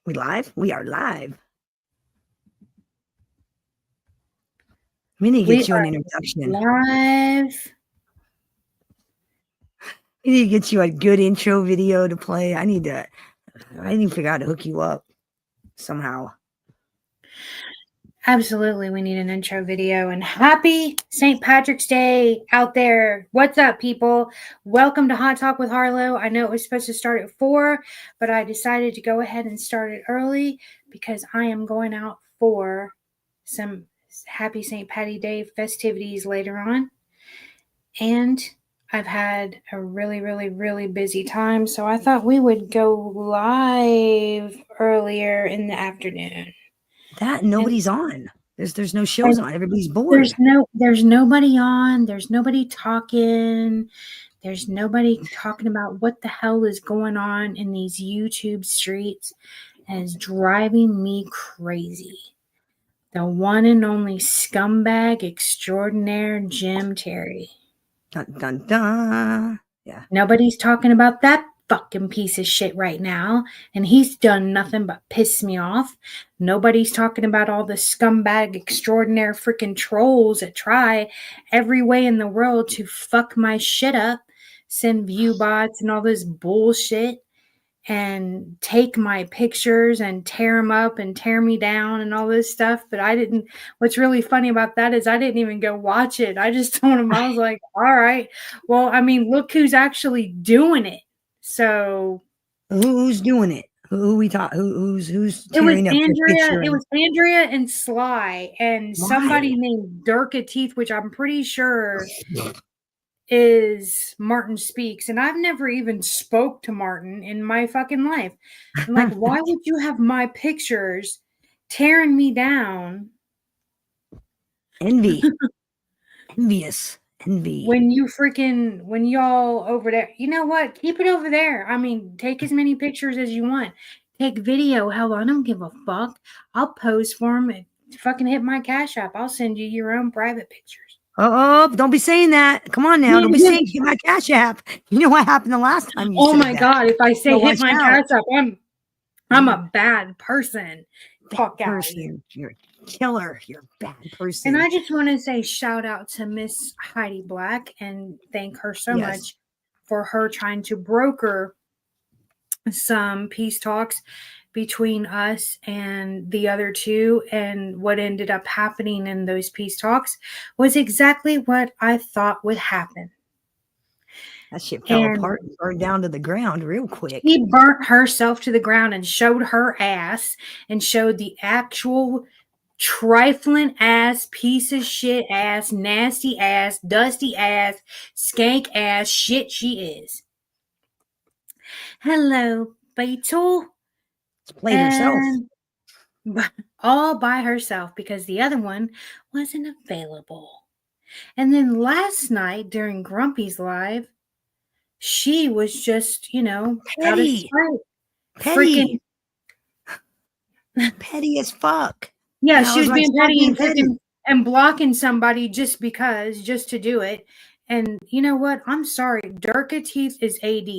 We live? We are live. We need to get you an introduction. Live. We need to get you a good intro video to play. I need to figure out how to hook you up somehow. Absolutely, we need an intro video. And happy St. Patrick's Day out there. What's up, people? Welcome to Hot Talk with Harlow. I know it was supposed to start at 4, but I decided to go ahead and start it early because I am going out for some happy St. Patty Day festivities later on. And I've had a really, really, really busy time, so I thought we would go live earlier in the afternoon. That nobody's on. There's no shows on. Everybody's bored. There's nobody on. There's nobody talking. There's nobody talking about what the hell is going on in these YouTube streets, and it's driving me crazy. The one and only scumbag extraordinaire, Jim Terry. Dun dun dun. Yeah. Nobody's talking about that fucking piece of shit right now, and he's done nothing but piss me off. Nobody's talking about all the scumbag extraordinaire freaking trolls that try every way in the world to fuck my shit up, send view bots and all this bullshit, and take my pictures and tear them up and tear me down and all this stuff. But what's really funny about that is I didn't even go watch it. I just told him, I was like, all right, well, I mean, look who's actually doing it. So who's doing it? Who's tearing up Andrea? It was Andrea and Sly and somebody named Durka Teeth, which I'm pretty sure is Martin Speaks, and I've never even spoke to Martin in my fucking life. I'm like, why would you have my pictures tearing me down? Envy. Envy. When y'all over there, you know what? Keep it over there. I mean, take as many pictures as you want. Take video. Hell, I don't give a fuck. I'll pose for them and fucking hit my Cash App. I'll send you your own private pictures. Oh, don't be saying that. Come on now. Don't be saying hit my Cash App. You know what happened the last time you said that. Oh my God. If I say hit my Cash App, I'm a bad person. Fuck out. You're a killer. You're a bad person. And I just want to say shout out to Miss Heidi Black and thank her so much for her trying to broker some peace talks between us and the other two, and what ended up happening in those peace talks was exactly what I thought would happen. That shit fell apart and burned down to the ground real quick. He burnt herself to the ground and showed her ass and showed the actual trifling ass, piece of shit ass, nasty ass, dusty ass, skank ass shit she is. Hello, Beetle. Played herself. All by herself because the other one wasn't available. And then last night during Grumpy's live, she was just, petty. Freaking petty as fuck. Yeah, she was being petty and blocking somebody just to do it. And you know what? I'm sorry. Durka Teeth is AD.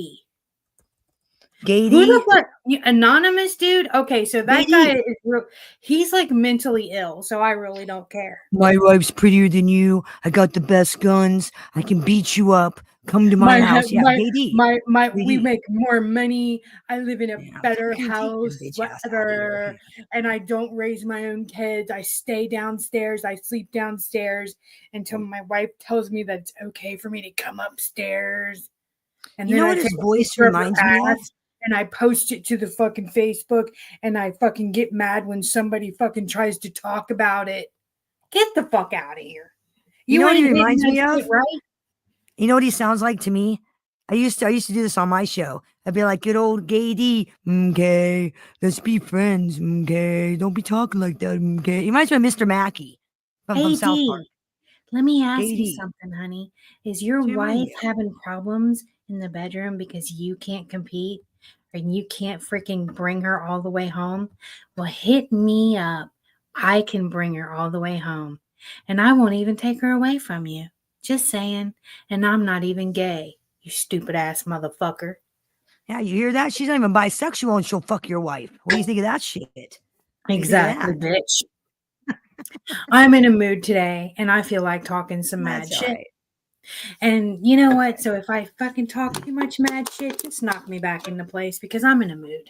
Gady? Who the fuck? Anonymous dude? Okay, so that guy is he's like mentally ill, so I really don't care. My wife's prettier than you. I got the best guns. I can beat you up. Come to my house. Yeah, we make more money. I live in a better house, whatever. And I don't raise my own kids. I stay downstairs. I sleep downstairs until my wife tells me that it's okay for me to come upstairs. And then what his voice reminds me of? And I post it to the fucking Facebook, and I fucking get mad when somebody fucking tries to talk about it. Get the fuck out of here. You know what he reminds me of? Right? You know what he sounds like to me? I used to do this on my show. I'd be like, good old Gady. Okay, let's be friends. Okay, don't be talking like that. Okay, he reminds me of Mr. Mackey from South Park. Let me ask you something, honey. Is your wife having problems in the bedroom because you can't compete and you can't freaking bring her all the way home? Well, hit me up. I can bring her all the way home, and I won't even take her away from you. Just saying. And I'm not even gay, you stupid ass motherfucker. Yeah, you hear that? She's not even bisexual and she'll fuck your wife. What do you think of that shit? What do you think of Exactly, that? bitch. I'm in a mood today and I feel like talking some mad That's all shit. right. And you know what? So if I fucking talk too much mad shit, just knock me back into place because I'm in a mood.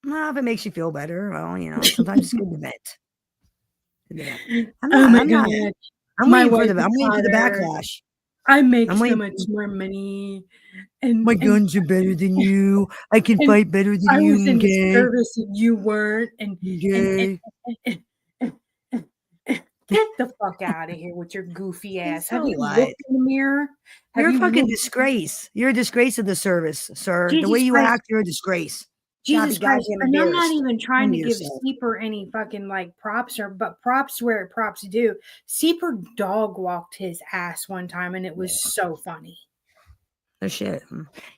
Well, if it makes you feel better, well, sometimes it's good to vent. Good to vent. I'm Oh not. my I'm not. god. I'm My waiting for wife the. I'm is waiting for the hotter. backlash. I make I'm so waiting. much more money. My And guns are better than you. I can and fight better than I you. was in the Okay. service and you weren't. And, Okay. and, and, get the fuck out of here with your goofy ass. So Have you what? looked in the mirror? Have You're a you fucking looked? disgrace. You're a disgrace of the service, sir. The way Jesus you Christ. act, you're a disgrace. Should be Jesus Christ. goddamn And I'm not embarrassed. even trying Come to to give yourself. Seeper any fucking like props but props where props due. Seeper dog walked his ass one time and it Yeah. was so funny. No shit.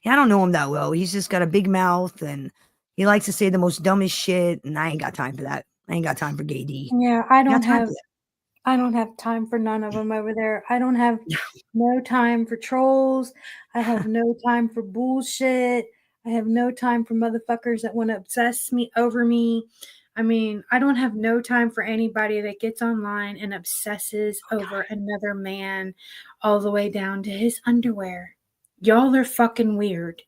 Yeah, I don't know him that well. He's just got a big mouth and he likes to say the most dumbest shit. And I ain't got time for that. I ain't got time for gay D. Yeah, I got time for that. I don't have time for none of them over there. I don't have no time for trolls. I have no time for bullshit. I have no time for motherfuckers that want to obsess me over me. I mean, I don't have no time for anybody that gets online and obsesses over another man all the way down to his underwear. Y'all are fucking weird.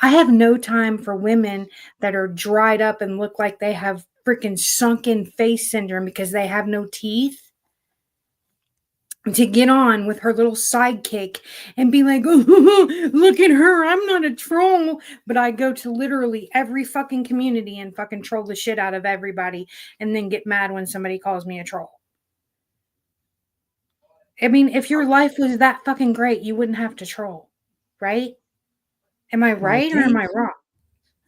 I have no time for women that are dried up and look like they have freaking sunken face syndrome because they have no teeth to get on with her little sidekick and be like, oh, look at her, I'm not a troll. But I go to literally every fucking community and fucking troll the shit out of everybody and then get mad when somebody calls me a troll. I mean, if your life was that fucking great, you wouldn't have to troll, right? Am I You right or am think? I wrong?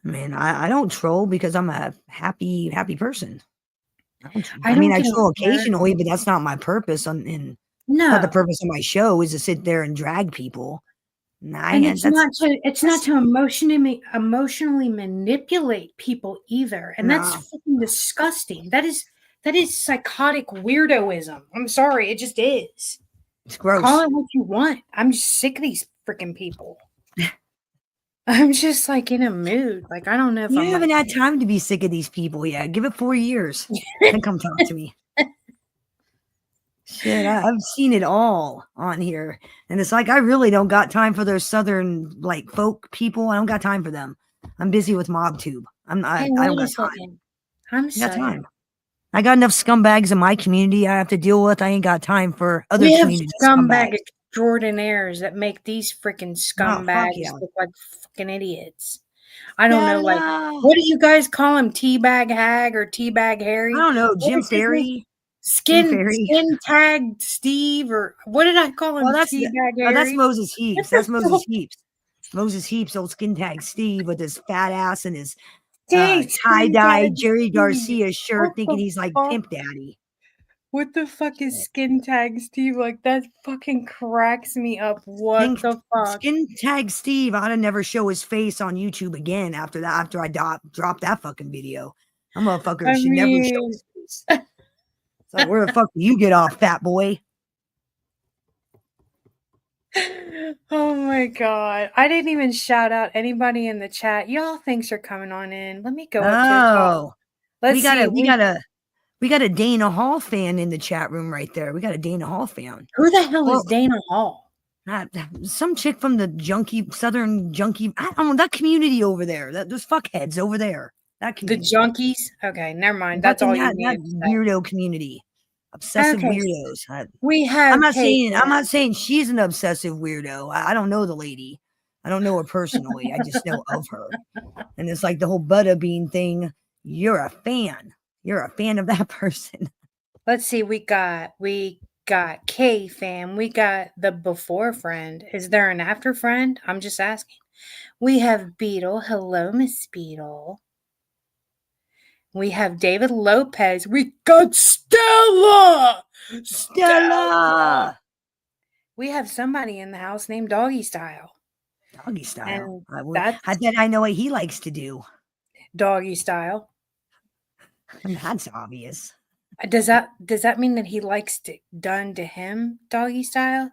Man, I don't troll because I'm a happy person. I I mean, don't I get troll on here. occasionally, but that's not my purpose. It's not the No. purpose of my show is to sit there and drag people. And That's it's not to emotionally manipulate people either. And that's no, fucking disgusting. That is psychotic weirdoism. I'm sorry, it just is. it's Call gross. it what you want. I'm just sick of these freaking people. I'm just like in a mood. Like I don't know if You I'm haven't like had time to be sick of these people yet. Give it 4 years. Then come talk to me. Shit, I've seen it all on here. And it's like I really don't got time for those southern like folk people. I don't got time for them. I'm busy with MobTube. hey, I don't wait a got time. second. I'm I got Southern. time. I got enough scumbags in my community I have to deal with. I ain't got time for other We have community scumbag scumbags. extraordinaires that make these freaking Oh, fuck scumbags yeah. look like fucking idiots. I don't know, like, Stella. what do you guys call him? Teabag Hag or Teabag I Harry? don't know. What Jim is his name? Ferry. Jim Ferry. Skin tagged Steve or what did I call Well, him? Teabag that's Harry? Moses What Heaps. the That's Moses fuck? Heaps. Moses Heaps, old skin tag Steve with his fat ass and his Dang, skin tie-dye tagged Jerry Steve. Garcia shirt What thinking the he's like fuck? Pimp Daddy. What the fuck is Shit. skin tag Steve? Like that fucking cracks me up. What Skin, the fuck? skin tag Steve ought to never show his face on YouTube again after that, after I dropped that fucking video. That motherfucker I should never show mean, his face. It's like, where the fuck do you get off, fat boy? oh my god. I didn't even shout out anybody in the chat. Y'all thanks for coming on in. Let me go up to the top. Oh, Let's see. we got a Dana Hall fan in the chat room right there. We got a Dana Hall fan. Who the hell is Well, Dana Hall? some chick from the southern junkie. I don't know that community over there. Those fuckheads over there. That The community. junkies? Okay, never mind. That's Fucking all you that needed to say. weirdo community. Obsessive Okay. weirdos. We have I'm not saying she's an obsessive weirdo. I don't know the lady. I don't know her personally. I just know of her. And it's like the whole butterbean thing. You're a fan. You're a fan of that person. Let's see. We got K fam. We got the before friend. Is there an after friend? I'm just asking. We have Beetle. Hello, Miss Beetle. We have David Lopez. We got Stella. Stella. We have somebody in the house named Doggy Style. Doggy style. And that's I bet I know what he likes to do. Doggy Style. And that's obvious. Does that mean that he likes it done to him, Doggy Style?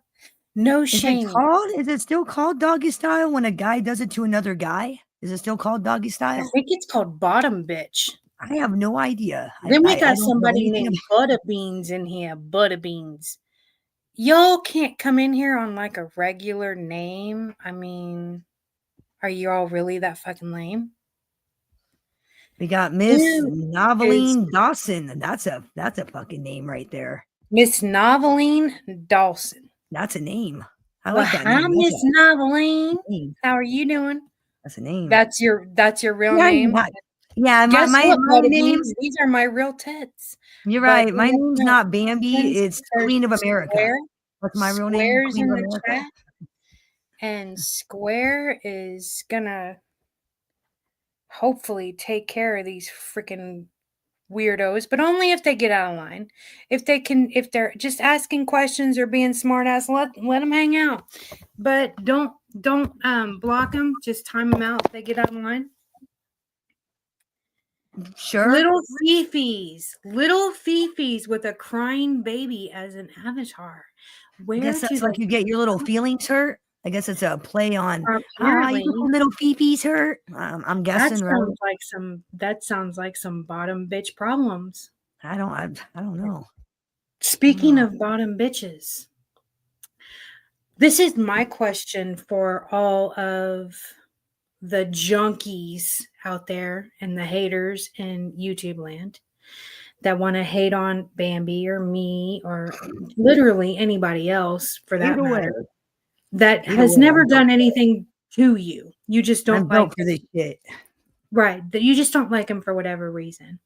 No Is shame. it still called doggy style when a guy does it to another guy? Is it still called doggy I style? think it's called bottom bitch. I have no idea. Then we I got don't know somebody anything named about. Butterbeans in here. Butterbeans. Y'all can't come in here on like a regular name. I mean, are you all really that fucking lame? We got Miss You is Noveline Dawson. That's a fucking name right there. Miss Noveline Dawson. That's a name. I Well, like that hi, name. That's Miss Noveline. a name. How are you doing? That's a name. That's your real Yeah, name. yeah. Guess what, My name. Butterbeans? These are my real tits. You're But right. My name's not Bambi. It's there's Queen of America. Square. What's my real name? Squares Queen in of the America. chat. And Square is gonna hopefully take care of these freaking weirdos, but only if they get out of line. If they're just asking questions or being smartass, let them hang out. But don't block them. Just time them out if they get out of line. Sure. Little Fifis with a crying baby as an avatar. I guess that's like you get your little feelings hurt. I guess it's a play on apparently your little Fifi's hurt. I'm guessing, right? That sounds like some bottom bitch problems. I don't know. Speaking of bottom bitches, this is my question for all of the junkies out there and the haters in YouTube land that want to hate on Bambi or me or literally anybody else for that matter that has never done anything to you. You just don't I'm built for this shit. Right. That you just don't like him for whatever reason.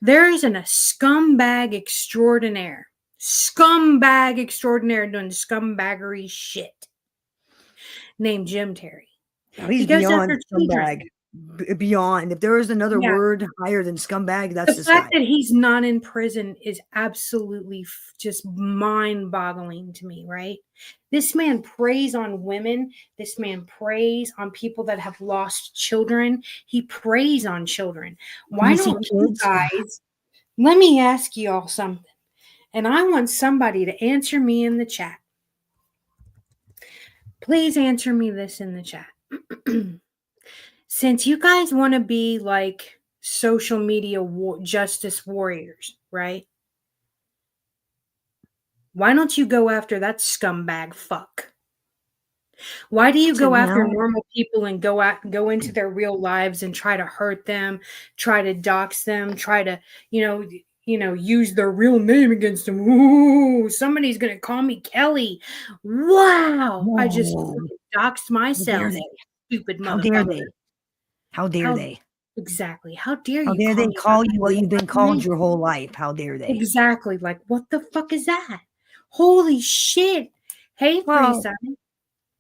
There isn't a scumbag extraordinaire doing scumbaggery shit named Jim Terry. He's beyond scumbag. Beyond. If there was another word higher than scumbag, that's the fact that he's not in prison is absolutely just mind-boggling to me, right? This man preys on women. This man preys on people that have lost children. He preys on children. Why don't you guys, let me ask you all something. And I want somebody to answer me in the chat. Please answer me this in the chat. Since you guys want to be like social media justice warriors, right? Why don't you go after that scumbag fuck? Why do you go after normal people and go into their real lives and try to hurt them, try to dox them, try to, use their real name against them? Ooh, somebody's going to call me Kelly. Wow. Whoa. I just doxed myself. Stupid motherfucker. How dare they? How dare they? Exactly. How dare you? How dare they call you what you've been called your whole life? How dare they? Exactly. Like, what the fuck is that? Holy shit. Hey, Freestyle.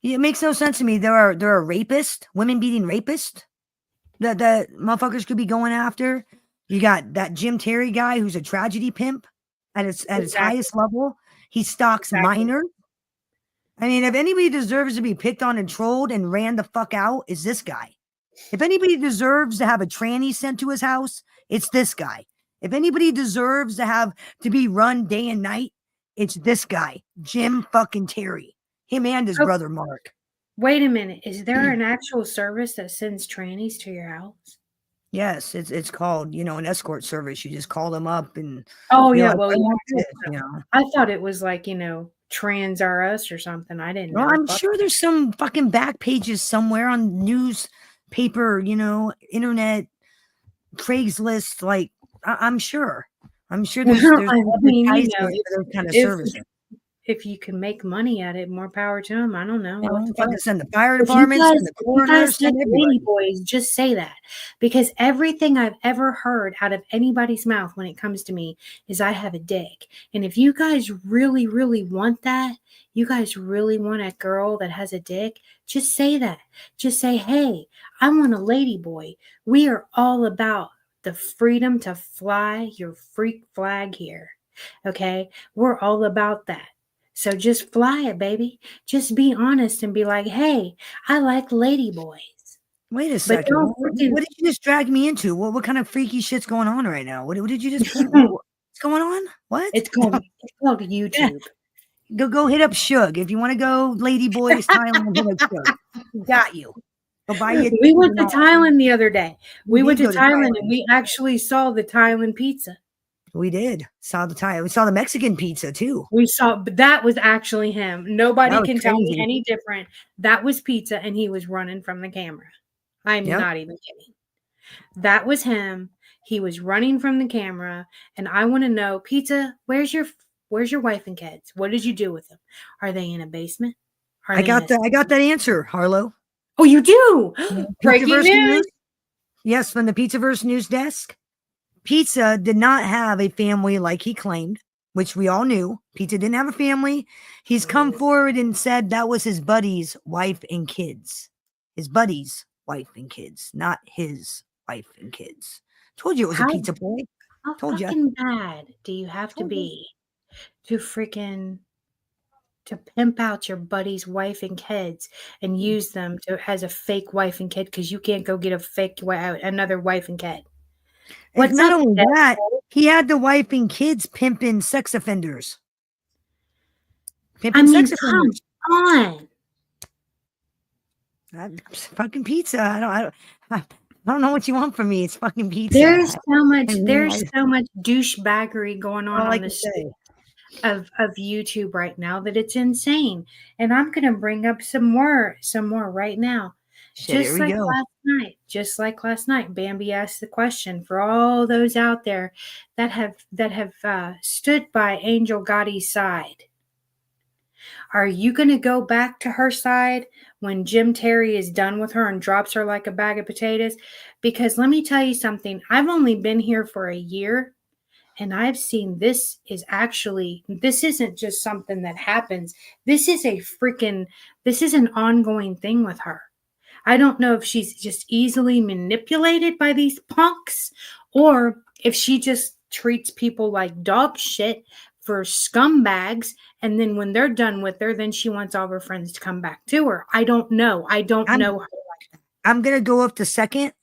It makes no sense to me. There are rapists, women beating rapists that motherfuckers could be going after. You got that Jim Terry guy who's a tragedy pimp at its highest level. He stalks minors. I mean, if anybody deserves to be picked on and trolled and ran the fuck out, it's this guy. If anybody deserves to have a tranny sent to his house, it's this guy. If anybody deserves to be run day and night, it's this guy, Jim fucking Terry. Him and his brother Mark. Wait a minute. Is there an actual service that sends trannies to your house? Yes, it's called, an escort service. You just call them up and I thought it was like, Trans R Us or something. I didn't know. I'm sure there's some fucking back pages somewhere on newspaper, internet, Craigslist. Like I'm sure there's those kind of services. If you can make money at it, more power to them. I don't know. Send the fire department, send the coroners, send everybody. Boys, just say that, because everything I've ever heard out of anybody's mouth when it comes to me is I have a dick. And if you guys really, really want that, you guys really want a girl that has a dick, just say that. Just say, hey, I want a lady boy. We are all about the freedom to fly your freak flag here. Okay? We're all about that. So just fly it, baby. Just be honest and be like, hey, I like lady boys. Wait a second. What did you just drag me into? What kind of freaky shit's going on right now? What did you just what's going on? What? It's called YouTube. Go hit up Suge. If you want to go, Lady Boys, Thailand, hit up Suge. Got you. Go buy you. We went to Thailand the other day. We went to did go Thailand and we actually saw the Thailand pizza. We did. Saw the Thai. We saw the Mexican pizza too. We saw, but that was actually him. Nobody That was can tell me crazy. any different. That was pizza, and he was running from the camera. I'm Yep. not even kidding. That was him. He was running from the camera, and I want to know, pizza, where's your wife and kids? What did you do with them? Are they in a basement? I got that answer, Harlow. Oh, you do. Breaking Pizzaverse news. Yes, from the Pizzaverse news desk. Pizza did not have a family like he claimed, which we all knew. Pizza didn't have a family. He's come forward and said that was his buddy's wife and kids. His buddy's wife and kids, not his wife and kids. Told you it was a pizza boy. How Told fucking bad do you have to be to pimp out your buddy's wife and kids and use them as a fake wife and kid because you can't go get a fake another wife and kid? What's not only that, he had the wife and kids pimping sex offenders. Come on. Fucking pizza. I don't know what you want from me. It's fucking pizza. There's so much douchebaggery going on the state of YouTube right now that it's insane. And I'm gonna bring up some more right now. Just like last night, Bambi asked the question for all those out there that have stood by Angel Gotti's side. Are you going to go back to her side when Jim Terry is done with her and drops her like a bag of potatoes? Because let me tell you something. I've only been here for a year, and I've seen this isn't just something that happens. This is an ongoing thing with her. I don't know if she's just easily manipulated by these punks or if she just treats people like dog shit for scumbags, and then when they're done with her, then she wants all her friends to come back to her. I don't know. I don't know her like that. I'm gonna go up the second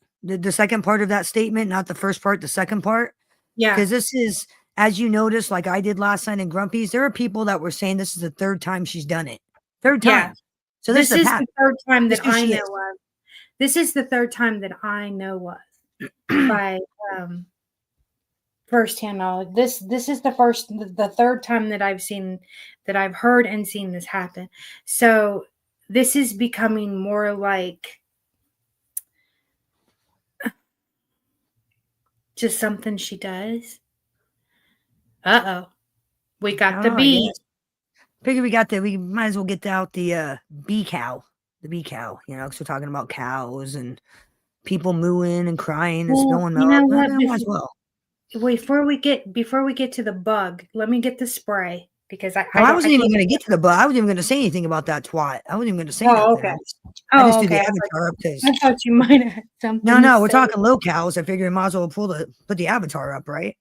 part of that statement, not the first part, the second part. Yeah. Because this is, as you noticed, like I did last night in Grumpy's, there are people that were saying this is the third time she's done it. Third time. Yeah. So this is the third time that I know of. This is the third time that I know of by firsthand knowledge. This is the third time that I've heard and seen this happen. So this is becoming more like just something she does. Uh-oh. We got the bee. Figure we might as well get out the bee cow. The bee cow, because we're talking about cows and people mooing and crying and spilling milk. You know what? Might as well. Before we get to the bug, let me get the spray because I wasn't even going to get to the bug. I wasn't even going to say anything about that twat. I wasn't even going to say nothing. Okay. I just did the avatar up because I thought you might have something. No, we're talking low cows. I figured I might as well put the avatar up, right?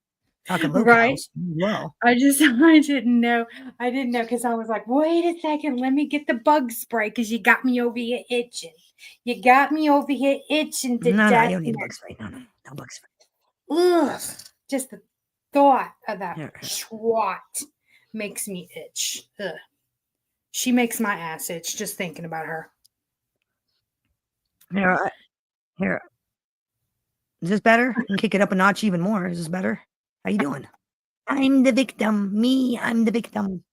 Talking low cows. Well, I didn't know. I didn't know because I was like, wait a second, let me get the bug spray because you got me over here itching. You got me over here itching to death. No, you don't need a bug spray. No bug spray. Ugh. Just the thought of that swat makes me itch. Ugh. She makes my ass itch just thinking about her. Here. Is this better? I can kick it up a notch even more. Is this better? How you doing? I'm the victim. I'm the victim.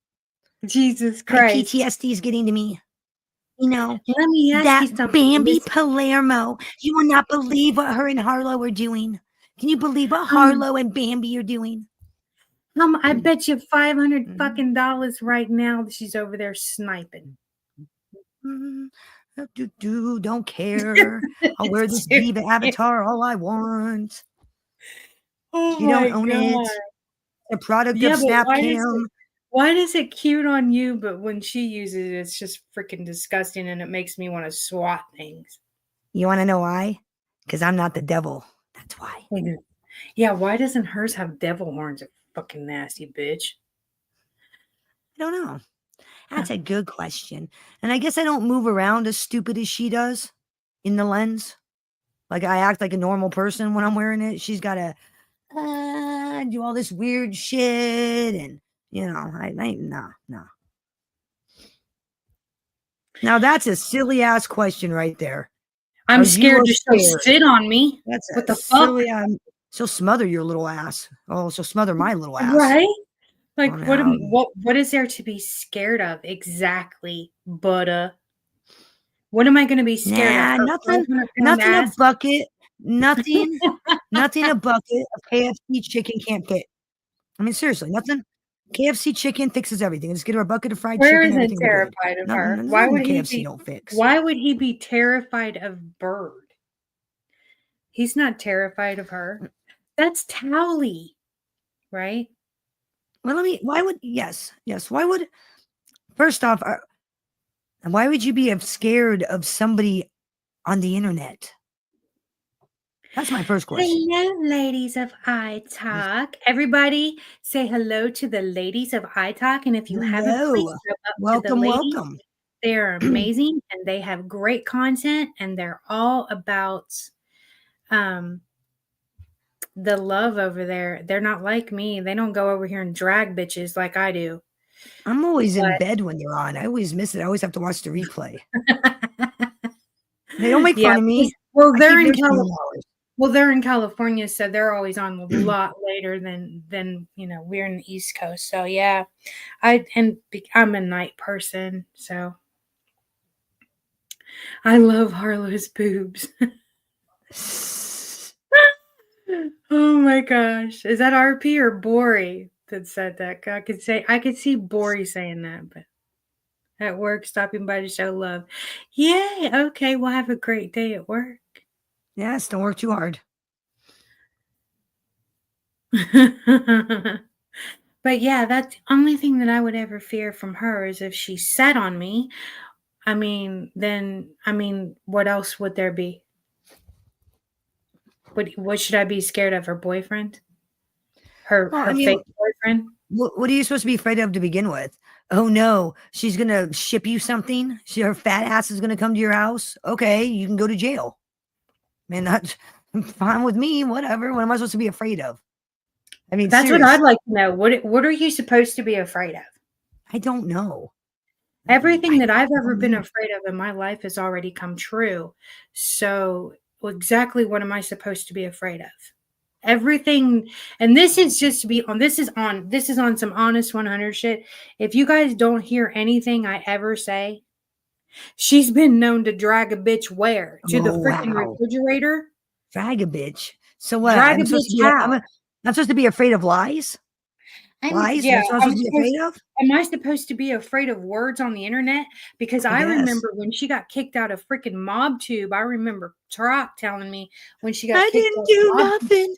Jesus Christ. My PTSD is getting to me. Let me ask you something. Bambi Palermo. You will not believe what her and Harlow are doing. Can you believe what Harlow and Bambi are doing? I bet you $500 fucking dollars right now that she's over there sniping. Don't care. I'll wear this diva avatar all I want. Oh you don't own it. A product of Snapcam. Why does it cute on you, but when she uses it, it's just freaking disgusting and it makes me want to swat things? You want to know why? Because I'm not the devil. That's why. Yeah, why doesn't hers have devil horns? You fucking nasty bitch. I don't know. That's a good question. And I guess I don't move around as stupid as she does in the lens. Like I act like a normal person when I'm wearing it. She's got to do all this weird shit. And, no. Now that's a silly ass question right there. I'm 'Cause you scared are to she'll scared. sit on me. That's What a the fuck? silly she'll smother your little ass. Oh, she'll smother my little ass. Right? Oh, Like, no. what is there to be scared of exactly, Buddha? What am I gonna be scared of? Nah, Her nothing 500-pound nothing a ass? bucket nothing nothing a bucket of KFC chicken can't fit. I mean, seriously, nothing KFC chicken fixes everything. Just get her a bucket of fried Where chicken, isn't everything will be good. terrified of Nothing her? there's nothing KFC don't fix. Why would he be terrified of Bird? He's not terrified of her. That's Towley, right? Well, why would yes, why would first off, why would you be scared of somebody on the internet? That's my first question. Hello, ladies of iTalk. Everybody say hello to the ladies of iTalk. And if you haven't, please Hello. go up to the Welcome, ladies. welcome. They are amazing and they have great content and they're all about the love over there. They're not like me. They don't go over here and drag bitches like I do. I'm always in But bed when they're on. I always miss it. I always have to watch the replay. They don't make yeah, fun of because, me. I keep their streaming hours. they're in California, so they're always on a lot later than we're in the East Coast. So yeah, I'm a night person, so I love Harlow's boobs. Oh my gosh. Is that RP or Bori that said that? I could see Bori saying that, but at work, stopping by to show love. Yay. Okay. Well, have a great day at work. Yes, don't work too hard. But yeah, that's the only thing that I would ever fear from her is if she sat on me. What else would there be? What should I be scared of? Her boyfriend? Well, I Her mean, fake boyfriend? what are you supposed to be afraid of to begin with? Oh no, she's gonna ship you something. Her fat ass is gonna come to your house. Okay, you can go to jail. Man, that's fine with me. Whatever. What am I supposed to be afraid of? I mean, That's what I'd seriously, like to know. What are you supposed to be afraid of? I don't know. Everything that I've ever don't been know. afraid of in my life has already come true. So, exactly what am I supposed to be afraid of? Everything, and this is just to be on. This is on some honest 100 shit. If you guys don't hear anything I ever say, she's been known to drag a bitch where to the Oh freaking wow, refrigerator. drag a bitch. So what? Drag a bitch how? I'm supposed to be afraid of lies. Lies. Yeah, That's what I'm supposed to be afraid of. am I supposed to be afraid of words on the internet? Because I I guess. remember when she got kicked out of freaking MobTube. I remember Trock telling me when she got I kicked didn't out do of MobTube. nothing.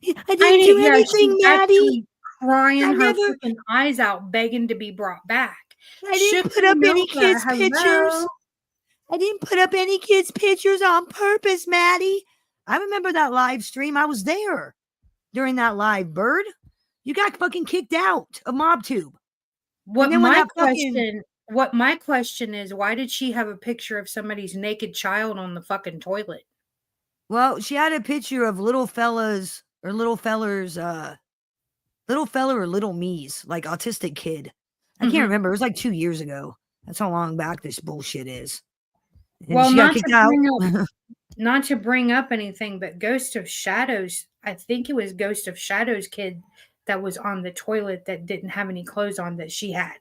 I I didn't didn't, do yeah, she anything, Maddie. actually crying I her never. freaking eyes out, begging to be brought back. I Shook didn't put me up any over. kids' pictures. Hello. I didn't put up any kids' pictures on purpose, Maddie. I remember that live stream. I was there during that live, Bird. You got fucking kicked out of MobTube. And then when that fucking What my question is, why did she have a picture of somebody's naked child on the fucking toilet? well, she had a picture of little fellas or little fellers, little fella or little me's, like autistic kid. I can't remember. It was like 2 years ago. That's how long back this bullshit is. And Well, she got kicked out. not to bring up anything, but Ghost of Shadows, I think it was Ghost of Shadows kid that was on the toilet that didn't have any clothes on that she had.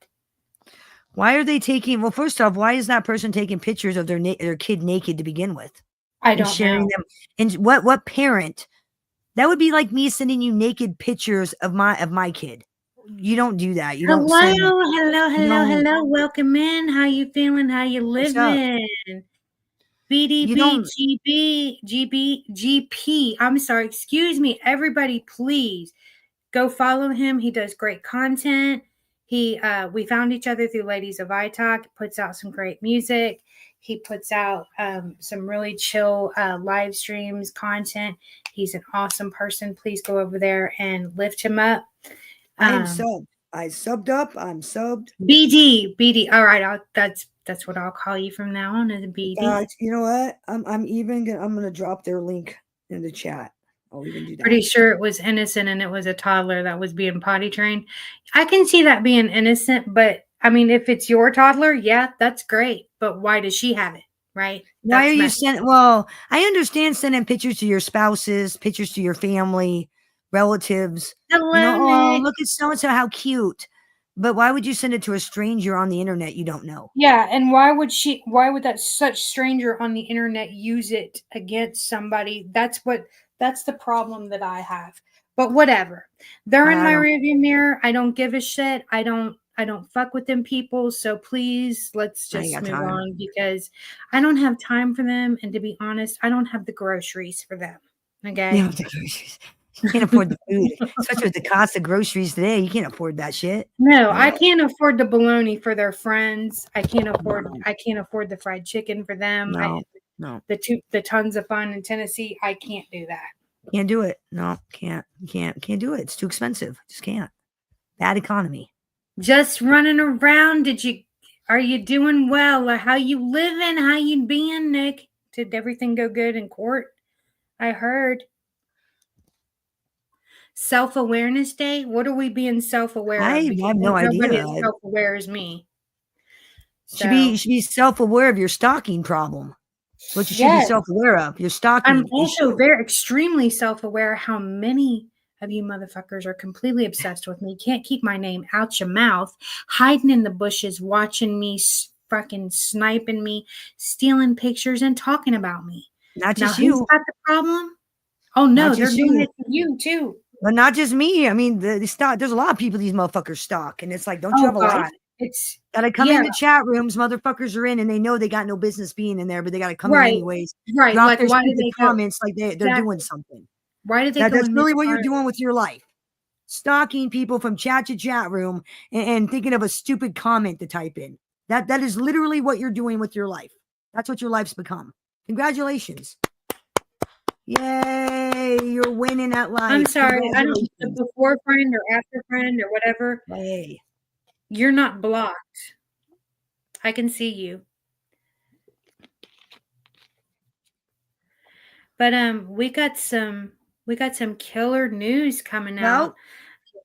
Why are they taking? Well, first off, why is that person taking pictures of their kid naked to begin with I and don't sharing know. them? And what parent? That would be like me sending you naked pictures of my kid. You don't do that. You don't send. No, Welcome in. How you feeling? How you what's up? living? You don't. GP. I'm sorry. Excuse me. Everybody, please go follow him. He does great content. We found each other through Ladies of iTalk. Puts out some great music. He puts out some really chill live streams, content. He's an awesome person. Please go over there and lift him up. I am subbed. I subbed up. I'm subbed. BD. All right, that's what I'll call you from now on, as BD. You know what? I'm gonna drop their link in the chat. I'll even do that. Pretty sure it was innocent and it was a toddler that was being potty trained. I can see that being innocent, but I mean, if it's your toddler, yeah, that's great. but why does she have it? Right? Why are That's you messed. sending? Well, I understand sending pictures to your spouses, pictures to your family, relatives. Hello, Oh, Nick. look at so and so, how cute. But why would you send it to a stranger on the internet you don't know? Yeah, and why would that such stranger on the internet use it against somebody? That's the problem that I have. But whatever. They're in I my don't. rearview mirror. I don't give a shit. I don't fuck with them people. So please let's I ain't just got move time. on because I don't have time for them. And to be honest, I don't have the groceries for them. You Okay. know, the groceries. You can't afford the food, especially with the cost of groceries today. You can't afford that shit. No, I No, can't afford the bologna for their friends. no, I can't afford the fried chicken for them. no, no. The tons of fun in Tennessee, I can't do that. Can't do it. No, can't do it. It's too expensive. Just can't. Bad economy. Just running around. Are you doing well? Or how you living? How you being, Nick? Did everything go good in court? I heard. Self-awareness day? What are we being self-aware of? I Because have no ain't nobody idea. as self-aware as me. You So should be self-aware of your stalking problem. It's what you should be yes. self-aware of. Your I'm stalking also issue. very extremely self-aware how many of you motherfuckers are completely obsessed with me. Can't keep my name out your mouth, hiding in the bushes, watching me, fucking sniping me, stealing pictures and talking about me. Not Now just who's you. got the problem? Oh Not no, they're just doing you. it to you too. But not just me. I mean, the stalk. There's a lot of people these motherfuckers stalk, and it's like, don't you Oh have a life? God. It's Gotta come yeah, into chat rooms. Motherfuckers are in, and they know they got no business being in there, but they gotta come in right. anyways. Right. Drop Like their why do stupid they go comments like they're doing exactly something. why do they go That's in this really what you're part? doing with your life. Stalking people from chat to chat room and thinking of a stupid comment to type in. That is literally what you're doing with your life. That's what your life's become. Congratulations. Yay, you're winning at I'm life. sorry, I don't the Congratulations. before friend or after friend or whatever. Hey. You're not blocked. I can see you. But we got some killer news coming out. Well,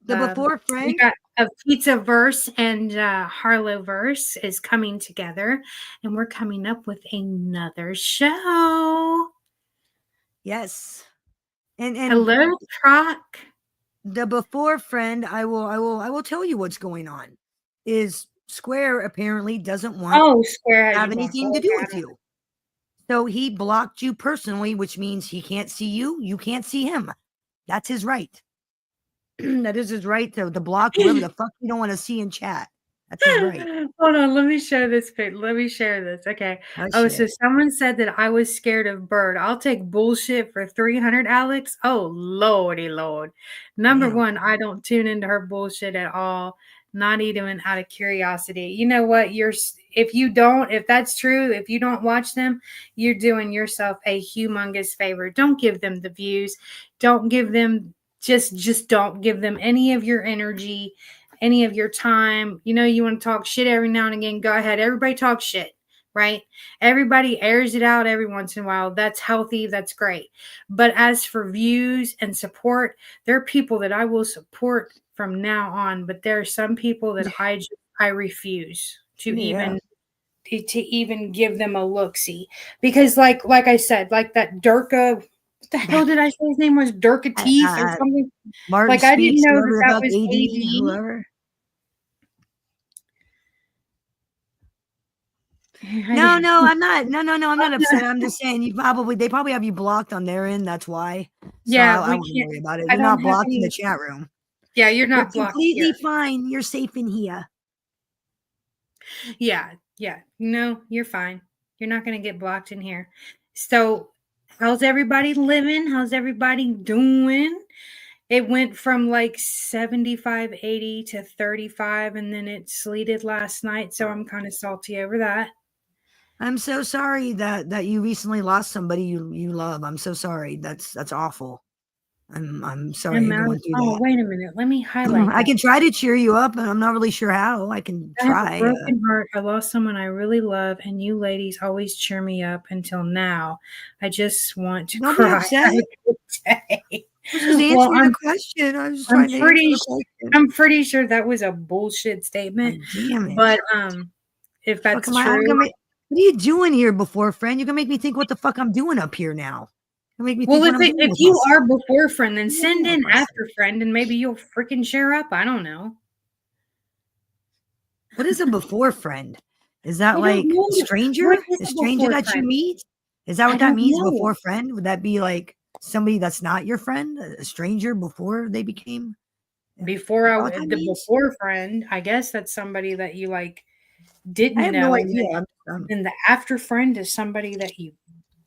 the before We friend. got a Pizza Verse and Harlow Verse is coming together, and we're coming up with another show. Yes. And Hello, Truck. the before friend, I will tell you what's going on. Is Square apparently doesn't want Oh, Square to has have you blocked. anything to Okay, do I with don't you. So he blocked you personally, which means he can't see you, you can't see him. That's his right. That is his right to block whoever the fuck you don't want to see in chat. That's his right. Hold on, let me show this pic. Let me share this. Okay. Oh Oh, so shit. someone said that I was scared of Bird. I'll take bullshit for 300, Alex. Oh, lordy lord. Number Damn. one, I don't tune into her bullshit at all. Not even out of curiosity. You know what? If that's true, if you don't watch them, you're doing yourself a humongous favor. Don't give them the views. Don't give them just don't give them any of your energy, any of your time. You know, you want to talk shit every now and again, go ahead. Everybody talk shit, right? Everybody airs it out every once in a while. That's healthy. That's great. But as for views and support, there are people that I will support from now on, but there are some people that I refuse Yeah. to even give them a look see because like I said, like that Durka, what the hell did I say his name was? Durka Teeth or Uh, something. Martin Like I didn't speaks, know that whoever the that fuck, was AD, AD. whoever. I No, didn't. no, I'm not. No, I'm not upset. I'm just saying they probably have you blocked on their end. That's why. So Yeah, I we wouldn't can't. worry about it. I You're don't not have blocked in the any. chat room. Yeah, you're You're not blocked completely here. fine. You're safe in here. Yeah, yeah. No, you're fine. You're not going to get blocked in here. So, how's everybody living? How's everybody doing? It went from like 75, 80 to 35, and then it sleeted last night. So, I'm kind of salty over that. I'm so sorry that you recently lost somebody you love. I'm so sorry. That's awful. I'm sorry I'm you're out. going through Oh, that. wait a minute. Let me highlight I that. can try to cheer you up, and I'm not really sure how. I can I have a try. broken heart. I lost someone I really love, and you ladies always cheer me up until now. I just want to Don't be cry. upset. Have a good day. I was just Well, answering the question. I was just I'm trying to answer pretty the question. I'm pretty sure that was a bullshit statement. God damn it! But if Fuck that's am I? true, What are you doing here before friend? You're gonna make me think what the fuck I'm doing up here now. You make me think Well, what I'm doing if with you myself. are before friend, then What am I send doing with in myself? after friend, and maybe you'll freaking share up. I don't know. What is a before friend? Is that I don't like know. a What stranger? is A a stranger before that you friend? meet? Is that I what that don't means? know. Before friend? Would that be like somebody that's not your friend? A stranger before they became? Before Is that what that the means? before friend, I guess that's somebody that you like I didn't have no know, and idea. then the after friend is somebody that you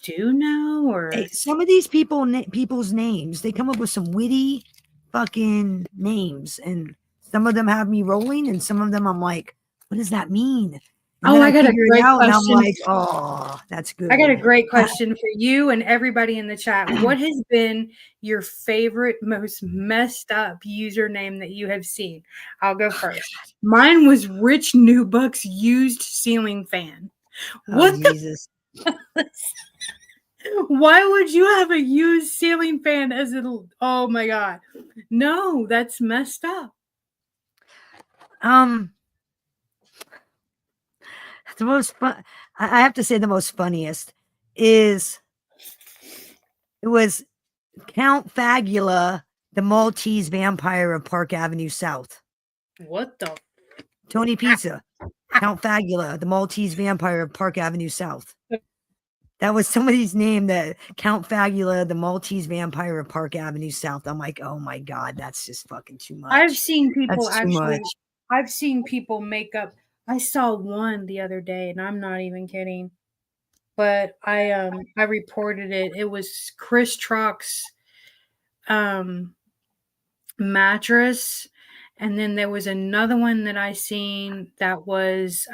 do know, Hey, or some of these people's names, they come up with some witty fucking names, and some of them have me rolling, and some of them I'm like, what does that mean? And oh, then I I got a figure it great out, and I'm question. like, oh, that's I got a good. great question for you and everybody in the chat. What has been your favorite, most messed up username that you have seen? I'll go first. Mine was Rich Newbuck's used ceiling fan. Oh What Jesus. the? Why would you have a used ceiling fan as a? Oh my god, no, that's messed up. Um, the most fun. I have to say the most funniest is it was Count Fagula, the Maltese vampire of Park Avenue South. What the? Tony Pizza, Count Fagula, the Maltese vampire of Park Avenue South. That was somebody's name, that Count Fagula, the Maltese vampire of Park Avenue South. I'm like, oh my God, that's just fucking too I've much. seen people That's too actually. much. I've seen people make up. I saw one the other day, and I'm not even kidding. But I reported it. It was Chris Trock's um mattress, and then there was another one that I seen that was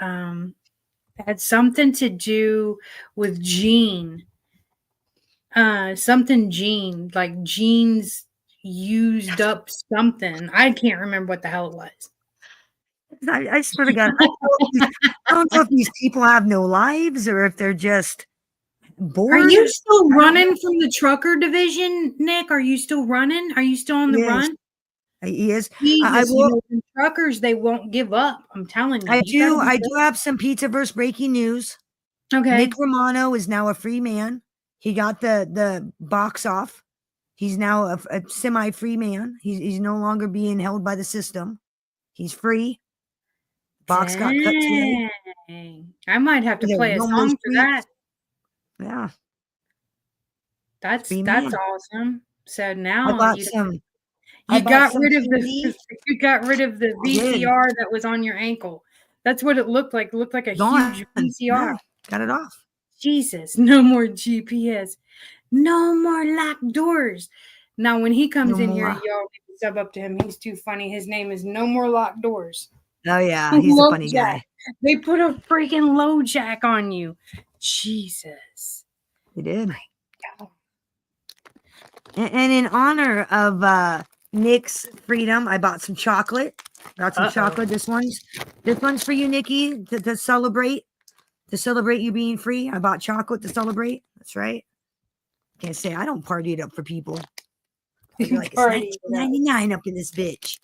had something to do with Gene. Something Gene, like Gene's used up something. I can't remember what the hell it was. I swear to God, I don't know if these people have no lives or if they're just Are bored. you still I don't know. running from the trucker division, Nick? Are you still running? Are you still on the He is. run? He is. I Jesus, you will. know, the truckers, they won't give up. I'm telling you, I you gotta do. be I do have some pizza verse breaking news. Nick okay. Romano is now a free man. He got the box off. He's now a semi free man. He's no longer being held by the system. He's free. Box got cut today. Dang. I might have to They're play a roam those song for that. streets. Yeah, free That's man. awesome. So I now bought some. I you bought got some rid of the candy. you got rid of the I did. VCR that was on your ankle. That's what it looked like. It looked like a Gone. huge VCR. No, got it off. Jesus, no more GPS. No more locked doors. Now, when he No comes in here, more. y'all need to sub up to him. He's too funny. His name is No More Locked Doors. Oh yeah, he's a Low funny jack. guy. They put a freaking low jack on you. Jesus. He did. Oh, And in honor of Nick's freedom, I bought some chocolate. Got some uh-oh. chocolate. This one's for you, Nikki, to celebrate. To celebrate you being free. I bought chocolate to celebrate. That's right. Can't say I don't party it up for people. You're like, it's Party it up. 1999 up in this bitch.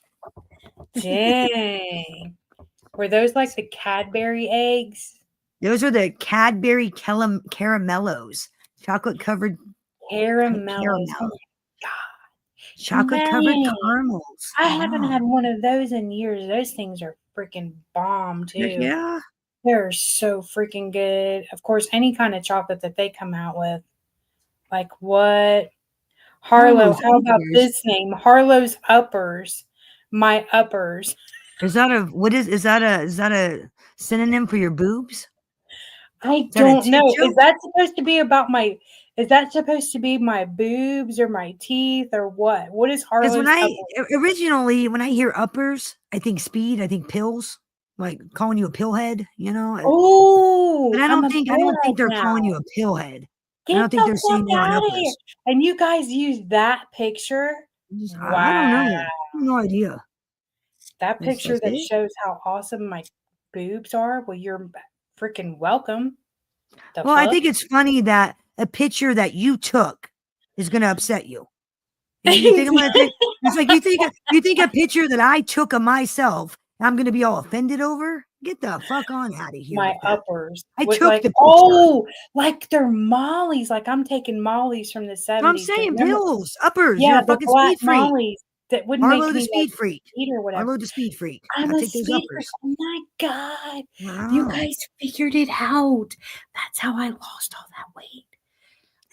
Dang. Were those like the Cadbury eggs? Those are the Cadbury caramellos. Chocolate covered Caramellos. Oh caramel. my Chocolate God. covered Dang. caramels. I haven't Yeah. had one of those in years. Those things are freaking bomb too. Yeah. They're so freaking good. Of course, any kind of chocolate that they come out with. Like what? Harlow, Harlow's how about uppers. this name? Harlow's uppers. My uppers. Is that a what is that a synonym for your boobs? I Is that a don't tit know. joke? Is that supposed to be my boobs or my teeth or what? What is Because Harlow's uppers? originally when I hear uppers, I think speed, I think pills, like calling you a pillhead, you know. But Oh, I I'm don't a think pillhead they're calling now. you a pillhead. I Get don't think the they're fuck saying you on out of here. uppers. And you guys use that picture? I don't know. Wow. I have no idea. That That's picture that it. shows how awesome my boobs are. Well, you're freaking welcome. The Well, I fuck? think it's funny that a picture that you took is going to upset you. You think I'm going to take? It's like you think a picture that I took of myself, I'm going to be all offended over. Get the fuck on out of here My with that. uppers I with took like, the picture. oh, like they're mollies. Like I'm taking mollies from the I'm 70s. saying Remember? pills, uppers. You're Yeah, a the fucking black speed freak. mollies that wouldn't Harlow make the me like speed freak. eat or whatever. Harlow the speed freak. I'm I a take those speed freak. uppers. Oh my God. You Wow. guys figured it out. That's how I lost all that weight.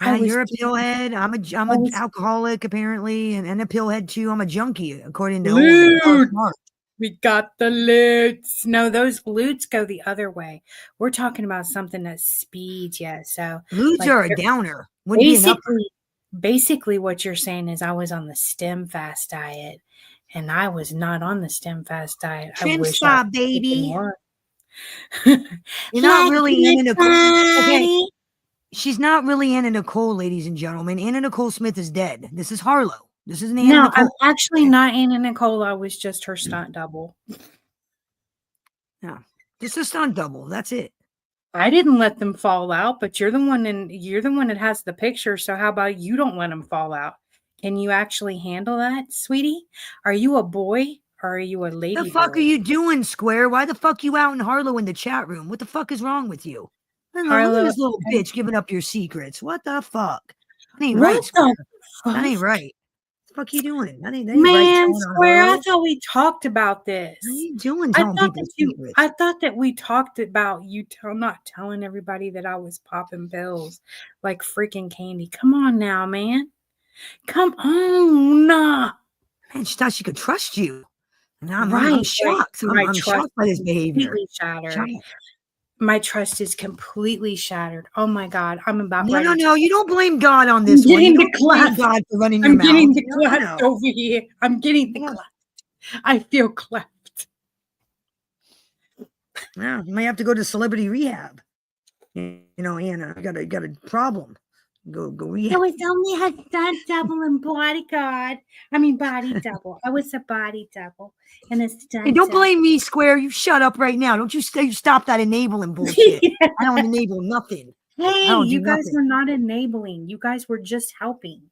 Yeah, I was you're a pillhead. I'm I a was alcoholic apparently, and a pillhead too. I'm a junkie according to old lewd. Mark. We got the lutes. No, those lutes go the other way. We're talking about something that speeds you. So Ludes like are a downer. Wouldn't be an upper. basically what you're saying is I was on the stem fast diet and I was not on the stem fast diet. I Trim wish I spot, freaking baby. was. You're not Like really in Nicole. Okay, Johnny. she's not really Anna Nicole, ladies and gentlemen. Anna Nicole Smith is dead. This is Harlow. This isn't Anna No, I'm Nicole. actually not Anna Nicole. I was just her stunt double. No, just a stunt double. That's it. I didn't let them fall out, but you're the one that has the picture. So how about you don't let them fall out? Can you actually handle that, sweetie? Are you a boy or are you a lady The fuck boy? are you doing, Square? Why the fuck you out in Harlow in the chat room? What the fuck is wrong with you? Look at Harlow, this little bitch giving up your secrets. What the fuck? That ain't what right, Square. the That ain't fuck? right. What the fuck you doing? That ain't right Man, telling on Square, I Harlow. thought we talked about this. What are you doing telling people secrets? I thought that we talked about you not telling everybody that I was popping pills like freaking candy. Come on now, man. Come on. Man, she thought she could trust you. And I'm Right. shocked. I'm shocked by this behavior. Completely shattered. Shocked. My trust is completely shattered. Oh my God. I'm about ready. No. You don't blame God on this one. You don't blame God for running your mouth. I'm getting the cleft over here. I'm getting the cleft. I feel cleft. Yeah, you may have to go to celebrity rehab. You know, Anna, you got a problem. Go rehab. It was only a stunt double and bodyguard. I mean body double. I was a body double and a stunt. Hey, don't blame me, Square. You shut up right now. Don't you stop that enabling bullshit. Yeah. I don't enable nothing. Hey, you guys were not enabling. You guys were just helping.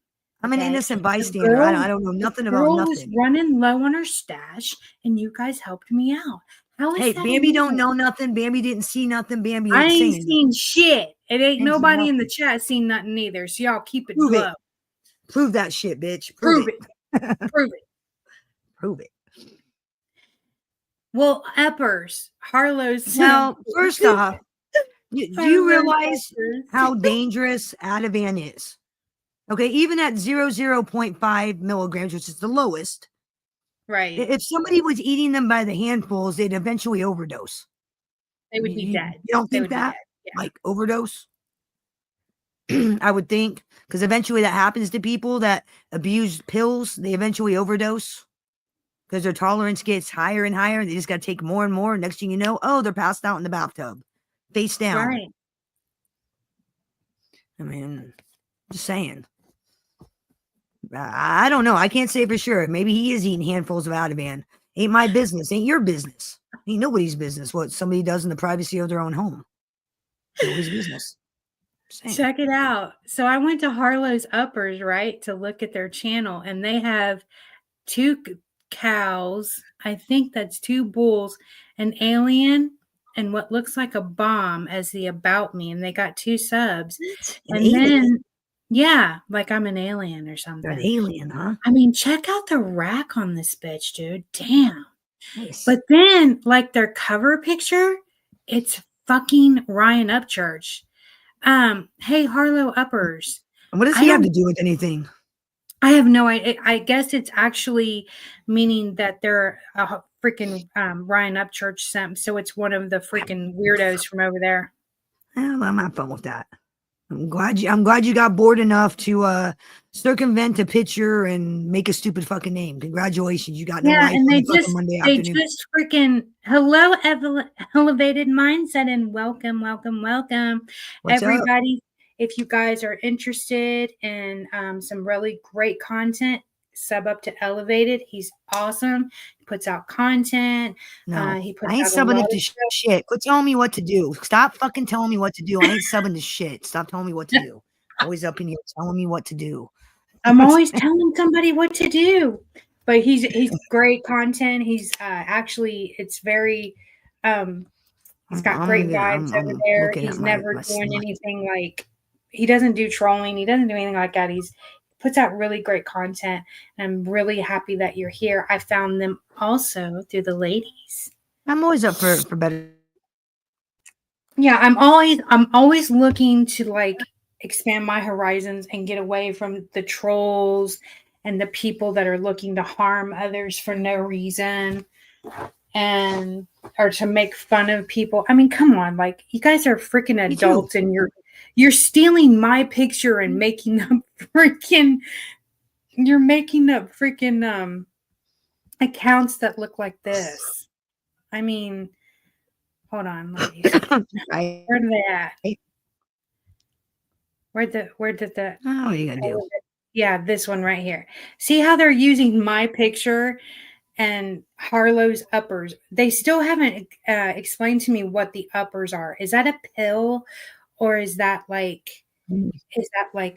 I'm an innocent bystander. I don't know nothing about nothing. Was running low on her stash, and you guys helped me out. How is that? Bambi don't know nothing. Bambi didn't see nothing. Bambi I ain't ain't seen shit. It ain't nobody in the nothing. chat seen nothing either. So y'all keep it Prove low. it. Prove that shit, bitch. Prove it. Prove it. Prove it. Well, uppers, Harlow's. Now, first off, do you realize how dangerous Ativan is? Okay, even at 0.5 milligrams, which is the lowest. Right. If somebody was eating them by the handfuls, they'd eventually overdose. They would be dead. You don't think that? Yeah. Like overdose? I would think. Because eventually that happens to people that abuse pills. They eventually overdose. Because their tolerance gets higher and higher. They just got to take more and more. Next thing you know, they're passed out in the bathtub. Face down. Right. I mean, just saying. I don't know. I can't say for sure. Maybe he is eating handfuls of Ativan. Ain't my business. Ain't your business. Ain't nobody's business what somebody does in the privacy of their own home. Nobody's business. Check it out. So I went to Harlow's Uppers, right, to look at their channel, and they have 2 cows. I think that's 2 bulls, an alien, and what looks like a bomb as the about me, and they got 2 subs. Then, yeah, like I'm an alien or something. An alien, huh? I mean, check out the rack on this bitch, dude. Damn. Nice. But then, like their cover picture, it's fucking Ryan Upchurch. Hey, Harlow Uppers. And what does he have to do with anything? I have no idea. I guess it's actually meaning that they're a freaking Ryan Upchurch, so it's one of the freaking weirdos from over there. Well, I'm not fun with that. I'm glad you got bored enough to circumvent a picture and make a stupid fucking name. Congratulations, you got no life and they Monday afternoon. just freaking hello elevated mindset and welcome What's everybody. Up? If you guys are interested in some really great content, sub up to Elevated. He's awesome. He puts out content. No, I ain't subbing to shit. Quit telling me what to do. Stop fucking telling me what to do. I ain't subbing to shit. Stop telling me what to do. Always up in here telling me what to do. I'm always telling somebody what to do. But he's great content. He's actually, it's very He's got great vibes over there. He's never doing anything like, he doesn't do trolling. He doesn't do anything like that. He puts out really great content. And I'm really happy that you're here. I found them also through the ladies. I'm always up for better. Yeah, I'm always looking to like expand my horizons and get away from the trolls and the people that are looking to harm others for no reason and or to make fun of people. I mean, come on, like you guys are freaking adults and you're stealing my picture and making up freaking accounts that look like this. I mean, hold on, ladies. Right. Where are they at? Where did the oh, what are you gonna do? Yeah, this one right here. See how they're using my picture and Harlow's uppers. They still haven't explained to me what the uppers are. Is that a pill or is that like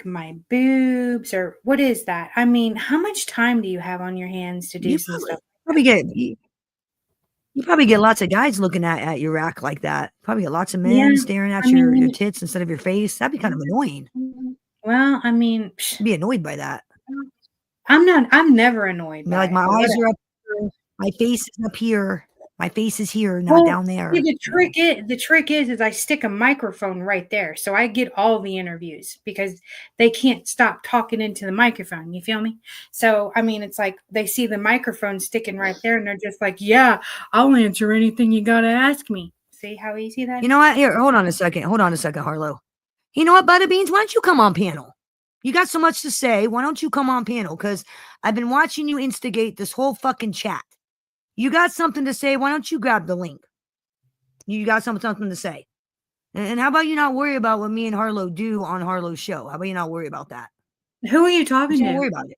my boobs or what is that? I mean, how much time do you have on your hands to do some stuff? You probably get lots of guys looking at your rack like that. Probably get lots of men staring at your tits instead of your face. That'd be kind of annoying. Well, I mean, I'd be annoyed by that. I'm never annoyed by like my eyes are up here, my face is up here. My face is here, not down there. See, the trick is I stick a microphone right there. So I get all the interviews because they can't stop talking into the microphone. You feel me? So, I mean, it's like they see the microphone sticking right there and they're just like, yeah, I'll answer anything you got to ask me. See how easy that is? You know what? Here, hold on a second, Harlow. You know what, Butterbeans? Why don't you come on panel? You got so much to say. Why don't you come on panel? Because I've been watching you instigate this whole fucking chat. You got something to say. Why don't you grab the link? You got something to say. And how about you not worry about what me and Harlow do on Harlow's show? How about you not worry about that? Who are you talking to? Don't worry about it.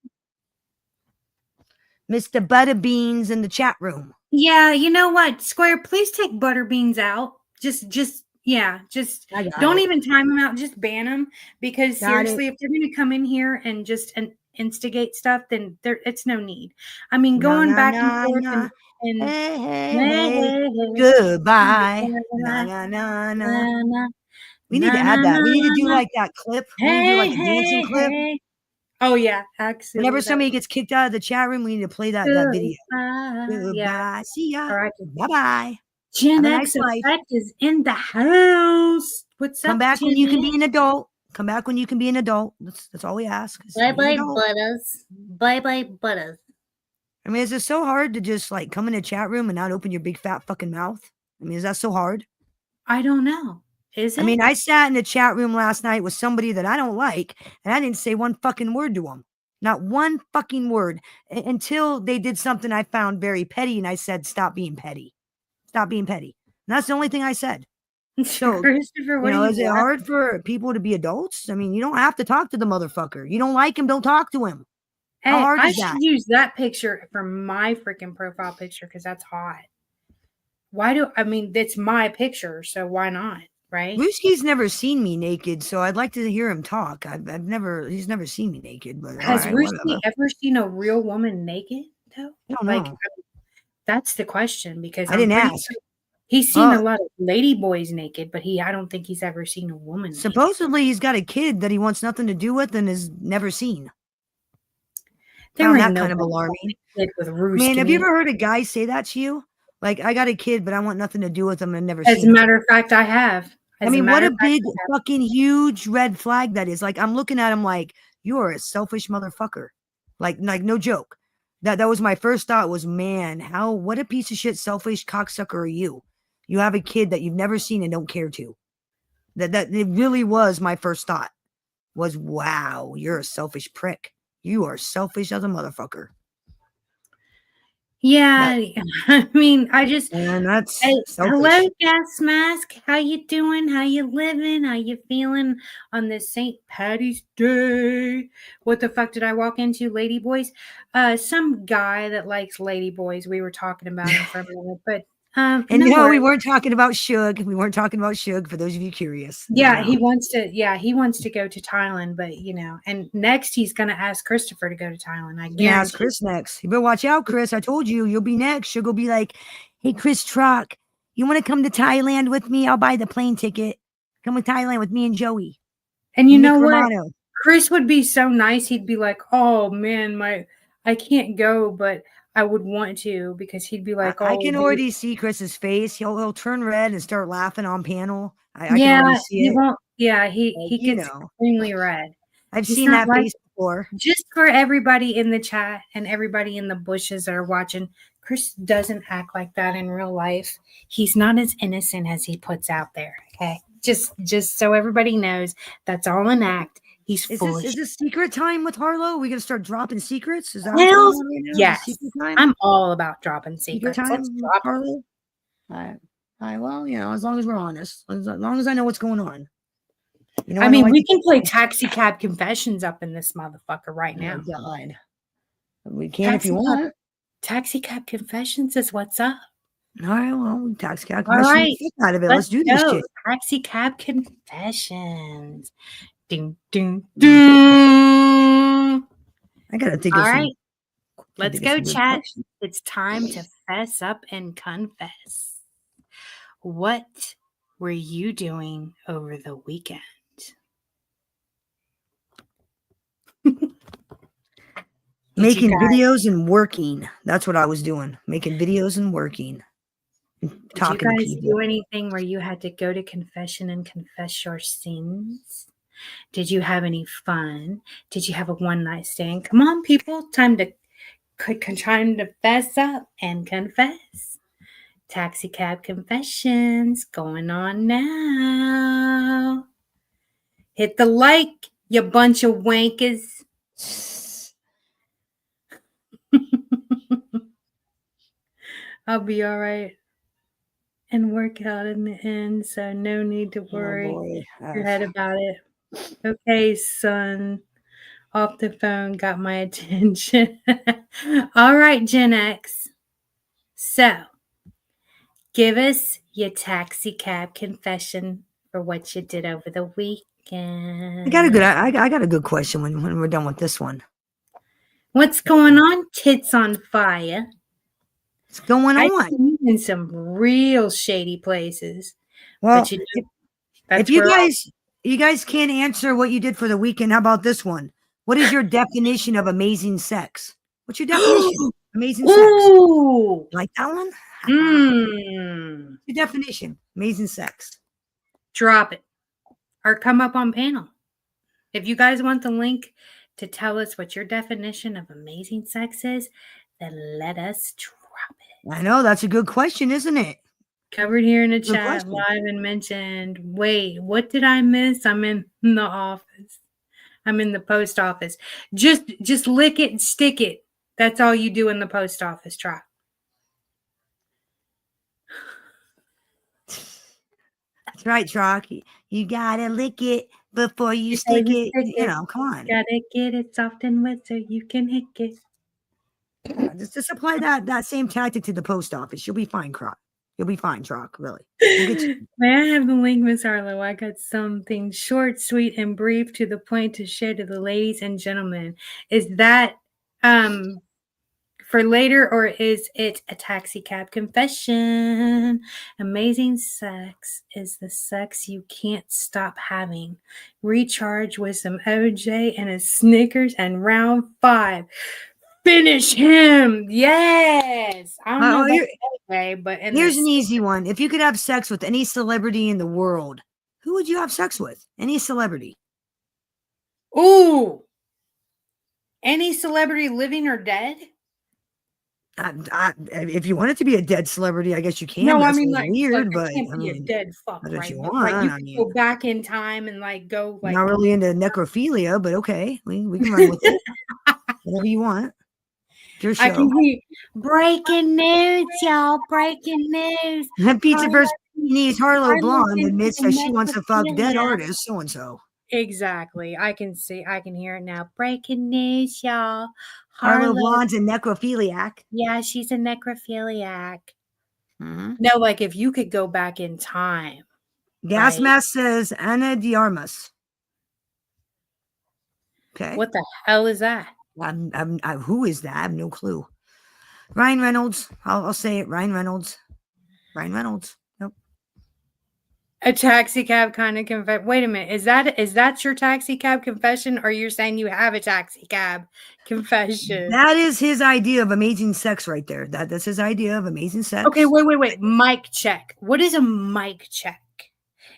Mr. Butterbeans in the chat room. Yeah, you know what? Square, please take Butterbeans out. Just don't even time them out. Just ban them because seriously, if they're going to come in here and just instigate stuff, then it's no need. I mean, going back and forth and hey, goodbye. We need to add that. We need to do like that clip. We need to do like a dancing clip. Oh yeah, actually. Whenever somebody gets kicked out of the chat room, we need to play that video. Goodbye. Yeah. See ya. All right. Bye-bye. Gen X Effect is in the house. What's up? Come back when you can be an adult. Come back when you can be an adult. That's all we ask. Bye-bye, Butters. Bye-bye, Butters. I mean, is it so hard to just like come in a chat room and not open your big fat fucking mouth? I mean, is that so hard? I don't know. Is it? I mean, I sat in a chat room last night with somebody that I don't like, and I didn't say one fucking word to them. Not one fucking word until they did something I found very petty, and I said, stop being petty. Stop being petty. And that's the only thing I said. So, Christopher, is it hard for people to be adults? I mean, you don't have to talk to the motherfucker. You don't like him, don't talk to him. Hey, how hard is that? I should use that picture for my freaking profile picture because that's hot. It's my picture, so why not? Right? Ruski's never seen me naked, so I'd like to hear him talk. He's never seen me naked. But has Ruski ever seen a real woman naked though? I don't know. That's the question because I didn't ask. He's seen a lot of lady boys naked, but I don't think he's ever seen a woman. Supposedly, he's got a kid that he wants nothing to do with and has never seen. Found that kind of alarming. Man, have you ever heard a guy say that to you? Like, I got a kid, but I want nothing to do with him and never seen him. As a matter of fact, I have. I mean, what a big fucking huge red flag that is. Like, I'm looking at him like, you are a selfish motherfucker. Like no joke. That was my first thought was, man, what a piece of shit selfish cocksucker are you? You have a kid that you've never seen and don't care to. That it really was my first thought was, wow, you're a selfish prick. You are selfish as a motherfucker. Yeah, I mean, that's hello, gas mask. How you doing? How you living? How you feeling on this St. Patty's Day? What the fuck did I walk into, lady boys? Some guy that likes lady boys. We were talking about him for a minute, but we weren't talking about Suge. We weren't talking about Suge. For those of you curious, yeah, he wants to. Yeah, he wants to go to Thailand, but and next he's going to ask Christopher to go to Thailand. I guarantee. Ask Chris next. You better watch out, Chris. I told you, you'll be next. Suge will be like, "Hey, Chris Truck, You want to come to Thailand with me? I'll buy the plane ticket. Come with Thailand with me and Joey. And you And know Nick what? Romano. Chris would be so nice. He'd be like, "Oh man, I can't go, but I would want to," because he'd be like, I "Oh, can dude." already see Chris's face. He'll turn red and start laughing on panel. I can Yeah, already see he it. won't. Yeah, he Like, he you gets know, extremely red. I've He's seen not that like face before. just for everybody in the chat and everybody in the bushes that are watching. Chris doesn't act like that in real life. He's not as innocent as he puts out there. Okay, just so everybody knows, that's all an act. He's Is full this of is this secret time with Harlow? We gonna start dropping secrets? Is that shit. what's going Hells on right now? Is it yes. secret time? I'm all about dropping Secret secrets. Let's time, drop 'em. Harlow? Well, as long as we're honest, as long as I know what's going on. You know, I I don't mean, like we to can play Taxi Cab Confessions up in this motherfucker right Oh my now. God. We can if you want. Taxi Cab Confessions is what's up. All right, well, tax All calculation right, out of it. let's Let's do this go. shit. Taxi Cab Confessions. Ding, ding, ding. I gotta think All of some. right, let's think of go, some good chat. questions. It's time to fess up and confess. What were you doing over the weekend? Making videos and working. That's what I was doing. Making videos and working. Talking Did to you guys people. do anything where you had to go to confession and confess your sins? Did you have any fun? Did you have a one night stand? Come on, people. Time to fess up and confess. Taxi Cab Confessions going on now. Hit the like, you bunch of wankers. I'll be all right and work out in the end, so no need to worry your head about it. Okay, son. Off the phone got my attention. All right, Gen X. So, give us your taxi cab confession for what you did over the weekend. I got a good question when we're done with this one. What's going on, tits on fire? What's going I've on? seen you in some real shady places. Well, But if you guys can't answer what you did for the weekend, how about this one? What is your definition of amazing sex? What's your definition? Amazing sex. Ooh. Like that one? Your definition. Amazing sex. Drop it. Or come up on panel. If you guys want the link to tell us what your definition of amazing sex is, then let us drop it. I know, that's a good question, isn't it? Covered here in the Good chat, question. live and mentioned. Wait, what did I miss? I'm in the office. I'm in the post office. Just lick it and stick it. That's all you do in the post office. Try. That's right, Trock. You gotta lick it before you stick it. You know, come on. Gotta get it soft and wet so you can hick it. Just apply that same tactic to the post office. You'll be fine, Croc. You'll be fine, Trock. Really. We'll get you. May I have the link, Miss Harlow? I got something short, sweet, and brief to the point to share to the ladies and gentlemen. Is that for later, or is it a taxi cab confession? Amazing sex is the sex you can't stop having. Recharge with some OJ and a Snickers, and round 5. Finish him. Yes. I don't know about that way, but here's an easy one. If you could have sex with any celebrity in the world, who would you have sex with? Any celebrity. Ooh. Any celebrity living or dead? If you want it to be a dead celebrity, I guess you can. No, That's I mean like weird, it but can't I be mean, a dead fuck, that's what right? you But want. like you I can mean, go back in time and like go like not really into necrophilia, but okay, we can run with it. Whatever you want. Your show. I can hear breaking news, y'all. Breaking news. Pizza First Needs Harlow Blonde Harlow admits that she wants to fuck dead necrophilia. artist so and so. Exactly. I can hear it now. Breaking news, y'all. Harlow Blonde's a necrophiliac. Yeah, she's a necrophiliac. Mm-hmm. No, like if you could go back in time. Gas right? Mask says Anna de Armas. Okay. What the hell is that? Who is that? I have no clue. Ryan Reynolds. I'll say it. Ryan Reynolds. Ryan Reynolds. A taxi cab kind of confession. Wait a minute. Is that your taxi cab confession, or you're saying you have a taxi cab confession? That is his idea of amazing sex right there. That's his idea of amazing sex. Okay, wait. Mic check. What is a mic check?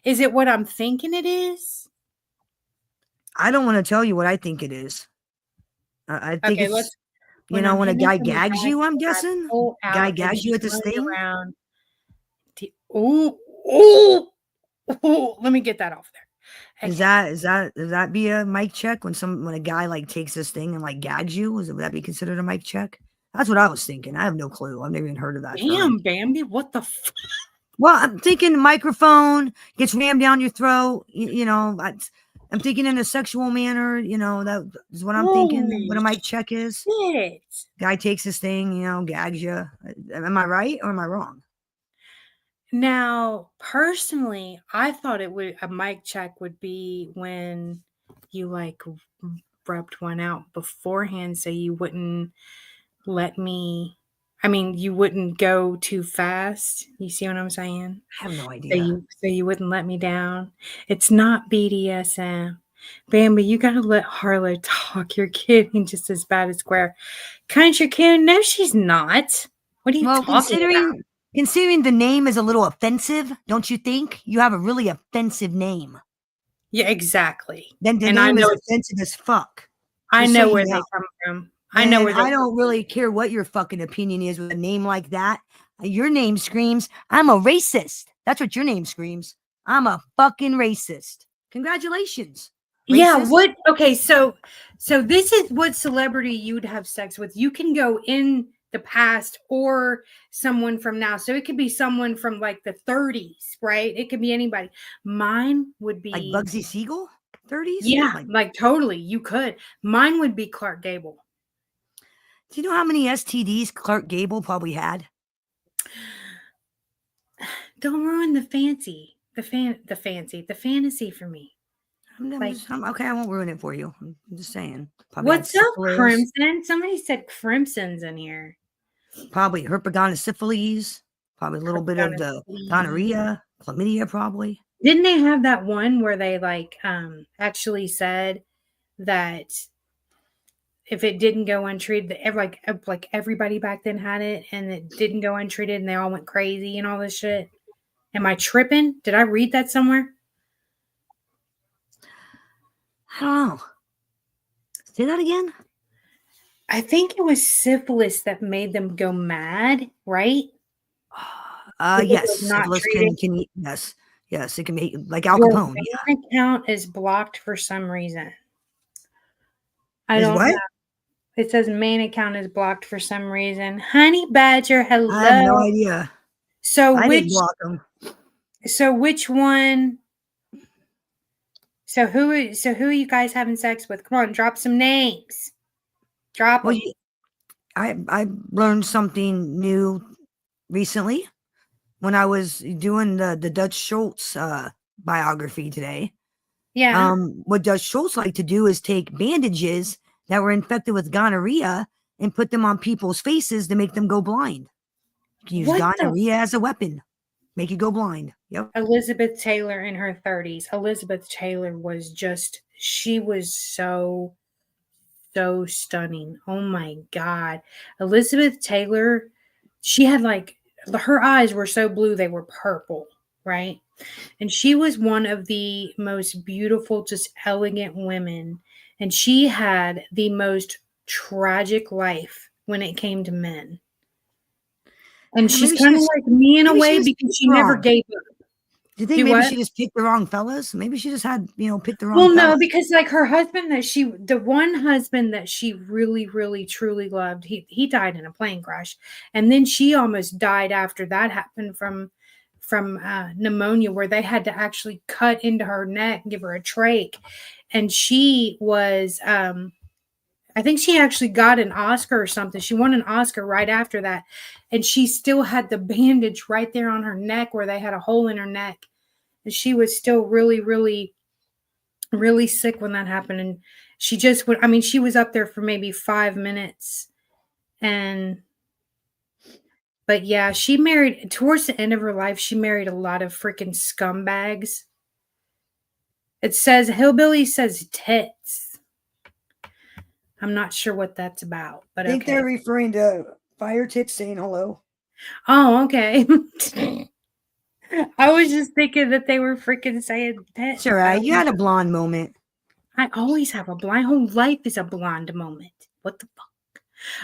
Is it what I'm thinking it is? I don't want to tell you what I think it is. I think Okay, it's, when when I'm a hanging guy from the gags back, you, I'm I guessing. pull Guy out and gags you he at this runs thing. around. Oh, let me get that off there. Does that be a mic check when a guy like takes this thing and like gags you? Would that be considered a mic check? That's what I was thinking. I have no clue. I've never even heard of that term. Damn, Bambi, what the fuck? Well, I'm thinking microphone gets rammed down your throat. I'm thinking in a sexual manner. That is what I'm thinking. Holy What a mic check is. shit. Guy takes this thing, gags you. Am I right or am I wrong? Now, personally, I thought a mic check would be when you like rubbed one out beforehand so you wouldn't you wouldn't go too fast. You see what I'm saying? I have no So idea. you wouldn't let me down. It's not BDSM. Bambi, you gotta let Harlow talk. You're kidding just as bad as Square. Country Karen, no, she's not. What are you Well, talking about? considering the name is a little offensive, don't you think? You have a really offensive name. Yeah, exactly. Then the And I name is know offensive as fuck. I Just so know you where know. they come from. I know where And they I don't really care what your fucking opinion is with a name like that. Your name screams, I'm a racist. That's what your name screams. I'm a fucking racist. Congratulations. Yeah, Racist. what okay, so this is what celebrity you'd have sex with. You can go in the past or someone from now. So it could be someone from like the 30s, right? It could be anybody. Mine would Like be Bugsy Siegel? 30s? yeah, Like, like totally. You could. Mine would be Clark Gable. do you know how many STDs Clark Gable probably had? Don't ruin the fantasy for me. Okay, I won't ruin it for you. I'm just saying. Probably had What's up, syphilis. Crimson? Somebody said Crimson's in here. Probably herpetogonosyphilis. Probably a little bit of the gonorrhea, chlamydia, probably. Didn't they have that one where they actually said that if it didn't go untreated, like everybody back then had it and it didn't go untreated and they all went crazy and all this shit? Am I tripping? Did I read that somewhere? I don't know. Say that again. I think it was syphilis that made them go mad, right? Because it Yes. was not Syphilis treated. yes, it can make like Al Your Capone. bank account is blocked for some reason. I Is don't what? have. It says main account is blocked for some reason. Honey Badger, I have no hello. idea. So I didn't block them. which one? So who are you guys having sex with? Come on, drop some names. Drop Well, them. I learned something new recently when I was doing the Dutch Schultz biography today. Yeah. What Dutch Schultz like to do is take bandages that were infected with gonorrhea and put them on people's faces to make them go blind. You can use What the gonorrhea as a weapon, make you go blind. Yep. Elizabeth Taylor in her 30s. Elizabeth Taylor she was so stunning. Oh my God. Elizabeth Taylor, she had her eyes were so blue, they were purple, right? And she was one of the most beautiful, just elegant women. And she had the most tragic life when it came to men. And she's kind of like me in a way because she never gave up. Do you think maybe she just picked the wrong fellas? Maybe she just had, picked the wrong Well, no, fellas. because her husband the one husband that she really, really, truly loved, he died in a plane crash. And then she almost died after that happened from pneumonia, where they had to actually cut into her neck and give her a trach. And she was, I think she actually got an Oscar or something. She won an Oscar right after that. And she still had the bandage right there on her neck where they had a hole in her neck. And she was still really, really, really sick when that happened. And she just she was up there for maybe 5 minutes. And But yeah, she married towards the end of her life. She married a lot of freaking scumbags. It says hillbilly says tits. I'm not sure what that's about, but I think okay. they're referring to Fire Tits saying hello. Oh, okay. I was just thinking that they were freaking saying tits. It's all right. You had a blonde moment. I always have a blind. My whole life is a blonde moment. What the fuck?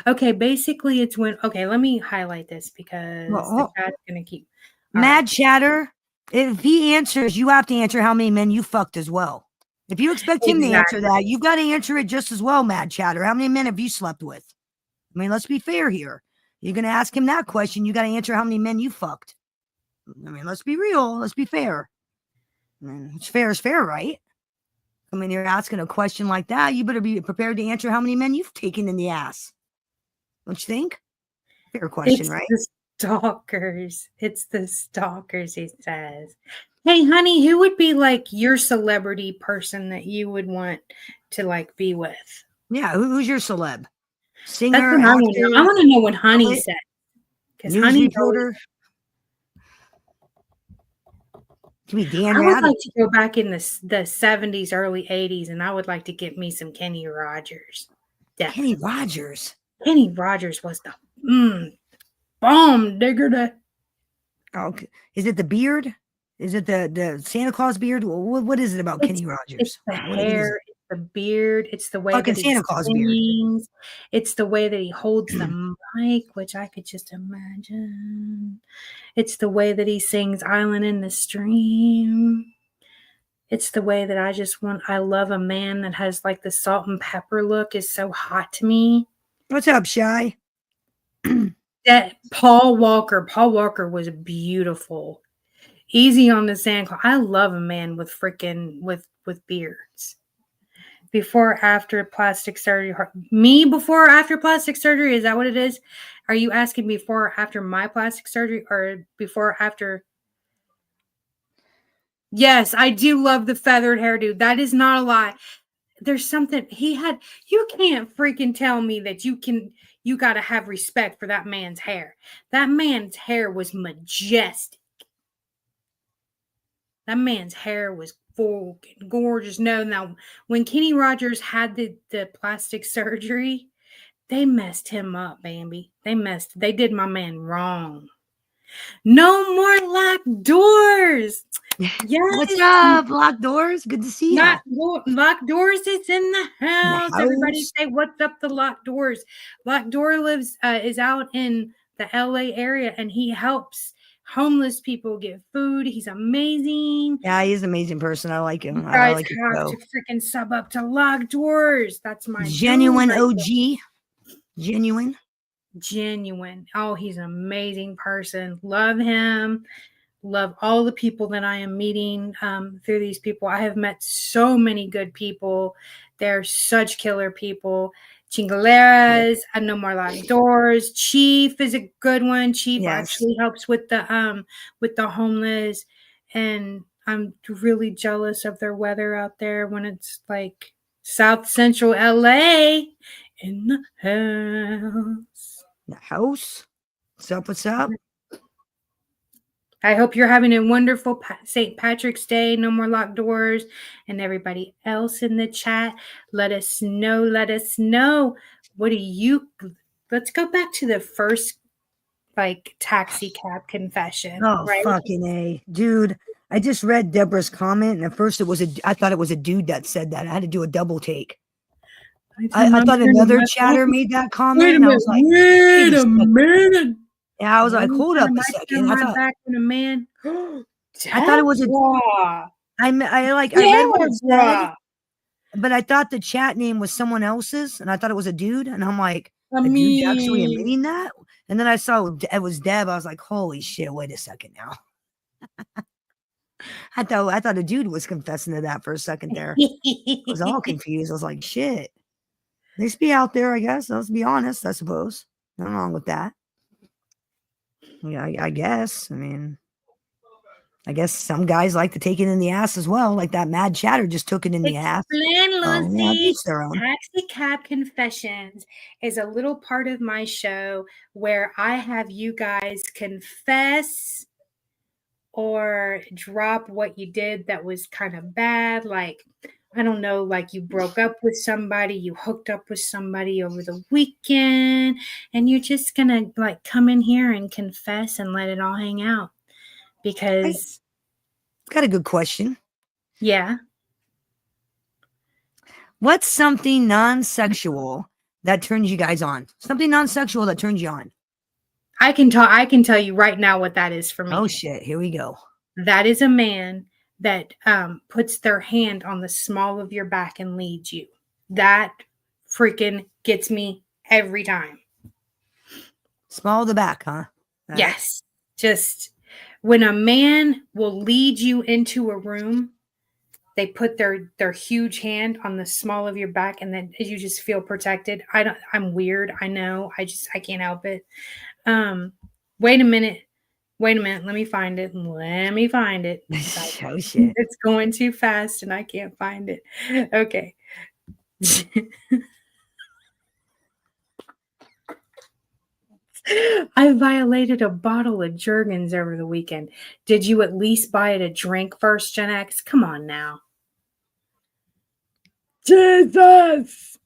Okay, basically it's when. Okay, let me highlight this because the chat's gonna keep. Mad Chatter. If he answers, you have to answer how many men you fucked as well. If you expect him to answer that, you've got to answer it just as well, Mad Chatter. How many men have you slept with? I mean, let's be fair here. You're going to ask him that question. You got to answer how many men you fucked. I mean, let's be real. Let's be fair. I mean, it's fair is fair, right? I mean, you're asking a question like that. You better be prepared to answer how many men you've taken in the ass. Don't you think? Fair question, right? The stalkers. It's the stalkers, he says. Hey, honey, who would be like your celebrity person that you would want to like be with? Yeah, who's your celeb? Singer, That's what actor? I want to know what Honey said. News Honey reporter? Can be Dan I would like to go back in the 70s, early 80s, and I would like to get me some Kenny Rogers. Definitely. Kenny Rogers? Kenny Rogers was the bomb digger. Okay. Is it the beard? Is it the Santa Claus beard? What is it about Kenny Rogers? It's the hair, it's the beard, it's the way that he Santa Claus sings, beard. It's the way that he holds the mic, which I could just imagine. It's the way that he sings Island in the Stream. It's the way that I love a man that has like the salt and pepper look is so hot to me. What's up, Shy? That Paul Walker was beautiful. Easy on the Santa Claus. I love a man with freaking with beards. Before or after plastic surgery? Me before or after plastic surgery? Is that what it is? Are you asking before or after my plastic surgery or before or after? Yes, I do love the feathered hairdo. That is not a lie. There's something he had. You can't freaking tell me that you got to have respect for that man's hair. That man's hair was majestic. That man's hair was fucking gorgeous. No, now, when Kenny Rogers had the plastic surgery, they messed him up, baby. They did my man wrong. No more locked doors. Yes. What's up, Locked Doors? Good to see you. Locked Doors is in the house. Everybody say, what's up to Locked Doors? Locked Door is out in the LA area, and he helps homeless people get food. He's amazing. Yeah, he's an amazing person. I like him. You guys have to freaking sub up to Locked Doors. That's my genuine OG. Genuine. Oh, he's an amazing person. Love him. Love all the people that I am meeting through these people. I have met so many good people. They're such killer people. Chingaleras, No More Locked Doors. Chief is a good one. Chief actually helps with the homeless, and I'm really jealous of their weather out there when it's like South Central LA in the house. The house? What's up? I hope you're having a wonderful St. Patrick's Day. No more locked doors. And everybody else in the chat, let us know. What do you... Let's go back to the first, like, taxi cab confession. Oh, right? Fucking A. Dude, I just read Deborah's comment, and at first I thought it was a dude that said that. I had to do a double take. I thought another chatter made that comment. Wait a minute. Wait a minute. Yeah, I was like, hold up a second. I thought, back in a man. I thought it was a. I read what it said, but I thought the chat name was someone else's, and I thought it was a dude, and I'm like, a dude actually admitting that? And then I saw it was Deb. I was like, holy shit! Wait a second now. I thought a dude was confessing to that for a second there. I was all confused. I was like, shit. They just be out there, I guess. Let's be honest, I suppose. Nothing wrong with that. Yeah, I guess. I mean, I guess some guys like to take it in the ass as well, like that Mad Chatter just took it in the ass. Explain, Yeah, Lucy. each their own. Taxi Cab Confessions is a little part of my show where I have you guys confess or drop what you did that was kind of bad. Like, I don't know, like you broke up with somebody, you hooked up with somebody over the weekend, and you're just gonna like come in here and confess and let it all hang out. Because, Got a good question. yeah. What's something non-sexual that turns you guys on? Something non-sexual that turns you on. I can tell you right now what that is for me. Oh shit, here we go. That is a man that puts their hand on the small of your back and leads you. That freaking gets me every time. Small of the back, huh? Yes. Just when a man will lead you into a room, they put their huge hand on the small of your back and then you just feel protected. I'm weird. I know. I can't help it. Wait a minute. Let me find it. Oh shit. It's going too fast and I can't find it. Okay. I violated a bottle of Jergens over the weekend. Did you at least buy it a drink first, Gen X? Come on now. Jesus!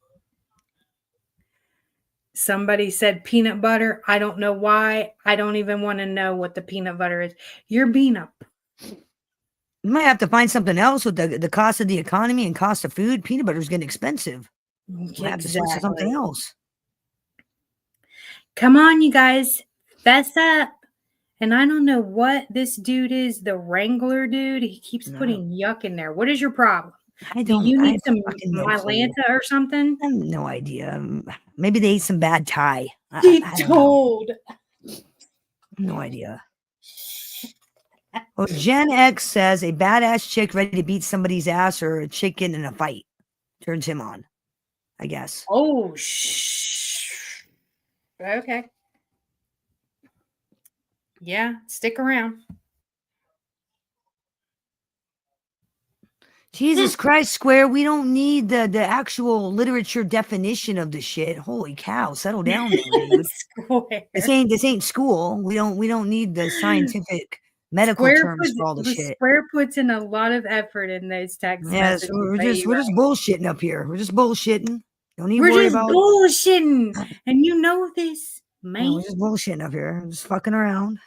Somebody said peanut butter. I don't know why. I don't even want to know what the peanut butter is. You're being up. You might have to find something else with the cost of the economy and cost of food. Peanut butter is getting expensive. We'll have to switch to something else. Come on, you guys. Fess up. And I don't know what this dude is, the Wrangler dude. He keeps putting yuck in there. What is your problem? Do you need some Mylanta or something? I have no idea. Maybe they ate some bad Thai. I told. No idea. Well, Gen X says a badass chick ready to beat somebody's ass or a chicken in a fight turns him on, I guess. Oh, okay. Yeah, stick around. Jesus Christ, Square, we don't need the actual literature definition of the shit. Holy cow, settle down there, dude. Square. This ain't school. We don't need the scientific medical terms for all the shit. Square puts in a lot of effort in those text messages. We're just bullshitting up here. We're just bullshitting. Don't even We're worry just about bullshitting. And you know this, man. No, we're just bullshitting up here. We're just fucking around.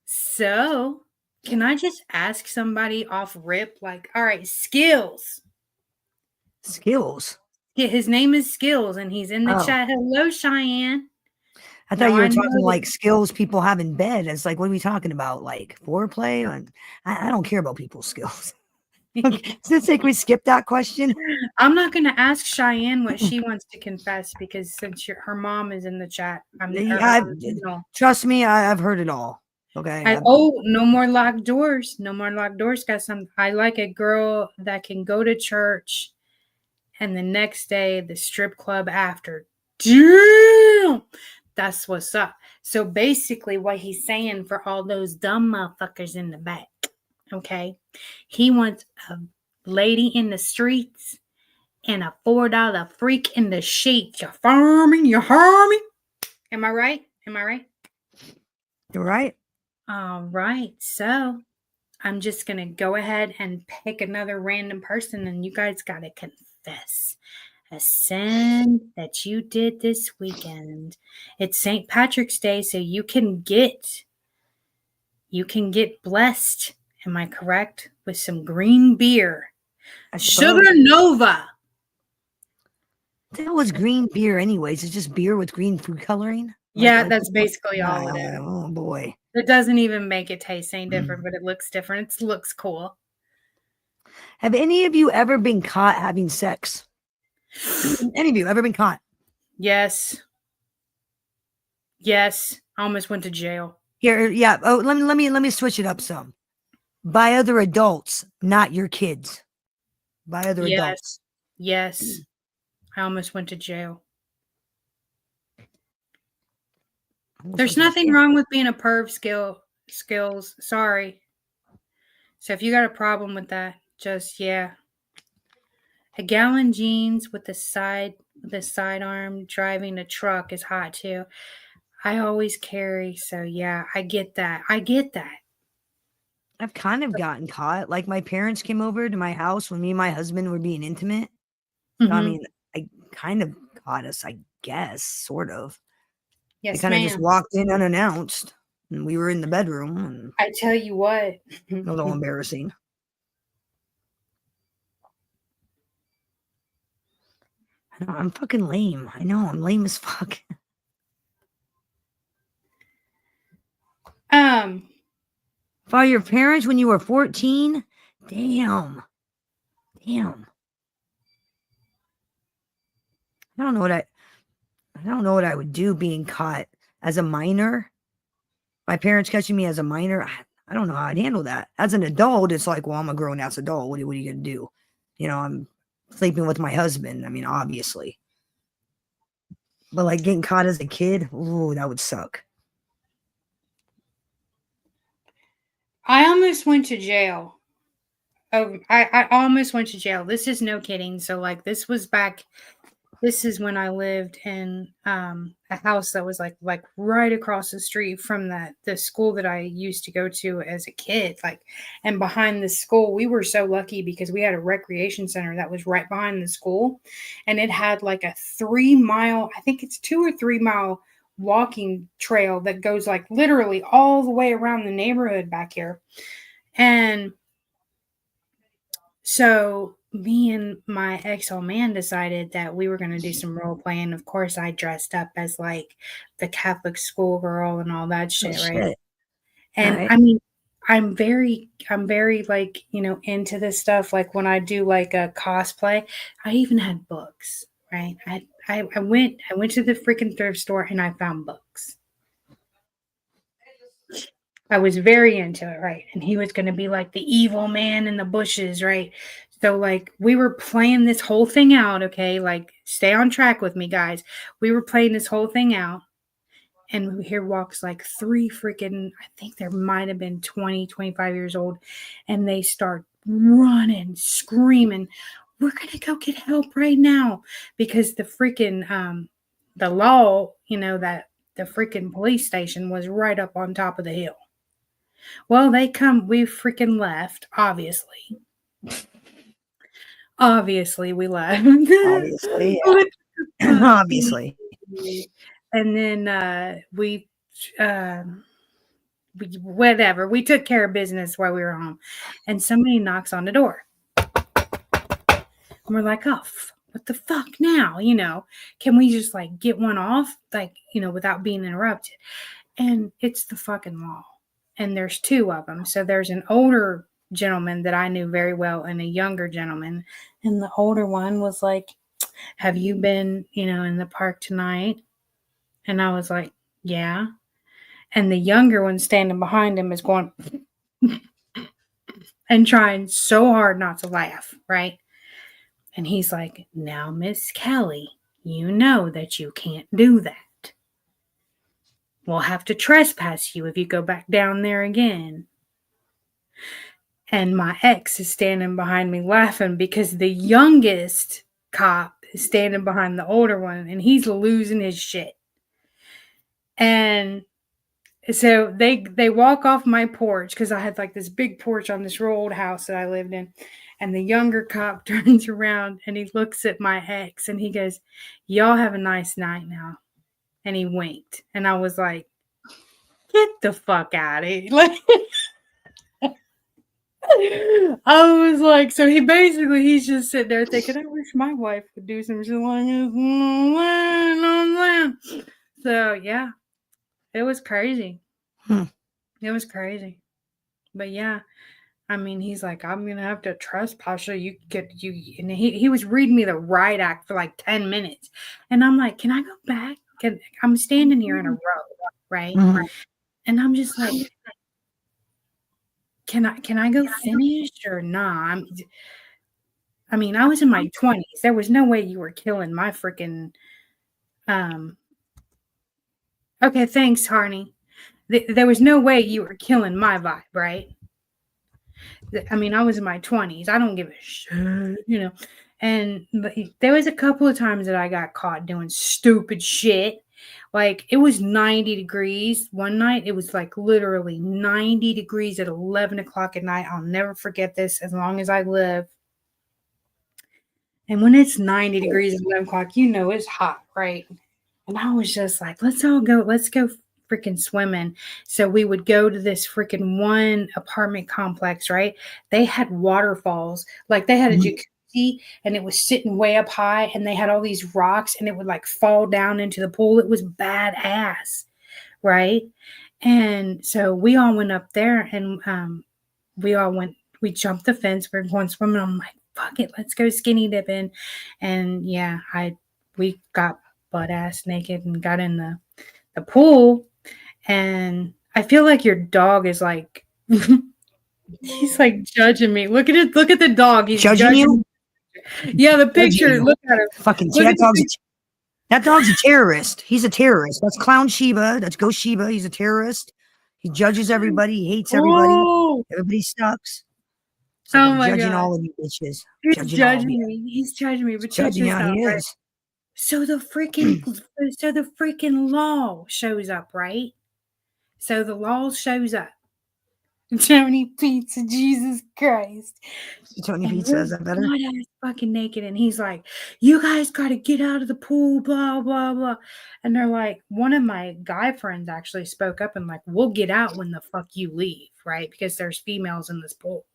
So, can I just ask somebody off rip? Like, all right, Skills. Yeah, his name is Skills, and he's in the chat. Hello, Cheyenne. I thought you were talking like skills people have in bed. It's like, what are we talking about? Like foreplay? I don't care about people's skills. Since we skip that question, I'm not going to ask Cheyenne what she wants to confess because since her mom is in the chat, trust me, I've heard it all. Okay. No more locked doors. No more locked doors. I like a girl that can go to church and the next day the strip club after. Damn, that's what's up. So basically, what he's saying for all those dumb motherfuckers in the back. Okay, he wants a lady in the streets and a $4 freak in the sheets. You farming, you harming. Am I right? You're right. All right. So I'm just gonna go ahead and pick another random person, and you guys gotta confess a sin that you did this weekend. It's St. Patrick's Day, so you can get blessed. Am I correct? With some green beer. Sugar Nova. That was green beer anyways. It's just beer with green food coloring. Yeah, that's basically all it is. Oh boy. It doesn't even make it taste any different, but it looks different. It looks cool. Have any of you ever been caught having sex? Any of you ever been caught? Yes. I almost went to jail. Here, yeah. Oh, let me switch it up some. By other adults, not your kids. By other adults. Yes. I almost went to jail. There's nothing wrong with being a perv, skills. Sorry. So if you got a problem with that, just a gallon jeans with the sidearm driving a truck is hot too. I always carry, so yeah, I get that. I've kind of gotten caught. Like my parents came over to my house when me and my husband were being intimate. So I Mhm. mean, I kind of caught us, I guess, sort of. They Yes, kind of just ma'am. walked in unannounced, and we were in the bedroom, and I tell you what. it was a little embarrassing. I know, I'm fucking lame. I know, I'm lame as fuck. Fire your parents when you were 14? Damn. Damn. I don't know what I would do being caught as a minor. My parents catching me as a minor. I don't know how I'd handle that. As an adult, it's like, well, I'm a grown ass adult. What are you gonna do? You know, I'm sleeping with my husband. I mean, obviously. But like getting caught as a kid, ooh, that would suck. I almost went to jail. Oh, I almost went to jail. This is no kidding. So like this is when I lived in a house that was like right across the street from the school that I used to go to as a kid. Like, and behind the school, we were so lucky because we had a recreation center that was right behind the school, and it had like a 3 mile, I think it's 2 or 3 mile walking trail that goes like literally all the way around the neighborhood back here. And so me and my ex old man decided that we were going to do some role playing. Of course, I dressed up as like the Catholic schoolgirl and all that Oh, shit, right? shit. And Alright. I mean, I'm very like, into this stuff. Like when I do like a cosplay, I even had books, right? I went to the freaking thrift store and I found books. I was very into it, right? And he was going to be like the evil man in the bushes, right? So, like, we were playing this whole thing out, okay? Like, stay on track with me, guys. We were playing this whole thing out, and here walks like three freaking, I think there might have been 20, 25 years old, and they start running, screaming, we're going to go get help right now. Because the freaking, the law, that the freaking police station was right up on top of the hill. Well, we freaking left, obviously. Obviously, we left. Obviously, yeah. Obviously. And then whatever. We took care of business while we were home. And somebody knocks on the door. And we're like, oh, what the fuck now? Can we just like get one off? Like, without being interrupted. And it's the fucking law. And there's two of them. So there's an older gentleman that I knew very well and a younger gentleman. And the older one was like, have you been, in the park tonight? And I was like, yeah. And the younger one standing behind him is going and trying so hard not to laugh, right? And he's like, now, Miss Kelly, you know that you can't do that. We'll have to trespass you if you go back down there again. And my ex is standing behind me laughing because the youngest cop is standing behind the older one and he's losing his shit. And so they walk off my porch because I had like this big porch on this real old house that I lived in. And the younger cop turns around and he looks at my ex and he goes, y'all have a nice night now. And he winked. And I was like, get the fuck out of here. Like, I was like, so he's just sitting there thinking, I wish my wife would do some shit like this. So yeah, it was crazy. It was crazy. But yeah, I mean, he's like, I'm gonna have to trespass you. And he was reading me the riot act for like 10 minutes, and I'm like, can I go back? I'm standing here in a row, right? Mhm. And I'm just like, can I go finish or not? I mean, I was in my 20s. There was no way you were killing my freaking. Okay, thanks, Harney. There was no way you were killing my vibe, right? I mean, I was in my 20s. I don't give a shit, you know. And there was a couple of times that I got caught doing stupid shit. Like, it was 90 degrees one night. It was like literally 90 degrees at 11 o'clock at night. I'll never forget this as long as I live. And when it's 90 degrees at 11 o'clock, you know it's hot, right? And I was just like, let's go freaking swimming. So we would go to this freaking one apartment complex, right? They had waterfalls. Like, they had a jacuzzi and it was sitting way up high, and they had all these rocks and it would like fall down into the pool. It was badass, right? And so we all went up there, and we jumped the fence. We were going swimming. I'm like, fuck it, let's go skinny dipping. And yeah, we got butt ass naked and got in the pool. And I feel like your dog is like, he's like judging me. Look at it. Look at the dog. He's Judging you? Yeah, the picture. Look at him. Fucking Look at that dog's a terrorist. He's a terrorist. That's Clown Shiba. That's Ghost Shiba. He's a terrorist. He judges everybody. He hates everybody. Oh, Everybody sucks. oh I'm my judging God. all of you bitches. He's Judging all of judging you. me. He's judging me. But check Judging this out. out, He right? is. So the freaking law shows up, right? So the law shows up. Tony Pizza, Jesus Christ. Tony And Pizza, we're is that better? butt-ass fucking naked. And he's like, you guys got to get out of the pool, blah, blah, blah. And they're like, one of my guy friends actually spoke up and like, we'll get out when the fuck you leave, right? Because there's females in this pool.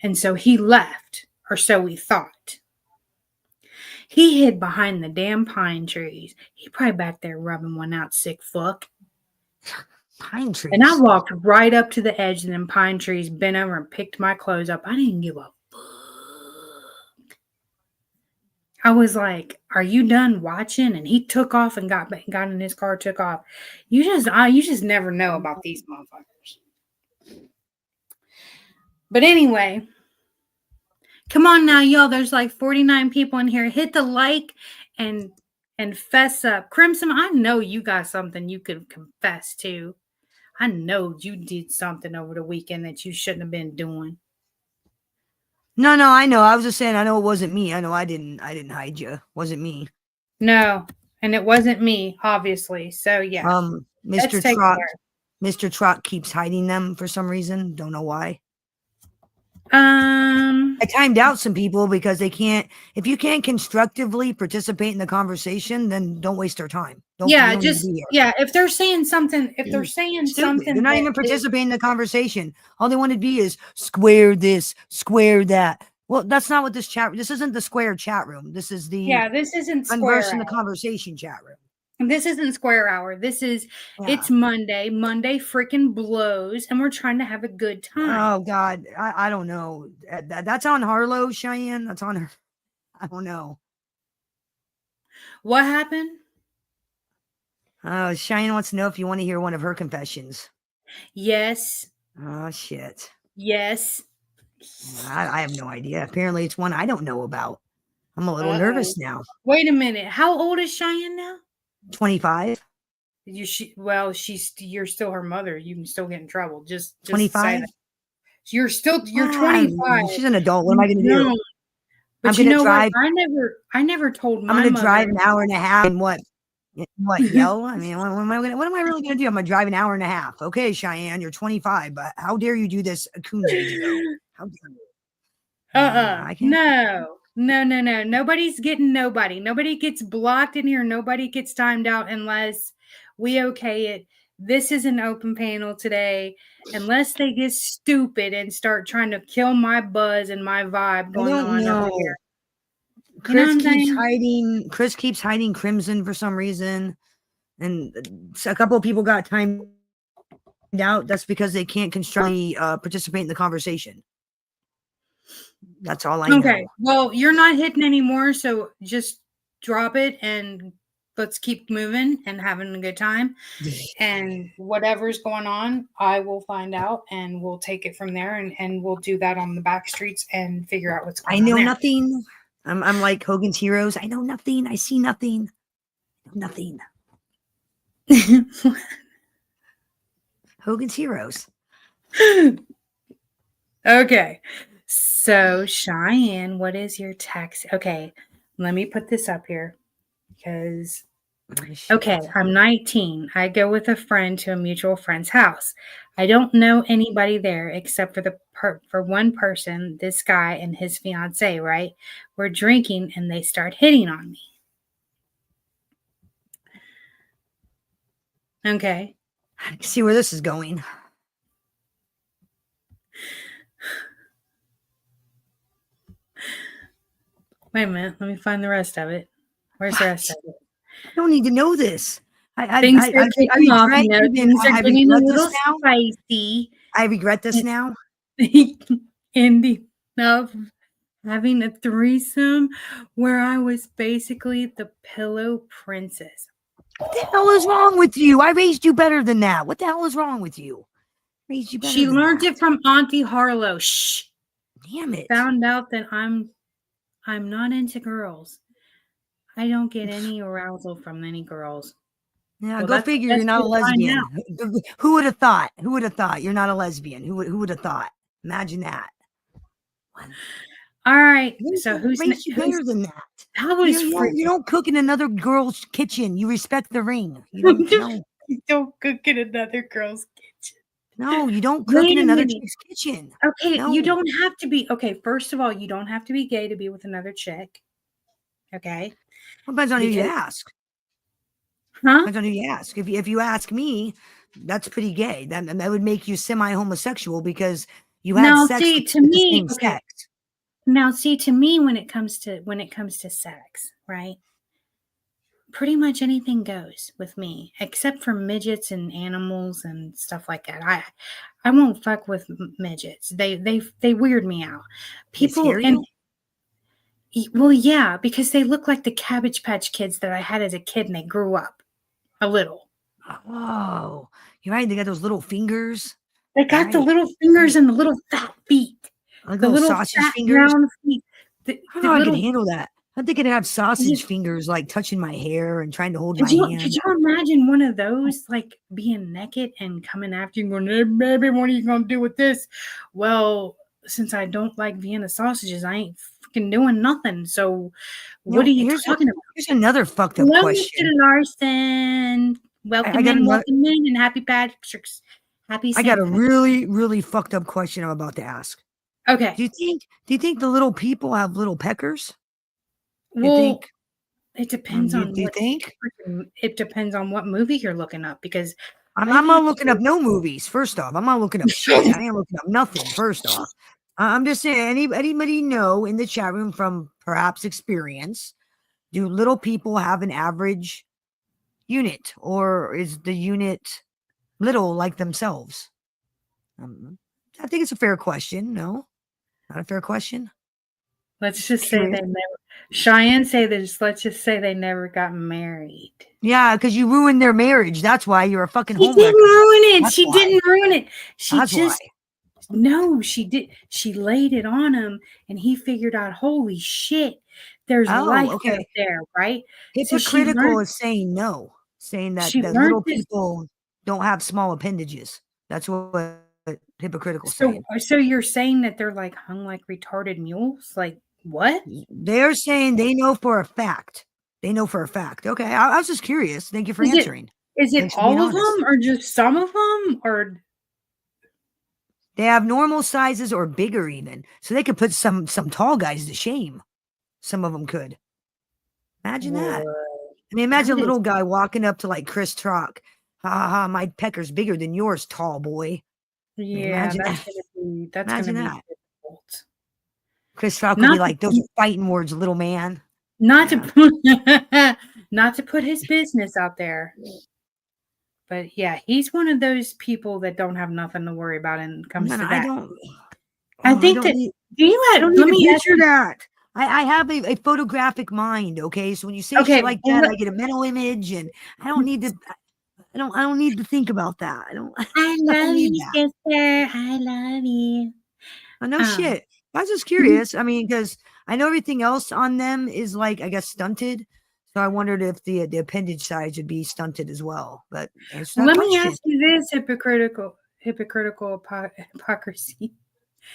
And so he left, or so we thought. He hid behind the damn pine trees. He probably back there rubbing one out, sick fuck. Pine trees. And I walked right up to the edge of them pine trees, bent over and picked my clothes up. I didn't give a fuck. I was like, are you done watching? And he took off and got in his car, took off. You just never know about these motherfuckers. But anyway, come on now, y'all. There's like 49 people in here. Hit the like and fess up. Crimson, I know you got something you could confess to. I know you did something over the weekend that you shouldn't have been doing. No, I know. I was just saying, I know it wasn't me. I know I didn't hide you. It wasn't me. No, and it wasn't me, obviously. So yeah. Mr. Trot keeps hiding them for some reason. Don't know why. I timed out some people because they can't. If you can't constructively participate in the conversation, then don't waste their time. Don't if they're saying something, they're not even participating in the conversation. All they want to be is square this, square that. Well, that's not what this isn't the square chat room. This is the this isn't Converse in the conversation chat room. This isn't Square Hour. This is It's Monday. Monday freaking blows, and we're trying to have a good time. Oh God, I don't know. That's on Harlow, Cheyenne. That's on her. I don't know. What happened? Cheyenne wants to know if you want to hear one of her confessions. Yes. Oh shit. Yes. I have no idea. Apparently, it's one I don't know about. I'm a little nervous now. Wait a minute. How old is Cheyenne now? 25. You're still her mother. You can still get in trouble. Just 25. You're 25. She's an adult. What am I going to do? But I'm going to drive. What? I never told my mother. I'm going to drive an hour and a half and what yell? I mean, what am I really going to do? I'm going to drive an hour and a half. Okay, Cheyenne, you're 25, but how dare you do this a coon age ago? How dare you? I can't. No. Nobody's getting nobody. Nobody gets blocked in here. Nobody gets timed out unless we okay it. This is an open panel today. Unless they get stupid and start trying to kill my buzz and my vibe going on over here. Chris keeps hiding Crimson for some reason. And a couple of people got timed out. That's because they can't constructively participate in the conversation. That's all I know. Okay. Well, you're not hitting anymore, so just drop it and let's keep moving and having a good time. And whatever's going on, I will find out and we'll take it from there and we'll do that on the back streets and figure out what's going on. I know nothing. I'm like Hogan's Heroes. I know nothing. I see nothing. Nothing. Hogan's Heroes. Okay. So, Cheyenne, what is your tax? Okay, let me put this up here because, okay, I'm 19. I go with a friend to a mutual friend's house. I don't know anybody there except for for one person, this guy and his fiance, right? We're drinking and they start hitting on me. Okay. I can see where this is going. Wait a minute. Let me find the rest of it. Where's the rest of it? I don't need to know this. Things are kicking off. You know, things are getting a little spicy. I regret this now. Ending up having a threesome where I was basically the pillow princess. What the hell is wrong with you? I raised you better than that. What the hell is wrong with you? Raised you better. She learned it from Auntie Harlow. Shh. Damn it. Found out that I'm not into girls. I don't get any arousal from any girls. Yeah, well, go figure. You're not a lesbian. Who would have thought? Who would have thought you're not a lesbian? Who would have thought? Imagine that. All right. So who's better than that? That was you don't cook in another girl's kitchen. You respect the ring. You don't cook in another girl's kitchen. No, you don't cook in another chick's kitchen. Okay, you don't have to be. Okay, first of all, you don't have to be gay to be with another chick. Okay. Well, depends on who you ask. Huh? Depends on who you ask. If you ask me, that's pretty gay. That would make you semi-homosexual because you have sex with the same sex. Now, see, to me, when it comes to sex, right? Pretty much anything goes with me, except for midgets and animals and stuff like that. I won't fuck with midgets. They weird me out. People and well, yeah, because they look like the Cabbage Patch Kids that I had as a kid, and they grew up a little. Oh, you're right. They got those little fingers. They got the little fingers and the little fat feet. Like the little sausage fingers. Feet. I don't know how I can handle that. I think I'd have sausage fingers like touching my hair and trying to hold my hand. Could you imagine one of those like being naked and coming after you going, hey, baby, what are you going to do with this? Well, since I don't like Vienna sausages, I ain't freaking doing nothing. So what are you talking about? Here's another fucked up question. Mr. Larson. Welcome in, and happy Patrick's. Happy. I got a really, really fucked up question I'm about to ask. Okay. Do you think the little people have little peckers? Well, it depends on do you think? It depends on what movie you're looking up because I'm not looking up no movies. First off, I'm not looking up shit. I ain't looking up nothing. First off, I'm just saying. Anybody know in the chat room from perhaps experience? Do little people have an average unit, or is the unit little like themselves? I think it's a fair question. No, not a fair question. Let's just say they never. Cheyenne say this. Let's just say they never got married. Yeah, because you ruined their marriage. That's why you're a fucking. She didn't ruin it. She didn't ruin it. She just no. She did. She laid it on him, and he figured out. Holy shit! There's life out there, right? Hypocritical is saying no, saying that little people don't have small appendages. That's what hypocritical saying. So you're saying that they're like hung like retarded mules? Like what? They're saying they know for a fact. They know for a fact. Okay, I was just curious. Thank you for answering. Is it all of them, or just some of them, or they have normal sizes or bigger even, so they could put some tall guys to shame. Some of them could. Imagine that. I mean, imagine a little guy walking up to like Chris Trock. Ha ha ha! My pecker's bigger than yours, tall boy. Yeah, that's gonna be difficult. Chris Trock will be like, "Those are fighting words, little man." Not to put his business out there, but yeah, he's one of those people that don't have nothing to worry about when it comes to that. I think that. Let me picture that. I have a photographic mind. Okay, so when you say shit like that, I get a mental image, and I don't need to. I don't need to think about that. I love you, sister. I love you. No shit. I was just curious. I mean, because I know everything else on them is like, I guess, stunted. So I wondered if the appendage size would be stunted as well. But answer that Let me question. ask you this hypocritical hypocrisy.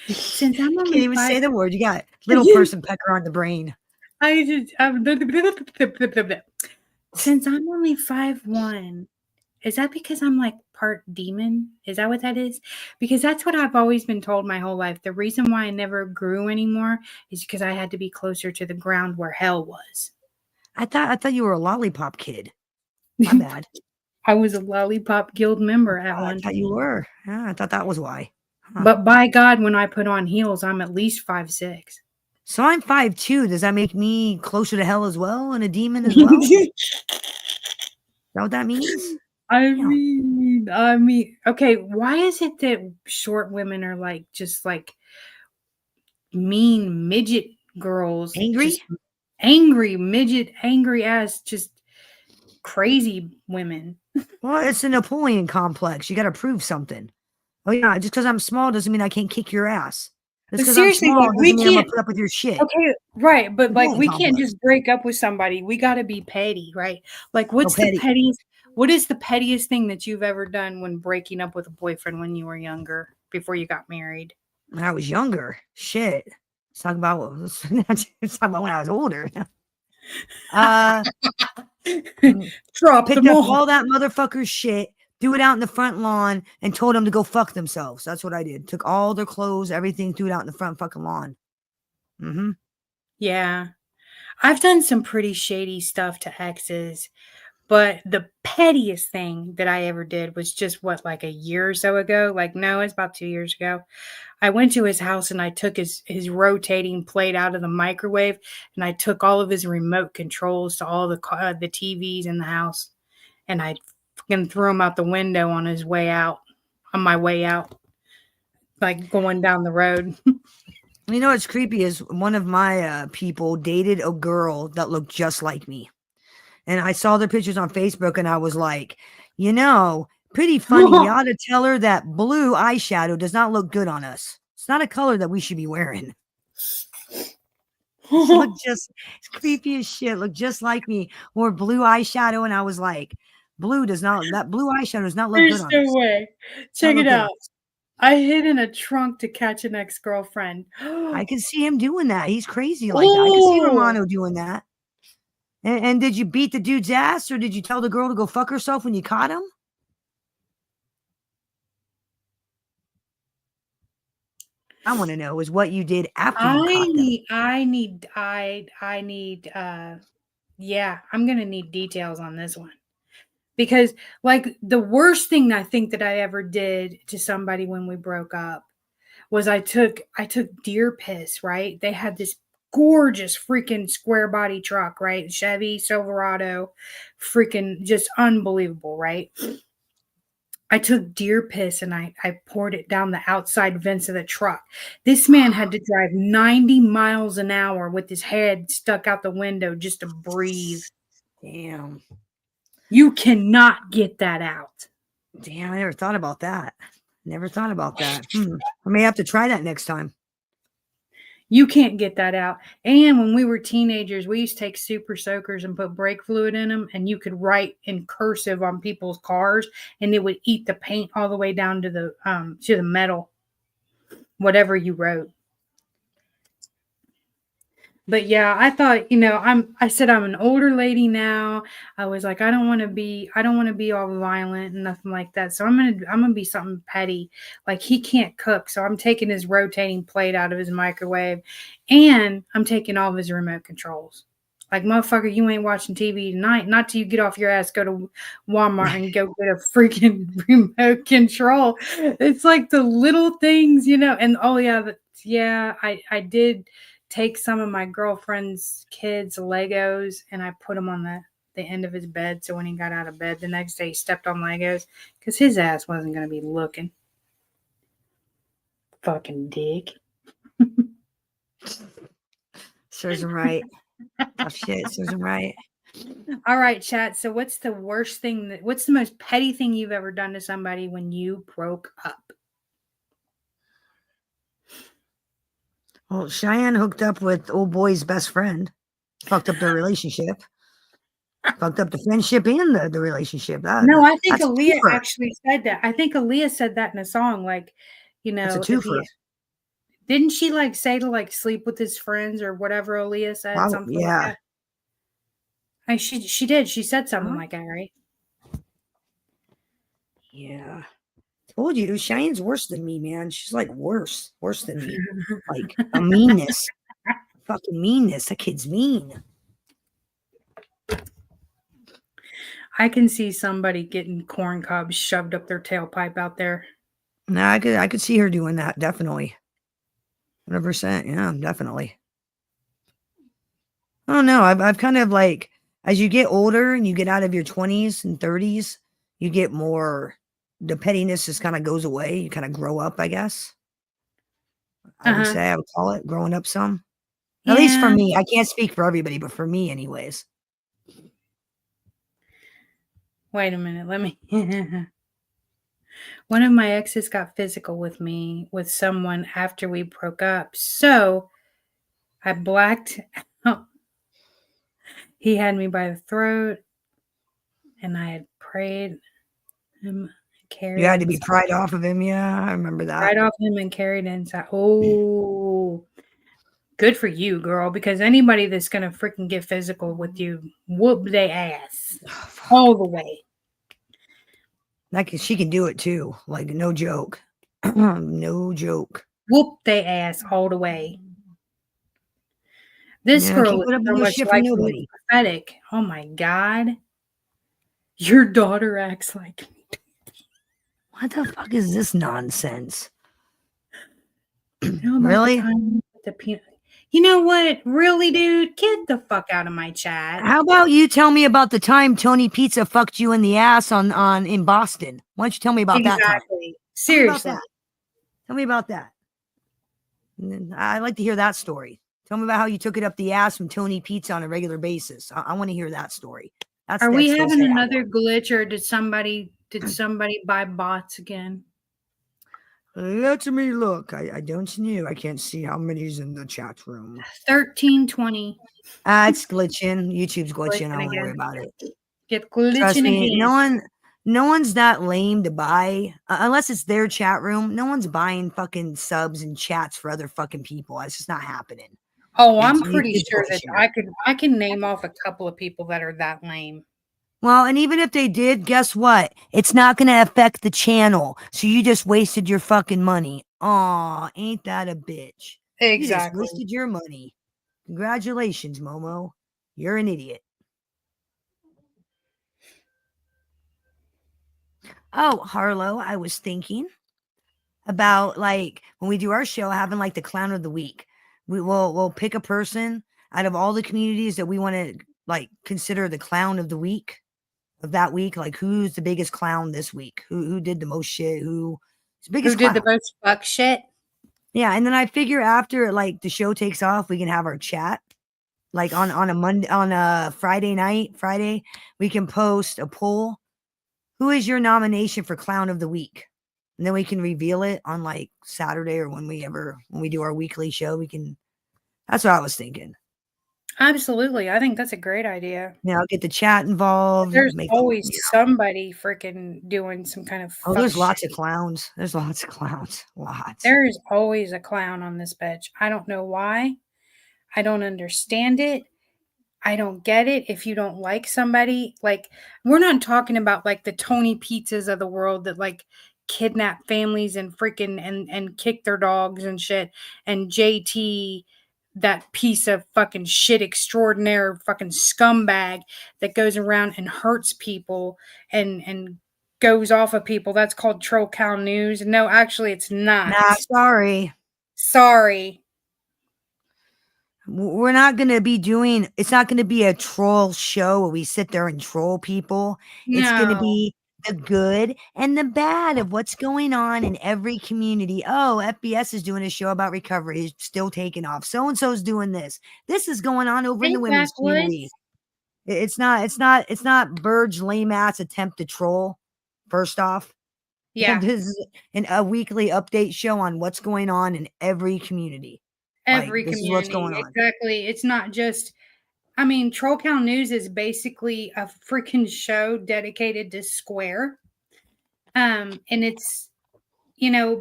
Since I'm You can't only even five, say the word. You got little person pecker on the brain. I just since I'm only 5'1", is that because I'm like part demon? Is that what that is? Because that's what I've always been told my whole life. The reason why I never grew anymore is because I had to be closer to the ground where hell was. I thought you were a lollipop kid. My bad. I was a Lollipop Guild member at I one thought time. you were. Yeah, I thought that was why. Huh. But by God, when I put on heels, I'm at least 5'6". So I'm 5'2". Does that make me closer to hell as well and a demon as well? Is that what that means? I Yeah. mean, okay, why is it that short women are like just like mean midget girls, Angry? just angry midget, angry ass, just crazy women? Well, it's a Napoleon complex. You got to prove something. Oh, yeah. Just because I'm small doesn't mean I can't kick your ass. Just But because I'm seriously, like small we doesn't mean I'm going can't. to put up with your shit. Okay, right, but like Napoleon we can't complex. just break up with somebody. We got to be petty, right? Like, So what's the petty. pettiest? What is the pettiest thing that you've ever done when breaking up with a boyfriend when you were younger, before you got married? When I was younger, shit. Let's talk about let's talk about when I was older. Uh, Drop picked them up all. all that motherfucker's shit, threw it out in the front lawn, and told them to go fuck themselves. That's what I did. Took all their clothes, everything, threw it out in the front fucking lawn. Mm-hmm. Yeah, I've done some pretty shady stuff to exes, but the pettiest thing that I ever did was just what, like a year or so ago. Like, no, it's about 2 years ago. I went to his house and I took his rotating plate out of the microwave, and I took all of his remote controls to all the TVs in the house, and I fucking threw them out the window on his way out, on my way out, like going down the road. You know what's creepy is one of my people dated a girl that looked just like me. And I saw their pictures on Facebook and I was like, pretty funny. We ought to tell her that blue eyeshadow does not look good on us. It's not a color that we should be wearing. She looked it's creepy as shit. Looked just like me. Wore blue eyeshadow, and I was like, that blue eyeshadow does not look good There's on no us. way. Not Check look it good on out. us. I hid in a trunk to catch an ex-girlfriend. I could see him doing that. He's crazy like that. I could see Oh, Romano doing that. And did you beat the dude's ass, or did you tell the girl to go fuck herself when you caught him? I want to know is what you did after you caught them. yeah, I'm gonna need details on this one. Because like the worst thing I think that I ever did to somebody when we broke up was I took deer piss, right? They had this gorgeous freaking square body truck, right? Chevy Silverado, freaking just unbelievable, right? I took deer piss and I poured it down the outside vents of the truck. This man had to drive 90 miles an hour with his head stuck out the window just to breathe. Damn. You cannot get that out. Damn, I never thought about that. Never thought about that. I may have to try that next time. You can't get that out. And when we were teenagers, we used to take super soakers and put brake fluid in them, and you could write in cursive on people's cars, and it would eat the paint all the way down to the metal, whatever you wrote. But yeah, I thought, I said I'm an older lady now. I was like, I don't want to be all violent and nothing like that. So I'm gonna be something petty. Like he can't cook, so I'm taking his rotating plate out of his microwave, and I'm taking all of his remote controls. Like, motherfucker, you ain't watching TV tonight. Not till you get off your ass, go to Walmart and go get a freaking remote control. It's like the little things, and oh yeah, I did take some of my girlfriend's kids' Legos and I put them on the end of his bed. So when he got out of bed the next day, he stepped on Legos because his ass wasn't going to be looking. Fucking dick. Serves him right. Tough shit. Serves him right. All right, chat. So what's the most petty thing you've ever done to somebody when you broke up? Well, Cheyenne hooked up with old boy's best friend. Fucked up their relationship. Fucked up the friendship and the relationship. No, I think That's a Aaliyah twofer. actually said that. I think Aaliyah said that in a song, like, That's a if he twofer. didn't she like say to like sleep with his friends or whatever Aaliyah said, Wow, something like yeah. that. She did. She said something Huh? like that, right? Yeah. Told you, Cheyenne's worse than me, man. She's like worse than me. Like a meanness, fucking meanness. That kid's mean. I can see somebody getting corn cobs shoved up their tailpipe out there. Nah, I could see her doing that. Definitely, 100%. Yeah, definitely. I don't know. I've kind of like as you get older and you get out of your 20s and 30s, you get more. The pettiness just kind of goes away. You kind of grow up, I guess. I would Uh-huh. say I would call it growing up some. At least for Yeah. me. I can't speak for everybody, but for me, anyways. Wait a minute. Let me. One of my exes got physical with me with someone after we broke up. So I blacked out. He had me by the throat and I had prayed him, You carried had to be inside. pried off of him. Yeah, I remember that. Right off him and carried inside. Oh, good for you, girl. Because anybody that's gonna freaking get physical with you, whoop they ass Oh, fuck. all the way. She can do it too. Like no joke. No joke. Whoop they ass all the way. This Yeah, girl can't is put up with so no much shit from like me, nobody. pathetic. Oh my god, your daughter acts like me. What the fuck is this nonsense? You know about the Really? time with the peanut? You know what? Really, dude? Get the fuck out of my chat. How about you tell me about the time Tony Pizza fucked you in the ass on in Boston? Why don't you tell me about that time? Exactly. Tell me about Seriously. that. Tell me about that. I'd like to hear that story. Tell me about how you took it up the ass from Tony Pizza on a regular basis. I want to hear that story. That's Are that we story having I another want. glitch or did somebody buy bots again? Let me look. I don't know. I can't see how many's in the chat room. 1320. It's glitching. YouTube's glitching. I Glitching don't worry again. about it. Get Trust glitching me. again. No one's that lame to buy unless it's their chat room. No one's buying fucking subs and chats for other fucking people. It's just not happening. Oh, I'm It's pretty YouTube sure that glitching. I can name off a couple of people that are that lame. Well, and even if they did, guess what? It's not going to affect the channel. So you just wasted your fucking money. Aw, ain't that a bitch? You just Exactly. wasted your money. Congratulations, Momo. You're an idiot. Oh, Harlow, I was thinking about like when we do our show, having like the clown of the week. We'll pick a person out of all the communities that we want to like consider the clown of the week of that week. Like who's the biggest clown this week? Who did the most shit? Who's the Who biggest did the clown? most fuck shit? Yeah, and then I figure after like the show takes off, we can have our chat. Like on a Monday on a Friday, we can post a poll. Who is your nomination for clown of the week? And then we can reveal it on like Saturday or when we do our weekly show, we can. That's what I was thinking. Absolutely. I think that's a great idea. Get the chat involved. There's Make always somebody freaking doing some kind of fuck there's shit. lots of clowns. There's lots of clowns. Lots. There is always a clown on this bitch. I don't know why. I don't understand it. I don't get it. If you don't like somebody, like we're not talking about like the Tony Pizzas of the world that like kidnap families and freaking and kick their dogs and shit. And JT, that piece of fucking shit extraordinaire fucking scumbag that goes around and hurts people and goes off of people. That's called troll cow news. No, actually it's not. Nah, sorry. Sorry. We're not going to be doing, it's not going to be a troll show where we sit there and troll people. It's going to No. be the good and the bad of what's going on in every community. Oh, FBS is doing a show about recovery. It's still taking off. So-and-so is doing this. This is going on over in Hey, the women's backwoods. community. It's not Burge lame ass attempt to troll. First off, Yeah. this is a weekly update show on what's going on in every community. Every This community. is what's going on. Exactly. It's not just I mean, Troll Count News is basically a freaking show dedicated to Square. And it's,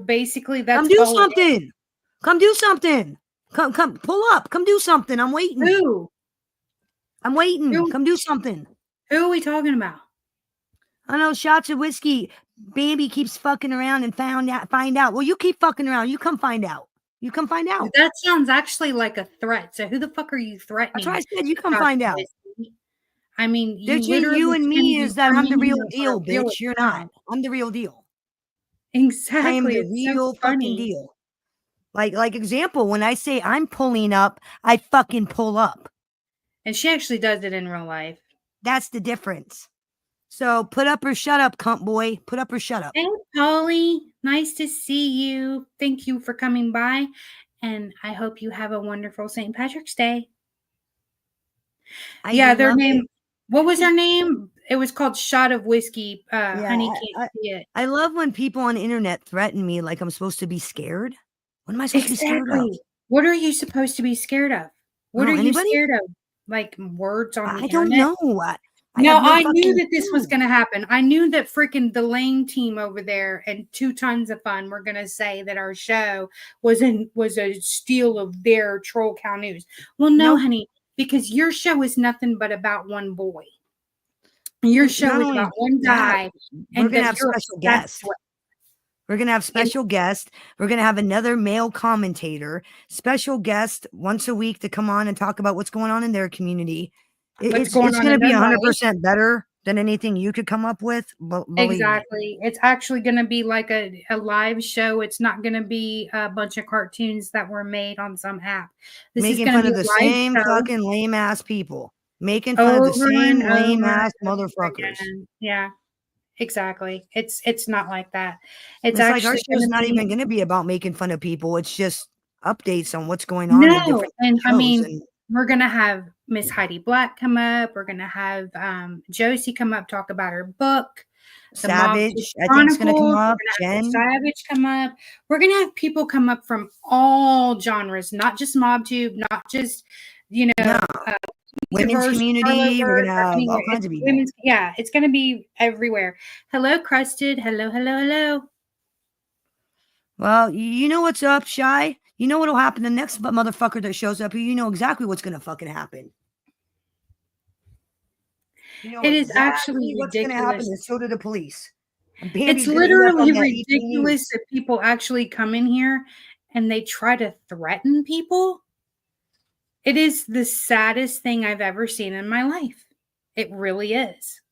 basically Come that's do all it is. something. Come do something. Come, pull up. Come do something. I'm waiting. Who? I'm waiting. Who? Come do something. Who are we talking about? I know shots of whiskey. Bambi keeps fucking around and find out. Well, you keep fucking around. You come find out. You come find out. That sounds actually like a threat. So who the fuck are you threatening? That's what I said. You come find out. I mean, you and me is that I'm the real deal, bitch. You're not. I'm the real deal. Exactly. I am the real fucking deal. Like example, when I say I'm pulling up, I fucking pull up. And she actually does it in real life. That's the difference. So put up or shut up, cunt boy. Put up or shut up. Hey, Polly. Nice to see you. Thank you for coming by. And I hope you have a wonderful St. Patrick's Day. Their name. What was her name? It was called Shot of Whiskey. Honey can't see it. I love when people on the internet threaten me like I'm supposed to be scared. What am I supposed to be scared of? What are you supposed to be scared of? What are you scared of? Like words on the internet? I don't know. I knew that this was going to happen. I knew that freaking the Lane team over there and 2 Tons of Fun were going to say that our show was a steal of their Troll Cow News. Well, no, honey, because your show is nothing but about one boy. Your show is about one guy. We're going to have special guests. We're going to have special guests. We're going to have another male commentator, special guest once a week to come on and talk about what's going on in their community. It's going to be 100% better than anything you could come up with. Exactly. It's actually going to be like a live show. It's not going to be a bunch of cartoons that were made on some app. This making is fun of the same fucking lame ass people. Making fun of the same lame ass motherfuckers. Yeah. Exactly. It's not like that. It's like our show's not even going to be about making fun of people. It's just updates on what's going on. No, and I mean, we're going to have Miss Heidi Black come up. We're going to have Josie come up, talk about her book. Savage, I think, is going to come up. Jen. Savage come up. We're going to have people come up from all genres, not just MobTube, not just, women's community. We're gonna have all kinds of people. It's gonna be everywhere. Hello, Crusted. Hello. Well, you know what's up, Shy. You know what'll happen. The next motherfucker that shows up here, you know exactly what's gonna fucking happen. It is actually what's gonna happen, and so do the police. It's literally ridiculous that people actually come in here and they try to threaten people. It is the saddest thing I've ever seen in my life. It really is.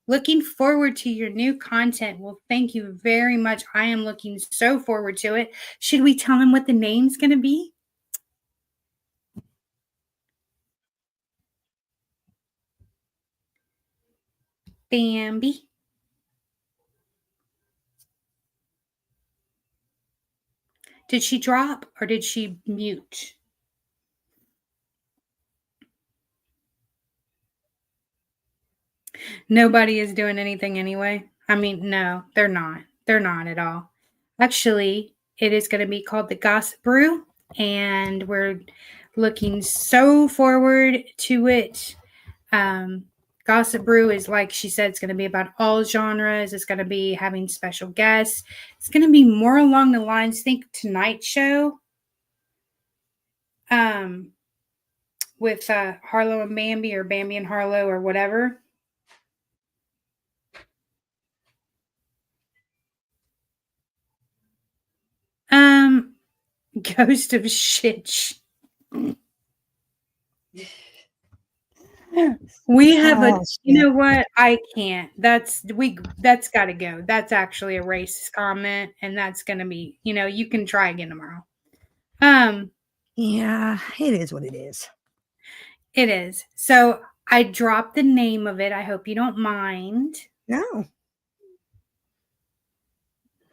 Looking forward to your new content. Well, thank you very much. I am looking so forward to it. Should we tell them what the name's going to be? Bambi. Did she drop or did she mute? Nobody is doing anything anyway. I mean, no, they're not. They're not at all. Actually, it is going to be called the Gossip Brew, and we're looking so forward to it. Gossip Brew is, like she said, it's going to be about all genres. It's going to be having special guests. It's going to be more along the lines, think Tonight Show, with Harlow and Bambi, or Bambi and Harlow, or whatever. Ghost of shit. We have you know what? I can't. That's got to go. That's actually a racist comment, and that's going to be, you can try again tomorrow. Yeah, it is what it is. It is. So I dropped the name of it. I hope you don't mind. No.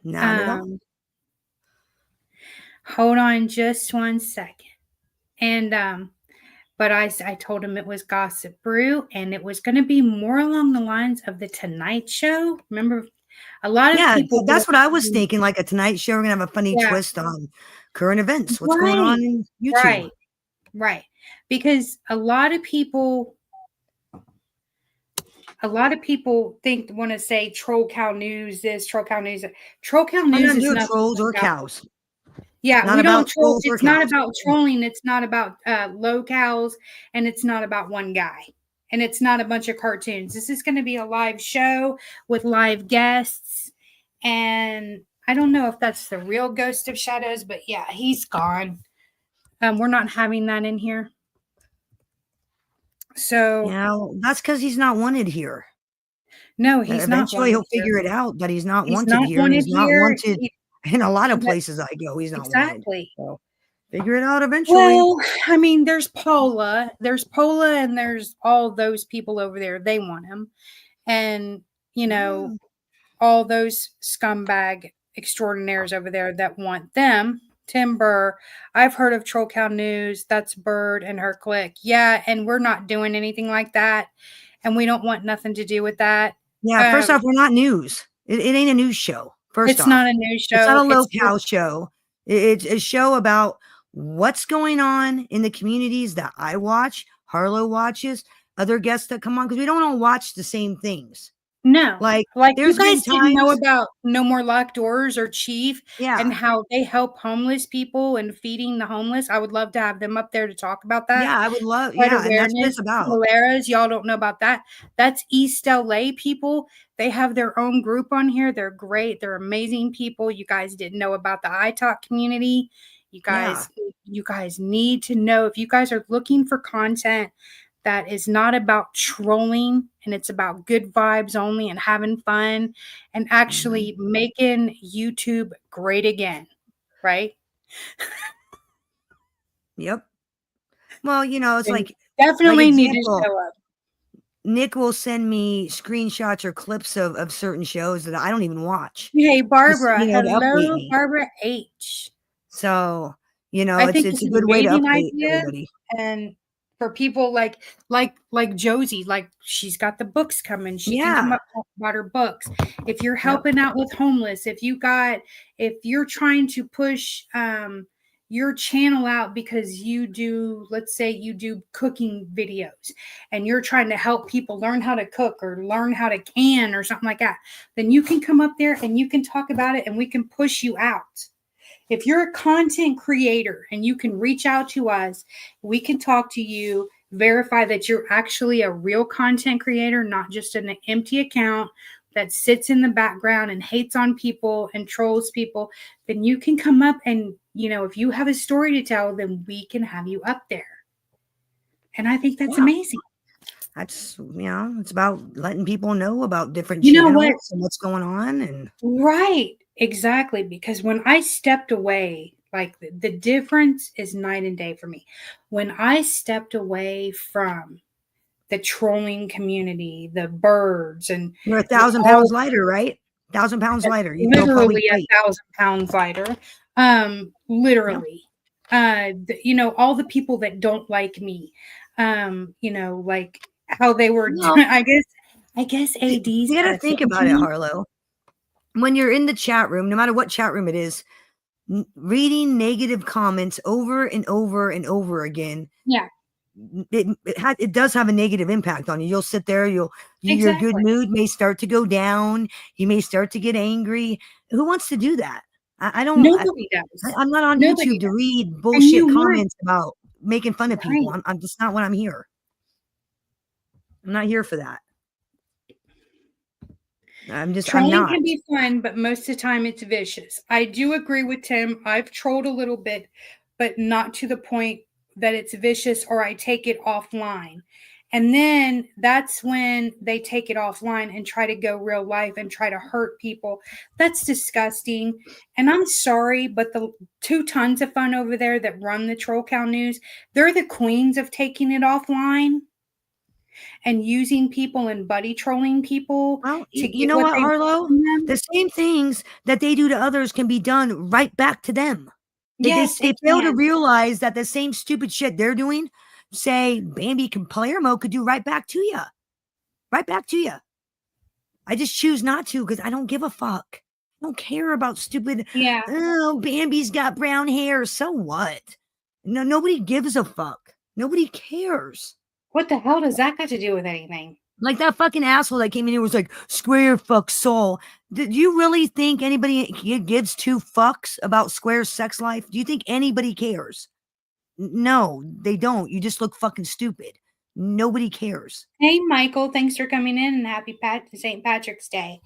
Not at all. Hold on just 1 second. And but I told him it was Gossip Brew, and it was going to be more along the lines of the Tonight Show. Remember, a lot of people. That's what I was thinking, like a Tonight Show. We're going to have a funny twist on current events. What's going on in YouTube? Right. because a lot of people want to say troll cow news this, troll cow news that. Troll cow I'm news not is doing nothing trolls or about, cows. yeah, Not we don't about troll. trolls or It's not cows. about trolling. It's not about low cows, and it's not about one guy, and it's not a bunch of cartoons. This is going to be a live show with live guests, and I don't know if that's the real Ghost of Shadows, but yeah, he's gone. We're not having that in here. So Yeah, that's because he's not wanted here. no, he's not Eventually, wanted he'll here. figure it out that he's not He's wanted not here, and wanted he's not here. wanted in a lot of places I go. He's not wanted. Exactly. So figure it out eventually. Well, I mean, there's Paula, and there's all those people over there. They want him, and you know, all those scumbag extraordinaires over there that want them. Timber. I've heard of Troll Cow News. That's Bird and her clique. Yeah, and we're not doing anything like that, and we don't want nothing to do with that. Yeah, first off, we're not news. It ain't a news show. First It's off, not a news show. it's not a locale show. It's a show about what's going on in the communities that I watch, Harlow watches, other guests that come on, because we don't all watch the same things. No, Like you there's been guys didn't know times, about No More Locked Doors or Chief yeah, and how they help homeless people and feeding the homeless. I would love to have them up there to talk about that. yeah, I would love, Spread yeah, and that's what awareness. it's about. Polaras, y'all don't know about that. That's East LA people. They have their own group on here. They're great. They're amazing people. You guys didn't know about the iTalk community. You guys need to know. If you guys are looking for content that is not about trolling and it's about good vibes only and having fun and actually making YouTube great again, right? Yep. Well, it's Then like definitely need to example, show up. Nick will send me screenshots or clips of certain shows that I don't even watch. Hey, Barbara. To update Hello, me. Barbara H. So, I think it's it's a an good way to amazing update idea. everybody. And for people like Josie, like she's got the books coming. She can come up and talk about her books. If you're helping out with homeless, if you're trying to push your channel out because let's say you do cooking videos and you're trying to help people learn how to cook or learn how to can or something like that, then you can come up there and you can talk about it and we can push you out. If you're a content creator and you can reach out to us, we can talk to you, verify that you're actually a real content creator, not just an empty account that sits in the background and hates on people and trolls people, then you can come up and, if you have a story to tell, then we can have you up there. And I think that's amazing. That's, it's about letting people know about different channels and what's going on. And right. Exactly. Because when I stepped away, like the difference is night and day for me. When I stepped away from the trolling community, the birds, and you're 1,000 pounds lighter, right? 1,000 pounds lighter. You literally 1,000 pounds lighter. Literally. All the people that don't like me, like how they were, I guess ADs. You got to think about it, Harlow. When you're in the chat room, no matter what chat room it is, reading negative comments over and over and over again. Yeah. It does have a negative impact on you. You'll sit there, your good mood may start to go down. You may start to get angry. Who wants to do that? I don't. Nobody does. I'm not on YouTube to read bullshit comments about making fun of people. I'm just not what I'm here. I'm not here for that. Trolling can be fun, but most of the time it's vicious. I do agree with Tim. I've trolled a little bit, but not to the point that it's vicious or I take it offline. And then that's when they take it offline and try to go real life and try to hurt people. That's disgusting. And I'm sorry, but the 2 tons of fun over there that run the Troll Cow News, they're the queens of taking it offline and using people and buddy trolling people. Well, you know what, Harlow? The same things that they do to others can be done right back to them. Yes, they fail to realize that the same stupid shit they're doing, say Bambi Palermo could do right back to you. Right back to you. I just choose not to because I don't give a fuck. I don't care about stupid. Yeah. Oh, Bambi's got brown hair. So what? No, nobody gives a fuck. Nobody cares. What the hell does that got to do with anything? Like that fucking asshole that came in here was like, Square fuck Soul. Did you really think anybody gives two fucks about Square's sex life? Do you think anybody cares? No, they don't. You just look fucking stupid. Nobody cares. Hey, Michael, thanks for coming in and happy St. Patrick's Day.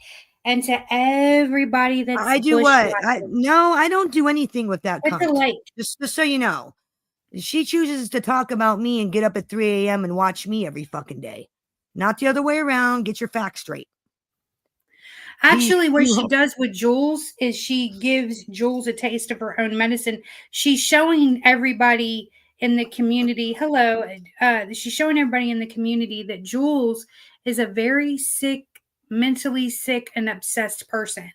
And to everybody that's I do what? No, I don't do anything with that It's a cunt. like. Just so you know. She chooses to talk about me and get up at 3 a.m. and watch me every fucking day. Not the other way around. Get your facts straight. Actually, what she does with Jules is she gives Jules a taste of her own medicine. She's showing everybody in the community, she's showing everybody in the community that Jules is a very sick, mentally sick and obsessed person.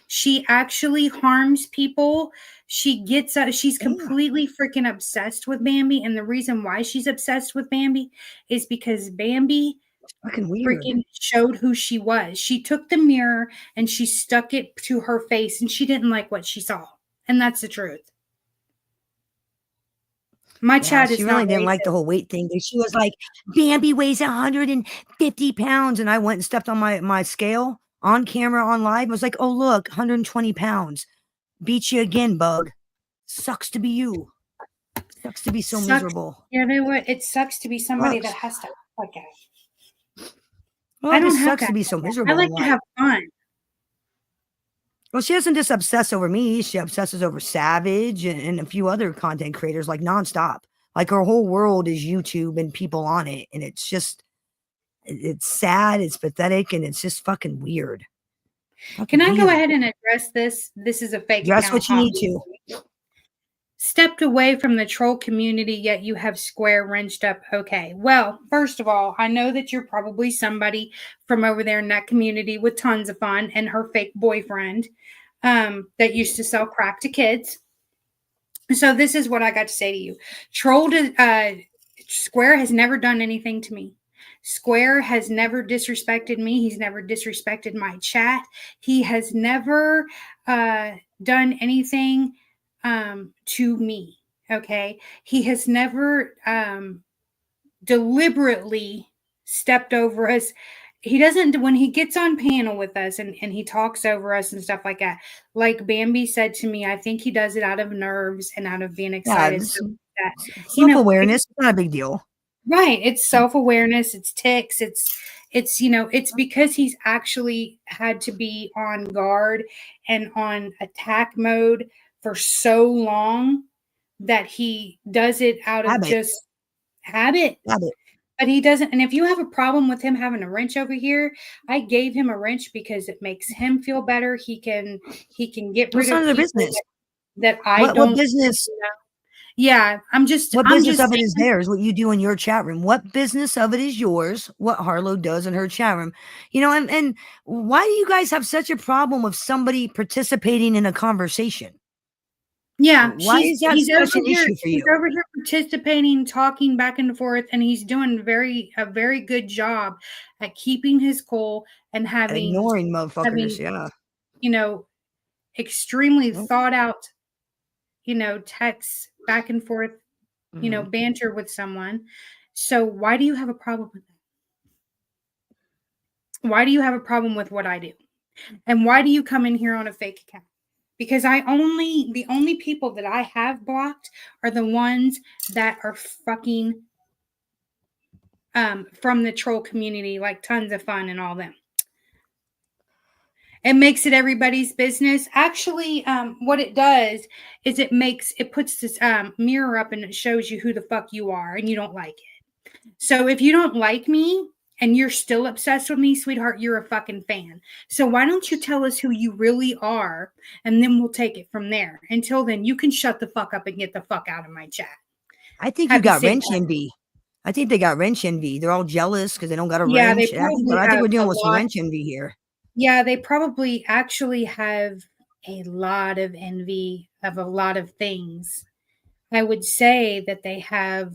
She actually harms people. She's completely freaking obsessed with Bambi. And the reason why she's obsessed with Bambi is because Bambi fucking weird. Freaking showed who she was. She took the mirror and she stuck it to her face and she didn't like what she saw. And that's the truth. My chat is she really didn't like the whole weight thing. She was like, Bambi weighs 150 pounds. And I went and stepped on my scale on camera, on live. I was like, oh, look, 120 pounds. Beat you again, bug. Sucks to be you. Sucks to be so miserable. You know what? It sucks to be somebody that has to like it. Well, I don't sucks to be so miserable. I like to have fun. Well, she doesn't just obsess over me. She obsesses over Savage and a few other content creators like nonstop. Like her whole world is YouTube and people on it. And it's just, it's sad, it's pathetic, and it's just fucking weird. Can I go ahead and address this? This is a fake account. That's what you need to. Stepped away from the troll community, yet you have Square wrenched up. Okay. Well, first of all, I know that you're probably somebody from over there in that community with tons of fun and her fake boyfriend that used to sell crack to kids. So this is what I got to say to you. Square has never done anything to me. Square has never disrespected me. He's never disrespected my chat. He has never done anything to me. Okay. He has never deliberately stepped over us. He doesn't, when he gets on panel with us and he talks over us and stuff like that, like Bambi said to me, I think he does it out of nerves and out of being excited. Self-awareness, it's not a big deal. Right. It's self-awareness. It's tics. It's because he's actually had to be on guard and on attack mode for so long that he does it out of just habit. But he doesn't. And if you have a problem with him having a wrench over here, I gave him a wrench because it makes him feel better. He can get rid of the business that I don't. What business? Yeah, What business of it is theirs? What you do in your chat room? What business of it is yours? What Harlow does in her chat room? And why do you guys have such a problem with somebody participating in a conversation? Yeah, why is that such an issue for you? He's over here participating, talking back and forth, and he's doing a very good job at keeping his cool and ignoring motherfuckers. Extremely thought out, texts back and forth, banter with someone. So why do you have a problem with that? Why do you have a problem with what I do? And why do you come in here on a fake account? Because the only people that I have blocked are the ones that are fucking from the troll community, like Tons of Fun and all them. It makes it everybody's business. Actually, what it does is it puts this mirror up and it shows you who the fuck you are and you don't like it. So if you don't like me and you're still obsessed with me, sweetheart, you're a fucking fan. So why don't you tell us who you really are and then we'll take it from there. Until then, you can shut the fuck up and get the fuck out of my chat. I think you got wrench envy. I think they got wrench envy. They're all jealous because they don't got a wrench. I think we're dealing with some wrench envy here. Yeah, they probably actually have a lot of envy of a lot of things. I would say that they have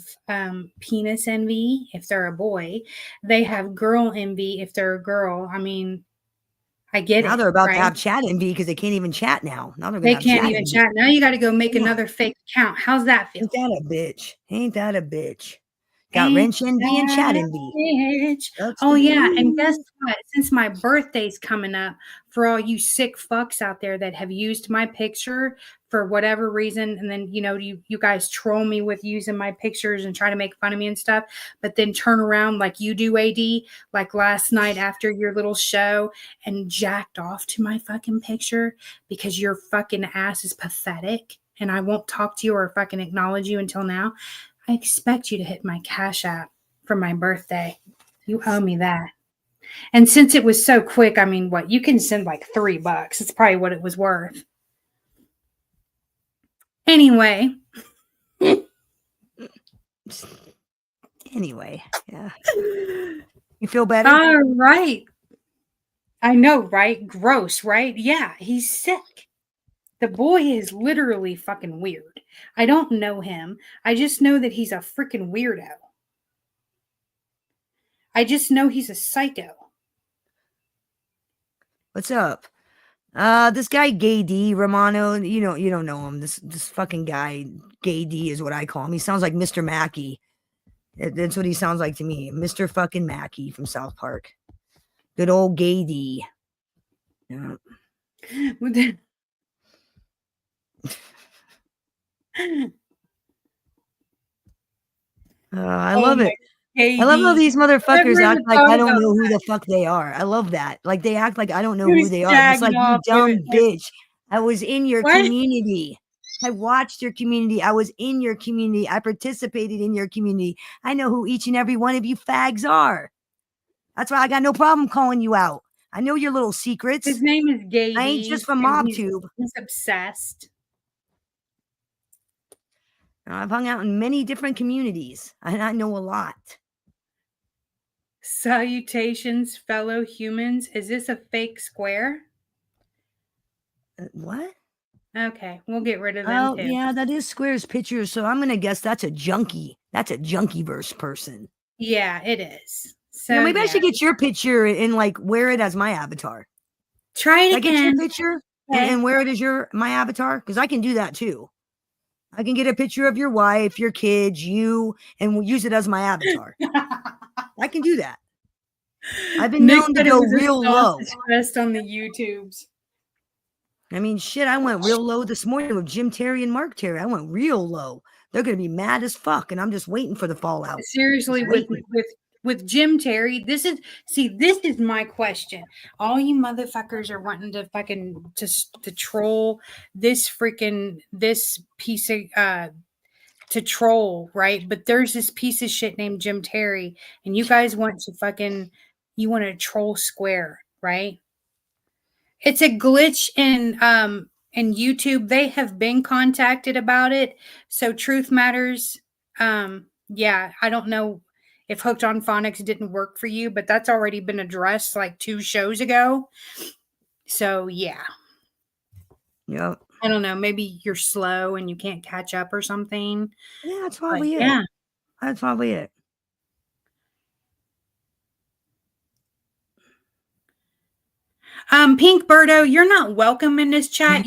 penis envy if they're a boy. They have girl envy if they're a girl. I mean, I get it. Now they're about to have chat envy because they can't even chat now. Now they can't even chat. Now you got to go make another fake account. How's that feel? Ain't that a bitch? Ain't that a bitch? Got Ain't Wrench Envy and Chat that Envy. bitch. Sucks Oh to be yeah, and you. guess what? Since my birthday's coming up, for all you sick fucks out there that have used my picture for whatever reason, and then you guys troll me with using my pictures and try to make fun of me and stuff, but then turn around like you do, AD, like last night after your little show and jacked off to my fucking picture because your fucking ass is pathetic and I won't talk to you or fucking acknowledge you until now. I expect you to hit my Cash App for my birthday. You owe me that. And since it was so quick, I mean, what? You can send like $3. It's probably what it was worth. Anyway. Anyway, yeah. You feel better? All right. I know, right? Gross, right? Yeah, he's sick. The boy is literally fucking weird. I don't know him. I just know that he's a freaking weirdo. I just know he's a psycho. What's up? This guy Gay D Romano, you don't know him. This fucking guy, Gay D is what I call him. He sounds like Mr. Mackey. That's what he sounds like to me. Mr. fucking Mackey from South Park. Good old Gay D. Yeah. I love it. I love how these motherfuckers act like I don't know who the fuck they are. I love that. Like they act like I don't know who they are. It's like, you dumb bitch. I was in your community. I watched your community. I was in your community. I participated in your community. I know who each and every one of you fags are. That's why I got no problem calling you out. I know your little secrets. His name is Gay D. I ain't just from MobTube. He's obsessed. I've hung out in many different communities, and I know a lot. Salutations, fellow humans. Is this a fake square? What? Okay, we'll get rid of them too. Yeah, that is Square's picture, so I'm gonna guess that's a junkie. That's a Junkieverse person. Yeah, it is. So maybe I should get your picture and like wear it as my avatar. Try it again. Get your picture and wear it as my avatar, because I can do that too. I can get a picture of your wife, your kids, you, and we'll use it as my avatar. I can do that. I've been known to go real low. Rest on the YouTubes. I mean, shit, I went real low this morning with Jim Terry and Mark Terry. I went real low. They're going to be mad as fuck, and I'm just waiting for the fallout. Seriously, with Jim Terry, this is my question. All you motherfuckers are wanting to fucking to troll this piece of to troll, right? But there's this piece of shit named Jim Terry, and you guys want to troll Square, right? It's a glitch in YouTube. They have been contacted about it. So truth matters. Yeah, I don't know if Hooked on Phonics didn't work for you, but that's already been addressed like 2 shows ago. So yeah. Yep. I don't know. Maybe you're slow and you can't catch up or something. Yeah, that's probably it. Yeah. That's probably it. Pink Birdo, you're not welcome in this chat.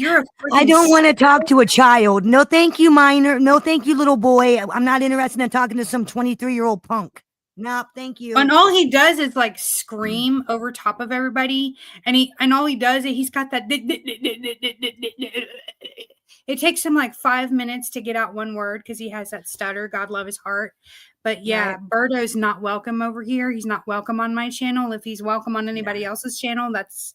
I don't want to talk to a child. No, thank you, minor. No, thank you, little boy. I'm not interested in talking to some 23-year-old punk. No, thank you. And all he does is like scream over top of everybody. And all he does is he's got that. It takes him like 5 minutes to get out one word because he has that stutter. God love his heart. But yeah, right. Birdo's not welcome over here. He's not welcome on my channel. If he's welcome on anybody else's channel, that's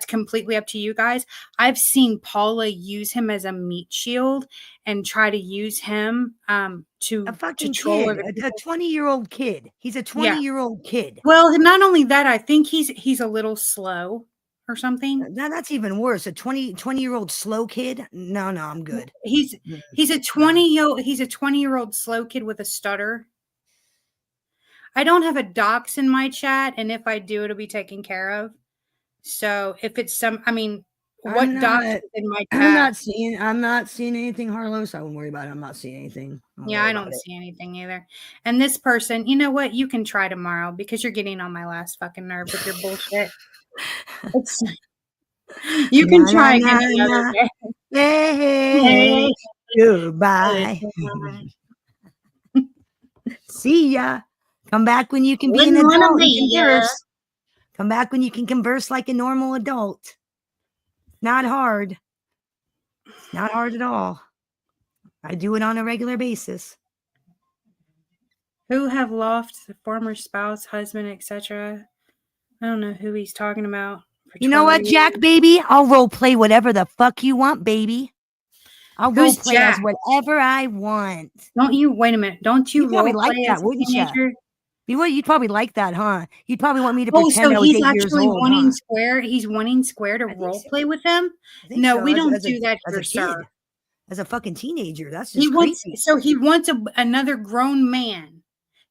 completely up to you guys. I've seen Paula use him as a meat shield and try to use him to troll a 20-year-old kid. He's a 20-year-old kid. Well, not only that, I think he's a little slow or something. Now that's even worse. A 20-year-old slow kid? No, I'm good. He's a 20-year-old slow kid with a stutter. I don't have a dox in my chat, and if I do, it'll be taken care of. So if it's dox in my chat? I'm not seeing anything, Harlow, so I won't worry about it. I'm not seeing anything. I don't see anything either. And this person, you know what? You can try tomorrow because you're getting on my last fucking nerve with your bullshit. You can try again another day. Hey, goodbye. See ya. Come back when you can be an Wouldn't wanna adult and be ya. converse. Come back when you can converse like a normal adult. Not hard. Not hard at all. I do it on a regular basis. Who have lost former spouse, husband, etc. I don't know who he's talking about. You know what, Jack, baby? I'll role play whatever the fuck you want, baby. I'll role Who's play as Jack? whatever I want. Don't you wait a minute? Don't you You'd probably role like play that, as a wouldn't ya? teenager? You'd probably like that, huh? You'd probably want me to Oh, pretend so I was he's 8 years actually old, wanting huh? Square. He's wanting Square to I think role so. play with him. I think No, so. we As a- don't as a- do that as here, a kid, sir. as a fucking teenager. That's He just wants. creepy. So he wants another grown man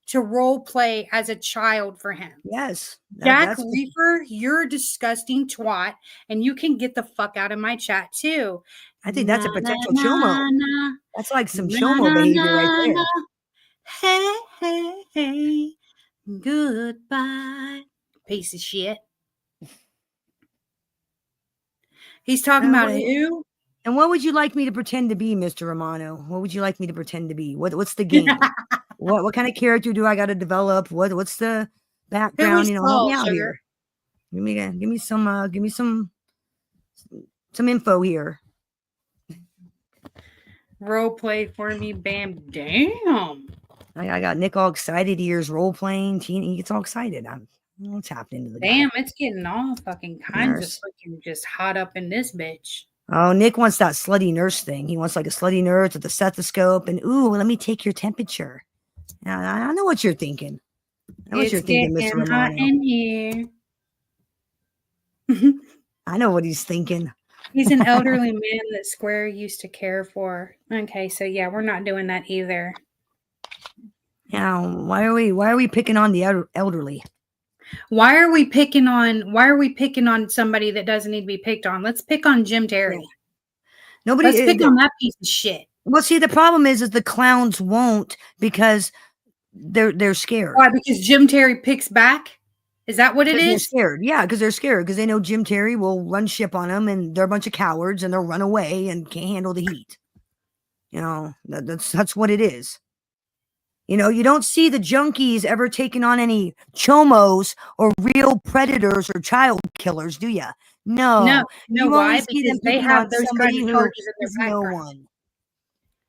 to role play as a child for him. Yes. Jack That's Reefer, you're a disgusting twat, and you can get the fuck out of my chat too. I think that's a potential Na, chomo. na, That's like some na, chomo na, behavior right na, there. na. Hey, hey, hey, goodbye, piece of shit. He's talking about who? And what would you like me to pretend to be, Mr. Romano? What would you like me to pretend to be? What's the game? what kind of character do I got to develop? What's the background? Who is Help Paul, me out sugar? here. Give me some info here. Role play for me, bam, damn. I got Nick all excited. He hears role playing. He gets all excited. What's happening to the Damn, guy? it's getting all fucking kinds Nurse. of fucking just hot up in this bitch. Oh, Nick wants that slutty nurse thing. He wants like a slutty nurse with a stethoscope and ooh, let me take your temperature. Now, I know what you're thinking. I know what you're thinking, Mr. Getting hot Romano. in here. I know what he's thinking. He's an elderly man that Square used to care for. Okay, so yeah, we're not doing that either. Now, why are we picking on the elderly? Why are we picking on somebody that doesn't need to be picked on? Let's pick on Jim Terry. Yeah. Let's pick on that piece of shit. Well, see, the problem is the clowns won't because they're scared. Why? Because Jim Terry picks back? Is that what it is? They're scared. Yeah, because they're scared because they know Jim Terry will run ship on them, and they're a bunch of cowards, and they'll run away and can't handle the heat. You know, that's what it is. You know, you don't see the junkies ever taking on any chomos or real predators or child killers, do you? No. No, why? Because they have those kind of charges in their no background. one.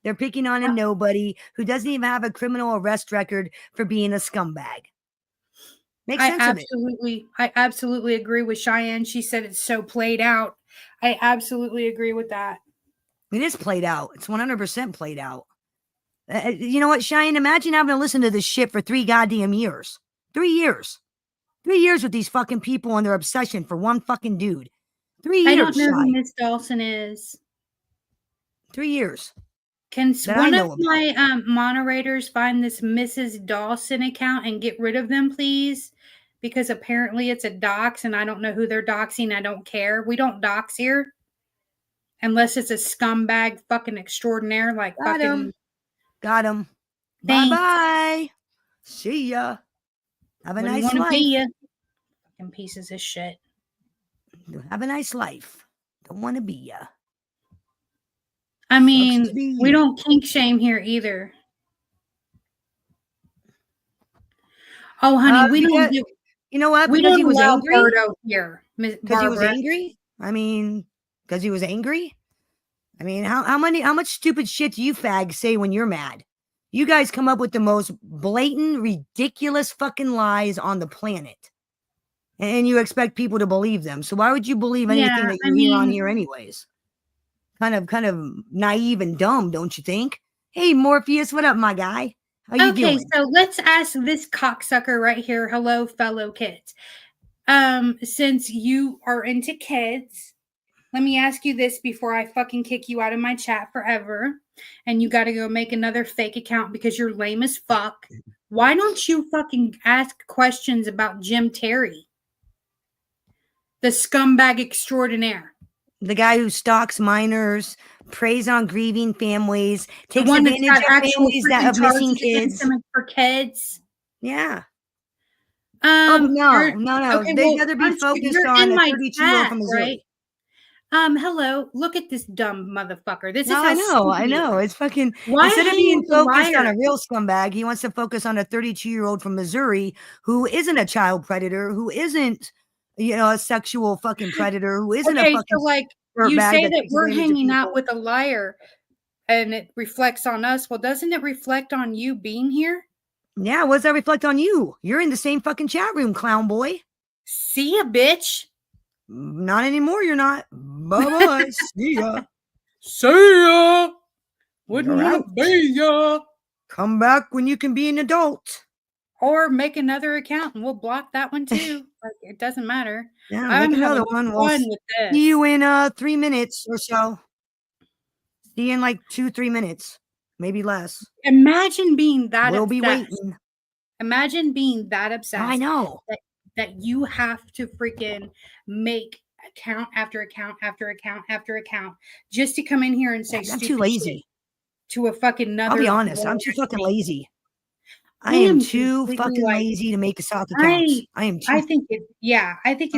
They're picking on a nobody who doesn't even have a criminal arrest record for being a scumbag. Makes sense of it. I absolutely agree with Cheyenne. She said it's so played out. I absolutely agree with that. It is played out. It's 100% played out. You know what, Cheyenne? Imagine having to listen to this shit for 3 goddamn years. 3 years. 3 years with these fucking people and their obsession for one fucking dude. 3 years. I don't know who Miss Dawson is. 3 years. Can one of my moderators find this Mrs. Dawson account and get rid of them, please? Because apparently it's a dox, and I don't know who they're doxing. I don't care. We don't dox here. Unless it's a scumbag fucking extraordinaire like fucking... Got him. Thanks. Bye-bye. See ya. Have a nice life. Fucking pieces of shit. Have a nice life. Don't want to be ya. I mean, we don't kink shame here either. Oh, honey, we don't do... You know what? We Because don't he was allow angry? Birdo here, Because he was angry? I mean, because he was angry? I mean, how much stupid shit do you fags say when you're mad? You guys come up with the most blatant, ridiculous fucking lies on the planet. And you expect people to believe them. So why would you believe anything that you hear on here anyways? Kind of naive and dumb, don't you think? Hey, Morpheus, what up, my guy? How you doing? Okay, so let's ask this cocksucker right here. Hello, fellow kids. Since you are into kids, let me ask you this before I fucking kick you out of my chat forever. And you got to go make another fake account because you're lame as fuck. Why don't you fucking ask questions about Jim Terry? The scumbag extraordinaire. The guy who stalks minors, preys on grieving families, takes advantage of families that have missing kids. For kids. Yeah. No. Okay, they'd rather be focused on a 32-year-old from Missouri. Right? Hello, look at this dumb motherfucker. This is No, how I know. stupid I he know. is. It's fucking. Why Instead of hang being with a focused on liar? a real scumbag, he wants to focus on a 32-year-old from Missouri who isn't a child predator, who isn't, a sexual fucking predator, who isn't a Okay, fucking so like you dirtbag say that that takes we're advantage of hanging out people. with a liar and it reflects on us. Well, doesn't it reflect on you being here? Yeah, what does that reflect on you? You're in the same fucking chat room, clown boy. See ya, bitch. Not anymore. You're not. Bye bye. See ya. See ya. Wouldn't You're want out. to be ya. Come back when you can be an adult. Or make another account and we'll block that one too. Like, it doesn't matter. Yeah, make I'm another having one. We'll fun see with you this. in 3 minutes or so. See you in like 2-3 minutes, maybe less. Imagine being that We'll be obsessed. waiting. Imagine being that I obsessed know. that you have to freaking make account after account after account after account just to come in here and say I'm too stupid shit lazy. to a fucking I'll be another honest. I'm world too fucking thing. lazy. I I am am too completely fucking like lazy to make stock accounts. I I am too I think it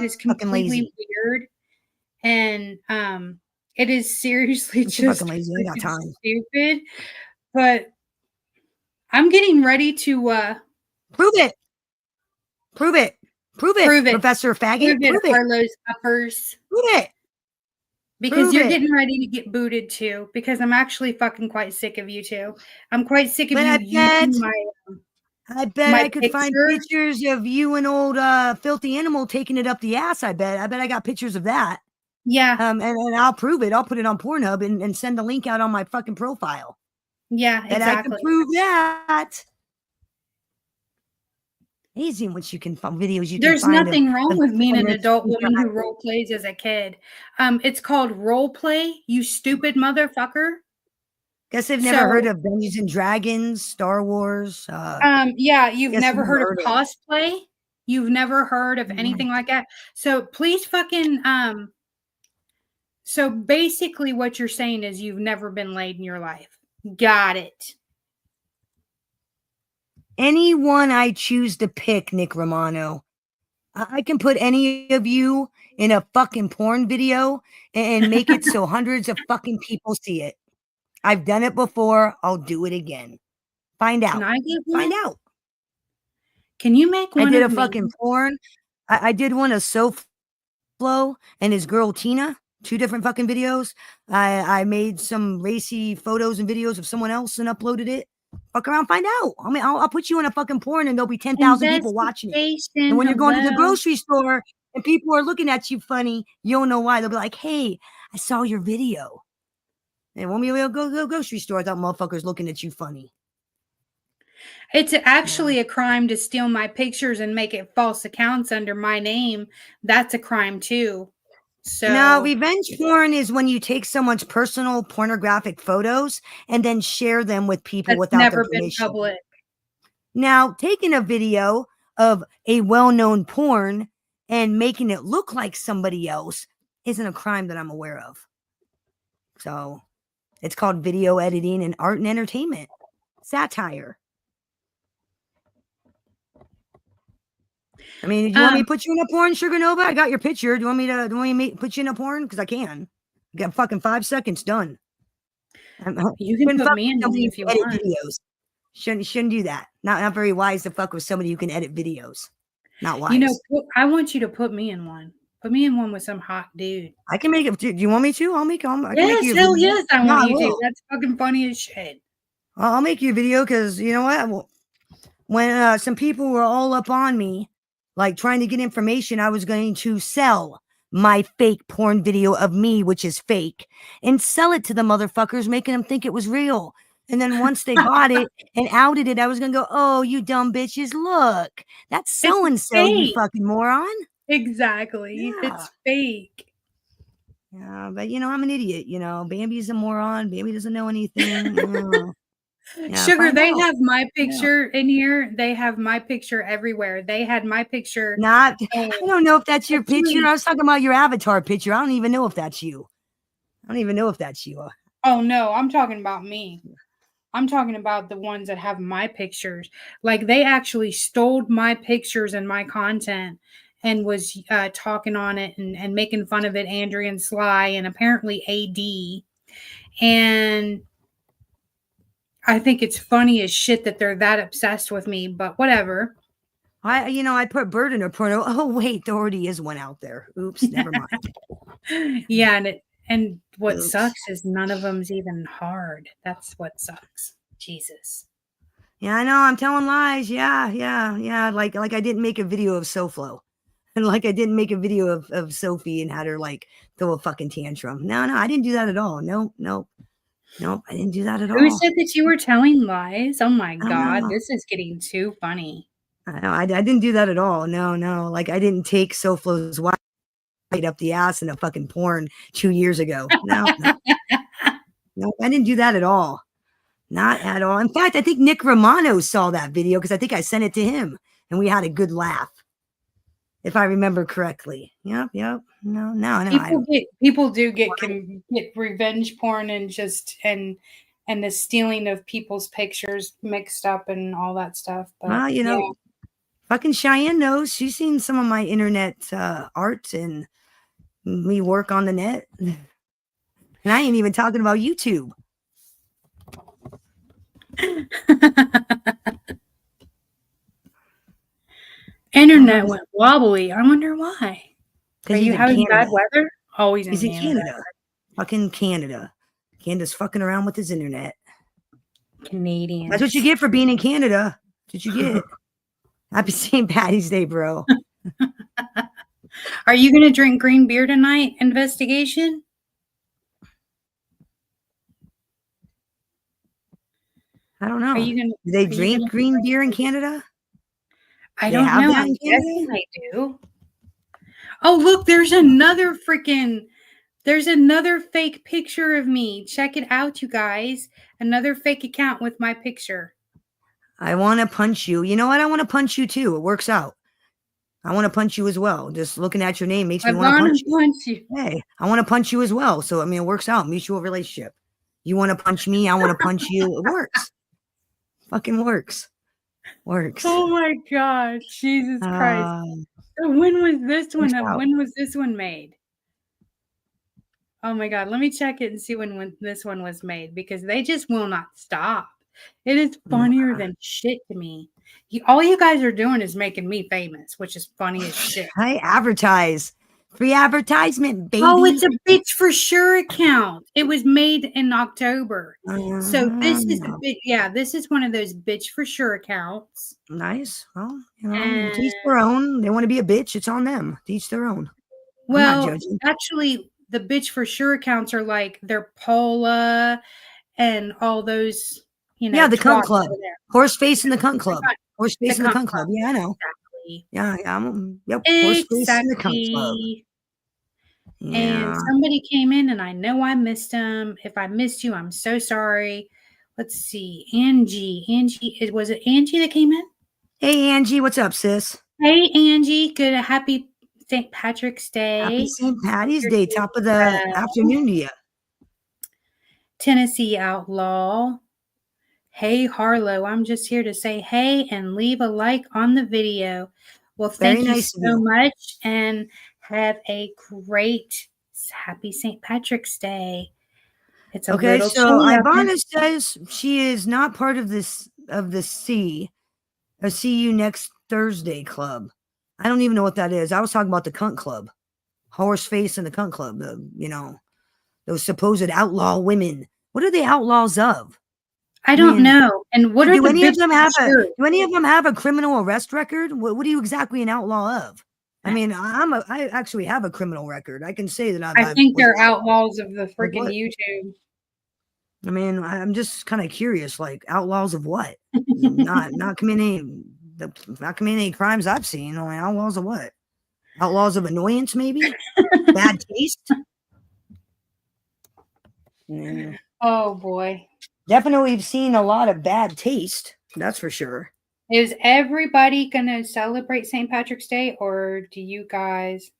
is fucking completely lazy. weird and it is seriously I'm too fucking just lazy. I ain't got freaking time. stupid. But I'm getting ready to Prove it. Prove it. Prove it, prove it. Professor Prove Faggot. it, Prove it. Harlow's uppers. Prove it. Because Prove you're it. getting ready to get booted too. Because I'm actually fucking quite sick of you two. I'm quite sick of But you I bet, using I bet my I could find picture. pictures of you and old filthy animal taking it up the ass. I bet I got pictures of that. Yeah, And I'll prove it. I'll put it on Pornhub and send the link out on my fucking profile. yeah, That I can exactly. prove that. Amazing what you can find videos you can There's find nothing wrong of with being doing an this. adult woman who role plays as a kid. It's called role play, you stupid motherfucker. Guess I've never heard So, of Dungeons and Dragons, Star Wars. yeah, you've Guess I've never never heard of heard of it. cosplay. You've never heard of anything like that. So please fucking so basically what you're saying is you've never been laid in your life. Got it. Anyone I choose to pick, Nick Romano, I can put any of you in a fucking porn video and make it so hundreds of fucking people see it. I've done it before. I'll do it again. Find Can out. I get Find one? out. Can you make I one did of a me? fucking porn. I did one of Flo and his girl Tina. 2 different fucking videos. I made some racy photos and videos of someone else and uploaded it. Fuck around, find out. I mean, I'll put you in a fucking porn and there'll be 10,000 people watching it. And Investigation, when you're going to the hello. grocery store and people are looking at you funny, you don't know why. They'll be like, "Hey, I saw your video." And when we go grocery store, I thought motherfuckers looking at you funny. It's actually a crime to steal my pictures and make it false accounts under my name. That's a crime too. Now, So revenge porn is when you take someone's personal pornographic photos and then share them with people that's without their never been permission. public. Now, taking a video of a well-known porn and making it look like somebody else isn't a crime that I'm aware of. So, it's called video editing and art and entertainment. Satire. I mean, do you want me to put you in a porn, Sugar Nova? I got your picture. Do you want me to put you in a porn? Because I can. I got fucking 5 seconds done. You can Wouldn't put fuck me with in somebody one who if you can edit want. videos. Shouldn't do that. Not very wise to fuck with somebody who can edit videos. Not wise. You know, I want you to put me in one. Put me in one with some hot dude. I can make it. Do you want me to? I can make Yes, you a hell video. yes, I No, want I you to. will. That's fucking funny as shit. I'll make you a video because you know what? When some people were all up on me, like trying to get information, I was going to sell my fake porn video of me, which is fake, and sell it to the motherfuckers, making them think it was real. And then once they bought it and outed it, I was going to go, "Oh, you dumb bitches, look, that's so and It's so, you fake. fucking moron." Exactly. Yeah. It's fake. Yeah, but I'm an idiot. Bambi's a moron. Bambi doesn't know anything. Yeah, Sugar, find they out. have my Yeah. picture in here. They have my picture everywhere. They had my picture. I don't know if that's your picture. Actually, I was talking about your avatar picture. I don't even know if that's you. oh no, I'm talking about me. I'm talking about the ones that have my pictures. Like they actually stole my pictures and my content and was talking on it and making fun of it, Andrea and Sly, and apparently AD. And I think it's funny as shit that they're that obsessed with me, but whatever. I put bird in a porno. Oh wait, there already is one out there. Oops, never mind. Yeah, and what Oops. sucks is none of them's even hard. That's what sucks. Jesus. Yeah, I know. I'm telling lies. Yeah. Like I didn't make a video of SoFlo. And like I didn't make a video of Sophie and had her like throw a fucking tantrum. No, I didn't do that at all. Nope. I didn't do that at all. Who said that you were telling lies? Oh my I don't God, know. this is getting too funny. I didn't do that at all. No. Like I didn't take SoFlo's white up the ass in a fucking porn 2 years ago. No, I didn't do that at all. Not at all. In fact, I think Nick Romano saw that video because I think I sent it to him and we had a good laugh. If I remember correctly. Yep. No. People do get revenge porn and and the stealing of people's pictures mixed up and all that stuff. But well, fucking Cheyenne knows. She's seen some of my internet art and me work on the net. And I ain't even talking about YouTube. Internet went wobbly. I wonder why. Are you having bad weather? Always in Canada. Fucking Canada. Canada's fucking around with his internet. Canadians. That's what you get for being in Canada. That's what you get. Happy St. Patty's Day, bro. Are you going to drink green beer tonight? Investigation? I don't know. Do they drink green beer in Canada? I don't know. I'm guessing they do. Oh, look, there's another fake picture of me. Check it out, you guys. Another fake account with my picture. I want to punch you. You know what? I want to punch you too. It works out. I want to punch you as well. Just looking at your name makes me want to punch you. Hey, I want to punch you as well. So, I mean, it works out. Mutual relationship. You want to punch me. I want to punch you. It works. Fucking works. Oh my God. Jesus Christ. When was this one? When was this one made? Oh my God. Let me check it and see when this one was made because they just will not stop. It is funnier than shit to me. All you guys are doing is making me famous, which is funny as shit. I advertise. Free advertisement, baby. Oh, it's a bitch for sure account. It was made in October. So this is one of those bitch for sure accounts. Nice. Well, to each their own. They want to be a bitch. It's on them. To each their own. Well, actually, the bitch for sure accounts are like they're Paula and all those, Yeah, the cunt club. Horseface and the cunt club. Horseface and the cunt club. Yeah, I know. Exactly. Yeah. Yep. Exactly. And the cunt club. Yeah. And somebody came in and I know I missed them. If I missed you, I'm so sorry. Let's see. Angie, was it Angie that came in? Hey, Angie. What's up, sis? Hey, Angie. Good. Happy St. Patrick's Day. Happy St. Patty's Day. Top of the afternoon to you. Tennessee Outlaw. Hey, Harlow. I'm just here to say hey and leave a like on the video. Well, thank you so much and have a great happy St. Patrick's Day. It's a okay. So Ivana says she is not part of the see you next Thursday club. I don't even know what that is. I was talking about the cunt club, Horseface and the cunt club. Those supposed outlaw women. What are they outlaws of? I don't know. And what do any of them have do any of them have a criminal arrest record? What are you exactly an outlaw of? I mean, I actually have a criminal record. I can say that I think they're outlaws of the freaking YouTube. I mean, I'm just kind of curious, like outlaws of what? not committing any crimes I've seen. Only outlaws of what? Outlaws of annoyance, maybe? Bad taste? Yeah. Oh boy. Definitely seen a lot of bad taste. That's for sure. Is everybody going to celebrate St. Patrick's Day or do you guys?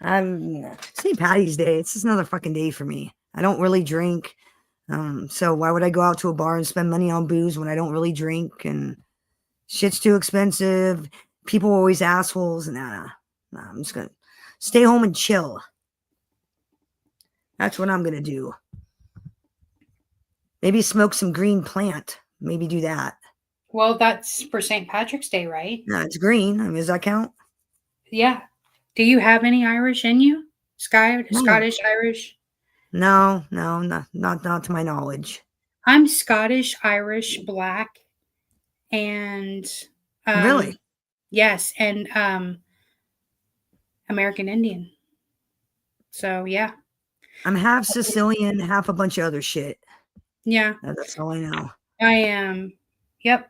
St. Patty's Day. It's just another fucking day for me. I don't really drink. So why would I go out to a bar and spend money on booze when I don't really drink and shit's too expensive? people are always assholes. Nah, I'm just gonna stay home and chill. That's what I'm gonna do. Maybe smoke some green plant. Maybe do that. Well, that's for St. Patrick's Day, right? No, it's green. I mean, does that count? Yeah. Do you have any Irish in you? No. Scottish, Irish? No, not to my knowledge. I'm Scottish, Irish, Black, and Really? yes, and American Indian. So yeah. I'm half Sicilian, half a bunch of other shit. Yeah. That's all I know. I am. Yep.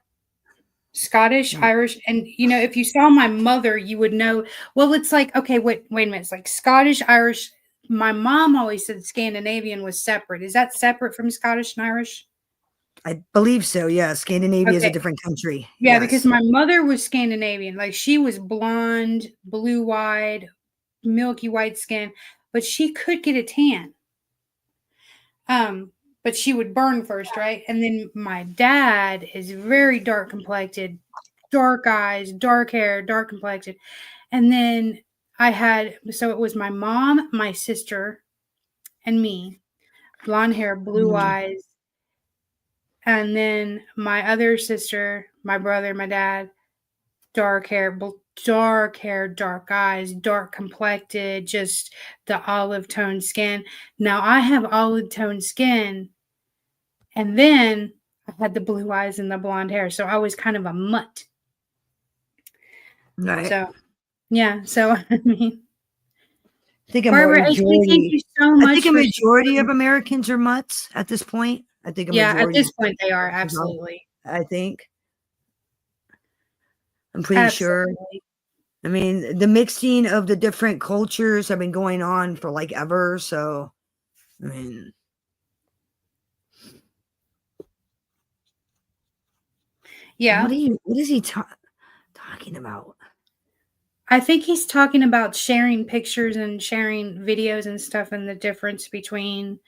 Scottish, Mm. Irish, and if you saw my mother, you would know. Well, it's like, okay, wait a minute. It's like Scottish, Irish. My mom always said Scandinavian was separate. Is that separate from Scottish and Irish? I believe so. Yeah, Scandinavia is a Okay. different country. Yeah, Yes. because my mother was Scandinavian. Like she was blonde, blue-eyed, milky white skin, but she could get a tan. But she would burn first, right? And then my dad is very dark complected, dark eyes, dark hair, dark complected. And then so it was my mom, my sister, and me, blonde hair, blue eyes. And then my other sister, my brother, my dad, dark hair, dark eyes, dark complected, just the olive toned skin. Now I have olive toned skin, and then I had the blue eyes and the blonde hair, so I was kind of a mutt. Right. So, yeah. So I mean, I think Barbara, I thank you so much. I think a majority of Americans are mutts at this point. I think a majority. Yeah, at this point they are absolutely. I think. I'm pretty sure. I mean, the mixing of the different cultures have been going on for like ever. So, I mean, yeah. What is he talking about? I think he's talking about sharing pictures and sharing videos and stuff, and the difference between.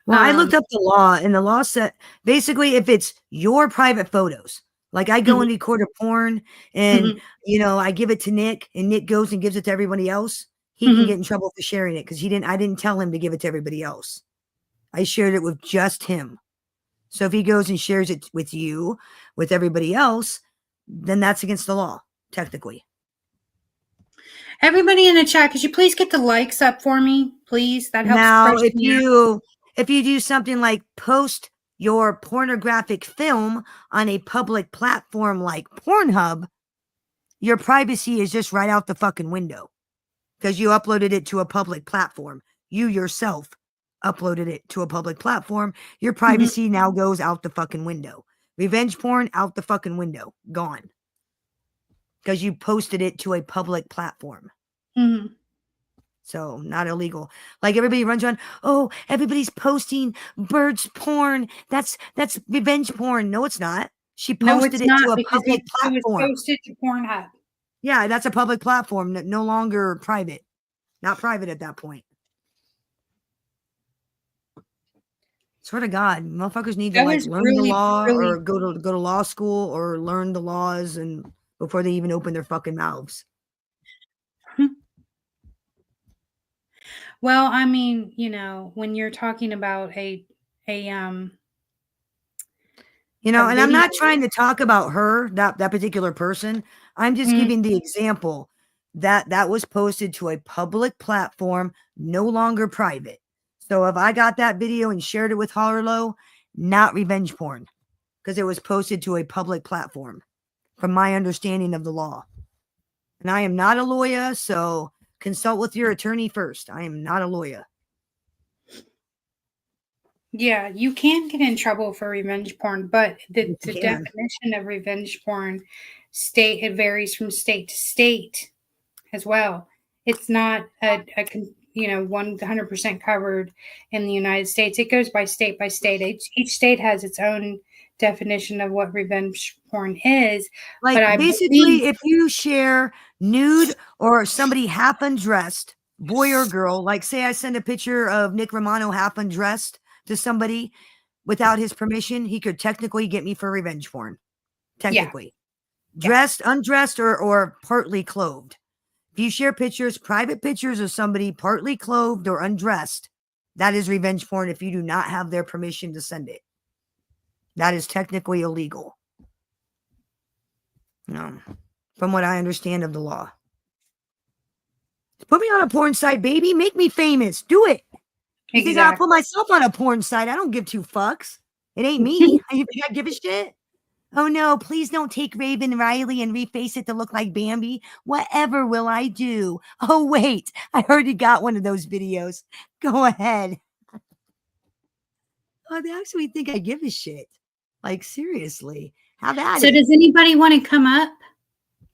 Well, I looked up the law, and the law said basically if it's your private photos, like I go and record a porn and, I give it to Nick and Nick goes and gives it to everybody else, he can get in trouble for sharing it because I didn't tell him to give it to everybody else. I shared it with just him. So if he goes and shares it with you, with everybody else, then that's against the law, technically. Everybody in the chat, could you please get the likes up for me, please? That helps. Now, if you do something like post your pornographic film on a public platform like Pornhub, your privacy is just right out the fucking window because you uploaded it to a public platform. You yourself uploaded it to a public platform. Your privacy now goes out the fucking window. Revenge porn out the fucking window, gone. Because you posted it to a public platform. So not illegal. Like everybody runs around, oh, everybody's posting birds porn. That's revenge porn. No, it's not. She posted it to a public platform. It was posted to Pornhub. Yeah, that's a public platform. No longer private. Not private at that point. Swear to God, motherfuckers need to learn the law or go to law school or learn the laws and before they even open their fucking mouths. Well, I mean, when you're talking about a and I'm not trying to talk about her, that particular person. I'm just giving the example that was posted to a public platform, no longer private. So if I got that video and shared it with Harlow, not revenge porn, because it was posted to a public platform, from my understanding of the law. And I am not a lawyer, so consult with your attorney first. I am not a lawyer. Yeah, you can get in trouble for revenge porn, but the definition of revenge porn it varies from state to state as well. It's not 100% covered in the United States. It goes by state by state. Each state has its own definition of what revenge porn is. Like, but basically, if you share nude or somebody half undressed, boy or girl, like say I send a picture of Nick Romano half undressed to somebody without his permission, he could technically get me for revenge porn. Technically. dressed, undressed, or partly clothed. If you share pictures, private pictures of somebody partly clothed or undressed, that is revenge porn if you do not have their permission to send it. That is technically illegal. No, from what I understand of the law. Put me on a porn site, baby. Make me famous. Do it. You think I'll put myself on a porn site? I don't give two fucks. It ain't me. You think I give a shit? Oh no, please don't take Raven Riley and reface it to look like Bambi. Whatever will I do? Oh wait, I already got one of those videos. Go ahead. Oh, they actually think I give a shit. Like seriously. How bad? So does anybody want to come up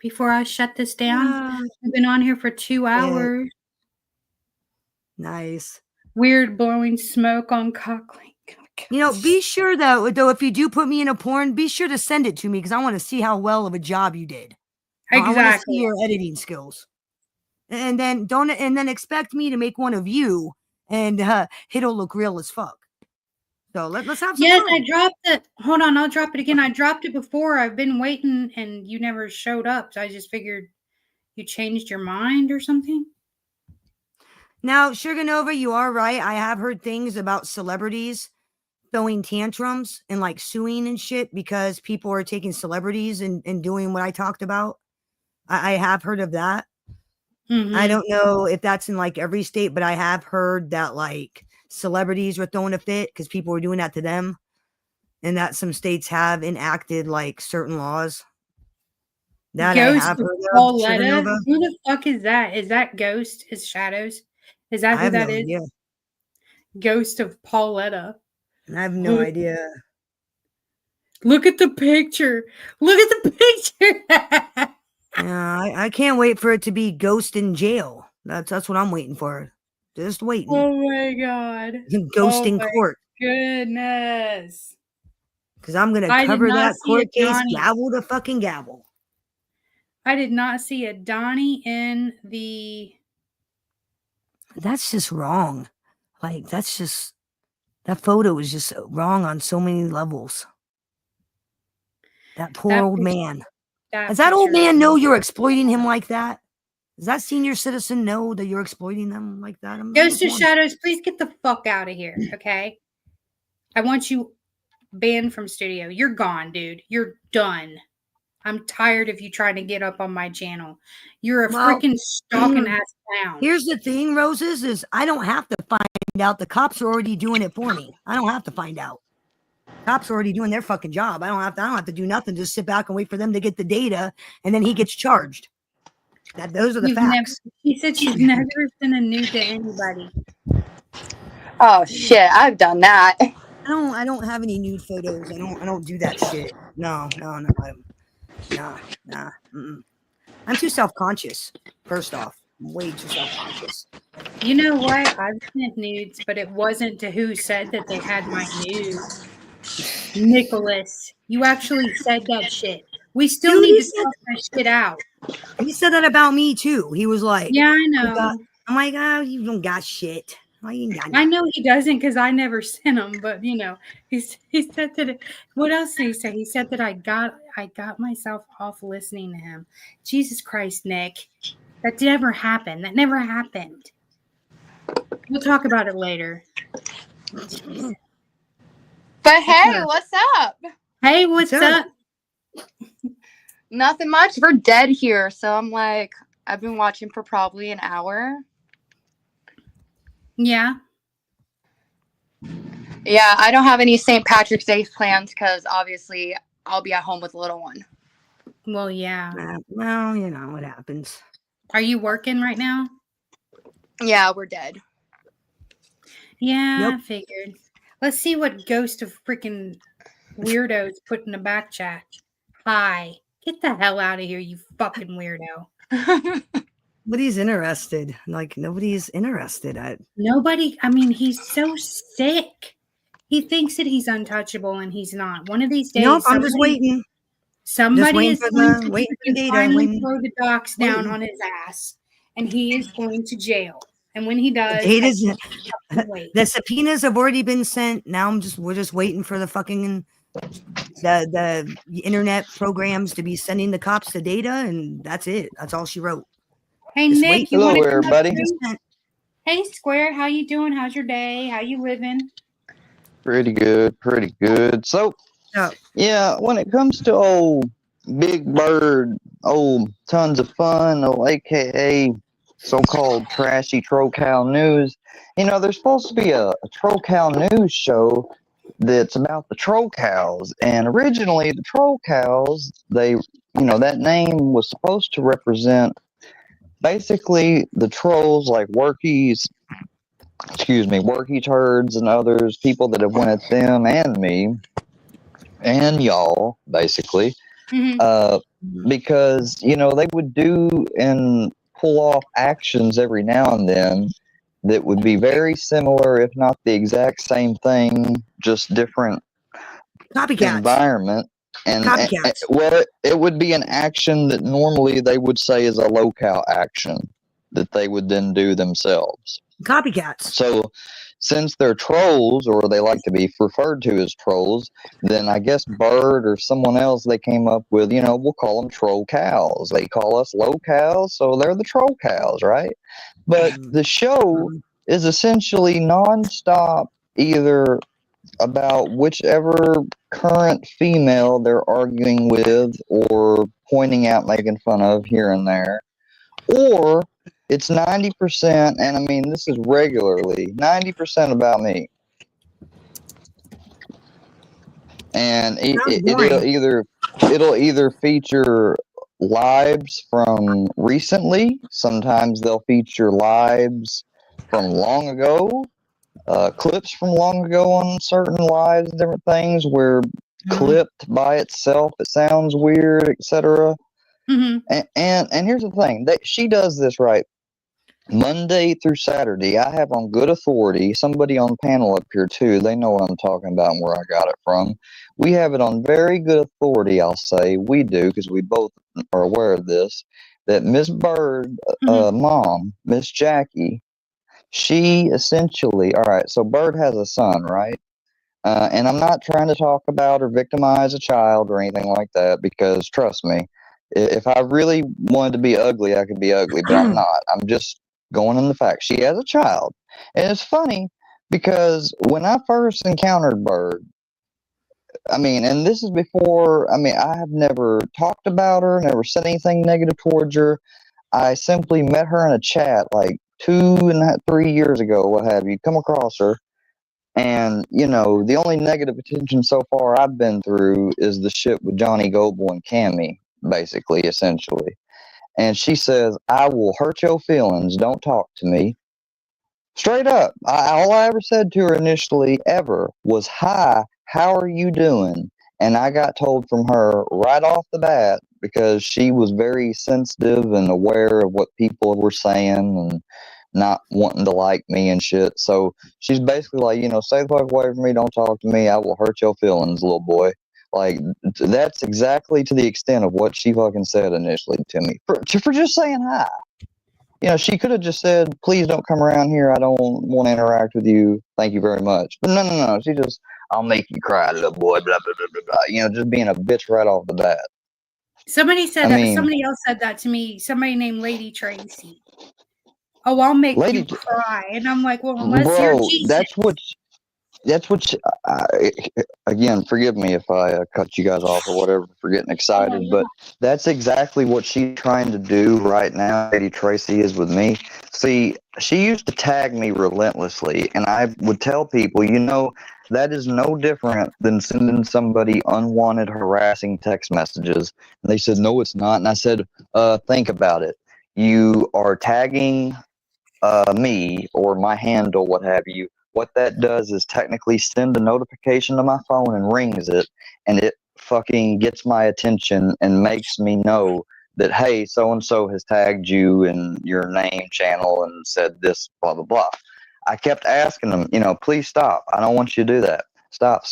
before I shut this down? We've been on here for 2 hours. Nice. Weird blowing smoke on Cocklink. You know, be sure though, if you do put me in a porn, be sure to send it to me because I want to see how well of a job you did. Exactly. I want to see your editing skills, and then expect me to make one of you, and it'll look real as fuck. So let's have some Yes, fun. I dropped it. Hold on, I'll drop it again. I dropped it before. I've been waiting, and you never showed up. So I just figured you changed your mind or something. Now, Sugar Nova, you are right. I have heard things about celebrities throwing tantrums and like suing and shit because people are taking celebrities and doing what I talked about. I have heard of that. Mm-hmm. I don't know if that's in like every state, but I have heard that like celebrities were throwing a fit because people were doing that to them, and that some states have enacted like certain laws. That Ghost I have of heard of. Pauletta. Who the fuck is that? Is that Ghost? Is Shadows? Is that who that is? Idea. Ghost of Pauletta. I have no idea. Look at the picture. Look at the picture. Yeah, I can't wait for it to be Ghost in jail. That's what I'm waiting for. Just waiting. Oh my god. Ghost in court. Goodness. Because I'm gonna cover that court case gavel to fucking gavel. I did not see a Donnie in the. That's just wrong. Like that photo is just wrong on so many levels. That poor old man. Does that old man know you're exploiting him like that? Does that senior citizen know that you're exploiting them like that? Ghost of Shadows, please get the fuck out of here, okay? I want you banned from studio. You're gone, dude. You're done. I'm tired of you trying to get up on my channel. You're a freaking stalking ass clown. Here's the thing, Roses, is I don't have to find out. The cops are already doing it for me. I don't have to find out. Cops are already doing their fucking job. I don't have to do nothing. Just sit back and wait for them to get the data, and then he gets charged. Those are the facts. She said she's never sent a nude to anybody. Oh shit, I've done that. I don't have any nude photos. I don't do that shit. No. Nah. I'm too self-conscious. First off, I'm way too self-conscious. You know what? I've sent nudes, but it wasn't to who said that they had my nudes. Nicholas, you actually said that shit. We still need to talk that shit out. He said that about me too. He was like, "Yeah, I know." I'm like, "Oh, you don't got shit." I know he doesn't because I never sent him. But you know, he said that. What else did he say? He said that I got myself off listening to him. Jesus Christ, Nick, that never happened. That never happened. We'll talk about it later. But hey, what's up? Hey, what's up? Nothing much. We're dead here. So I'm like, I've been watching for probably an hour. Yeah. Yeah, I don't have any St. Patrick's Day plans because obviously I'll be at home with the little one. Well, yeah. Well, you know what happens. Are you working right now? Yeah, we're dead. Yeah, yep. I figured. Let's see what Ghost of freaking Weirdos put in the back chat. Hi. Get the hell out of here, you fucking weirdo. Nobody's interested. Like, nobody's interested. Nobody. I mean, he's so sick. He thinks that he's untouchable, and he's not. One of these days. Nope, I'm just waiting. Somebody is going to finally throw the docs down on his ass, and he is going to jail. And when he does, the subpoenas have already been sent. Now we're just waiting for the fucking the internet programs to be sending the cops the data, and that's it. That's all she wrote. Hey, Just Nick, wait. you want Hello, to come up everybody. too? Hey, Square, how you doing? How's your day? How you living? Pretty good, pretty good. So, Oh, yeah, when it comes to old Big Bird, old Tons of Fun, old AKA so-called trashy Troll Cow News, there's supposed to be a Troll Cow News show that's about the Troll Cows. And originally, the Troll Cows, that name was supposed to represent basically the trolls like Workies, Worky turds and others, people that have went at them and me and y'all, basically, Mm-hmm. because, they would do and pull off actions every now and then that would be very similar, if not the exact same thing, just different copycats. environment. And Copycats. well, it would be an action that normally they would say is a locale action that they would then do themselves. Copycats. So, since they're trolls, or they like to be referred to as trolls, then I guess Bird or someone else, they came up with, we'll call them troll cows. They call us low cows, so they're the troll cows, right? But the show is essentially nonstop, either about whichever current female they're arguing with or pointing out, making fun of here and there, or it's 90%, and I mean this is regularly 90% about me, and it'll either feature lives from recently. Sometimes they'll feature lives from long ago, clips from long ago on certain lives, different things where clipped by itself it sounds weird, etc. Mm-hmm. And here's the thing, that she does this right. Monday through Saturday, I have on good authority, somebody on panel up here too, they know what I'm talking about and where I got it from. We have it on very good authority, I'll say, we do, because we both are aware of this, that Miss Bird, mom, Miss Jackie, she essentially, all right, so Bird has a son, right? And I'm not trying to talk about or victimize a child or anything like that, because trust me, if I really wanted to be ugly, I could be ugly, but I'm not. I'm just going in the fact. She has a child. And it's funny because when I first encountered Bird, I mean, and this is before, I mean, I have never talked about her, never said anything negative towards her. I simply met her in a chat like 3 years ago, what have you, come across her. And, the only negative attention so far I've been through is the shit with Johnny Goble and Cammy, basically, essentially. And she says, I will hurt your feelings. Don't talk to me. Straight up. All I ever said to her initially ever was, hi, how are you doing? And I got told from her right off the bat, because she was very sensitive and aware of what people were saying and not wanting to like me and shit. So she's basically like, stay the fuck away from me. Don't talk to me. I will hurt your feelings, little boy. Like, that's exactly to the extent of what she fucking said initially to me for just saying hi. She could have just said, please don't come around here. I don't want to interact with you. Thank you very much. But no. She just, I'll make you cry, little boy, blah, blah, blah, blah, blah. Just being a bitch right off the bat. Somebody said somebody else said that to me. Somebody named Lady Tracy. Oh, I'll make you cry. And I'm like, well, unless you're Jesus. That's what again, forgive me if I cut you guys off or whatever for getting excited, but that's exactly what she's trying to do right now. Lady Tracy is with me. See, she used to tag me relentlessly, and I would tell people, that is no different than sending somebody unwanted, harassing text messages. And they said, no, it's not. And I said, think about it. You are tagging me or my handle, what have you. What that does is technically send a notification to my phone and rings it, and it fucking gets my attention and makes me know that, hey, so-and-so has tagged you in your name channel and said this, blah, blah, blah. I kept asking them, please stop. I don't want you to do that. Stop.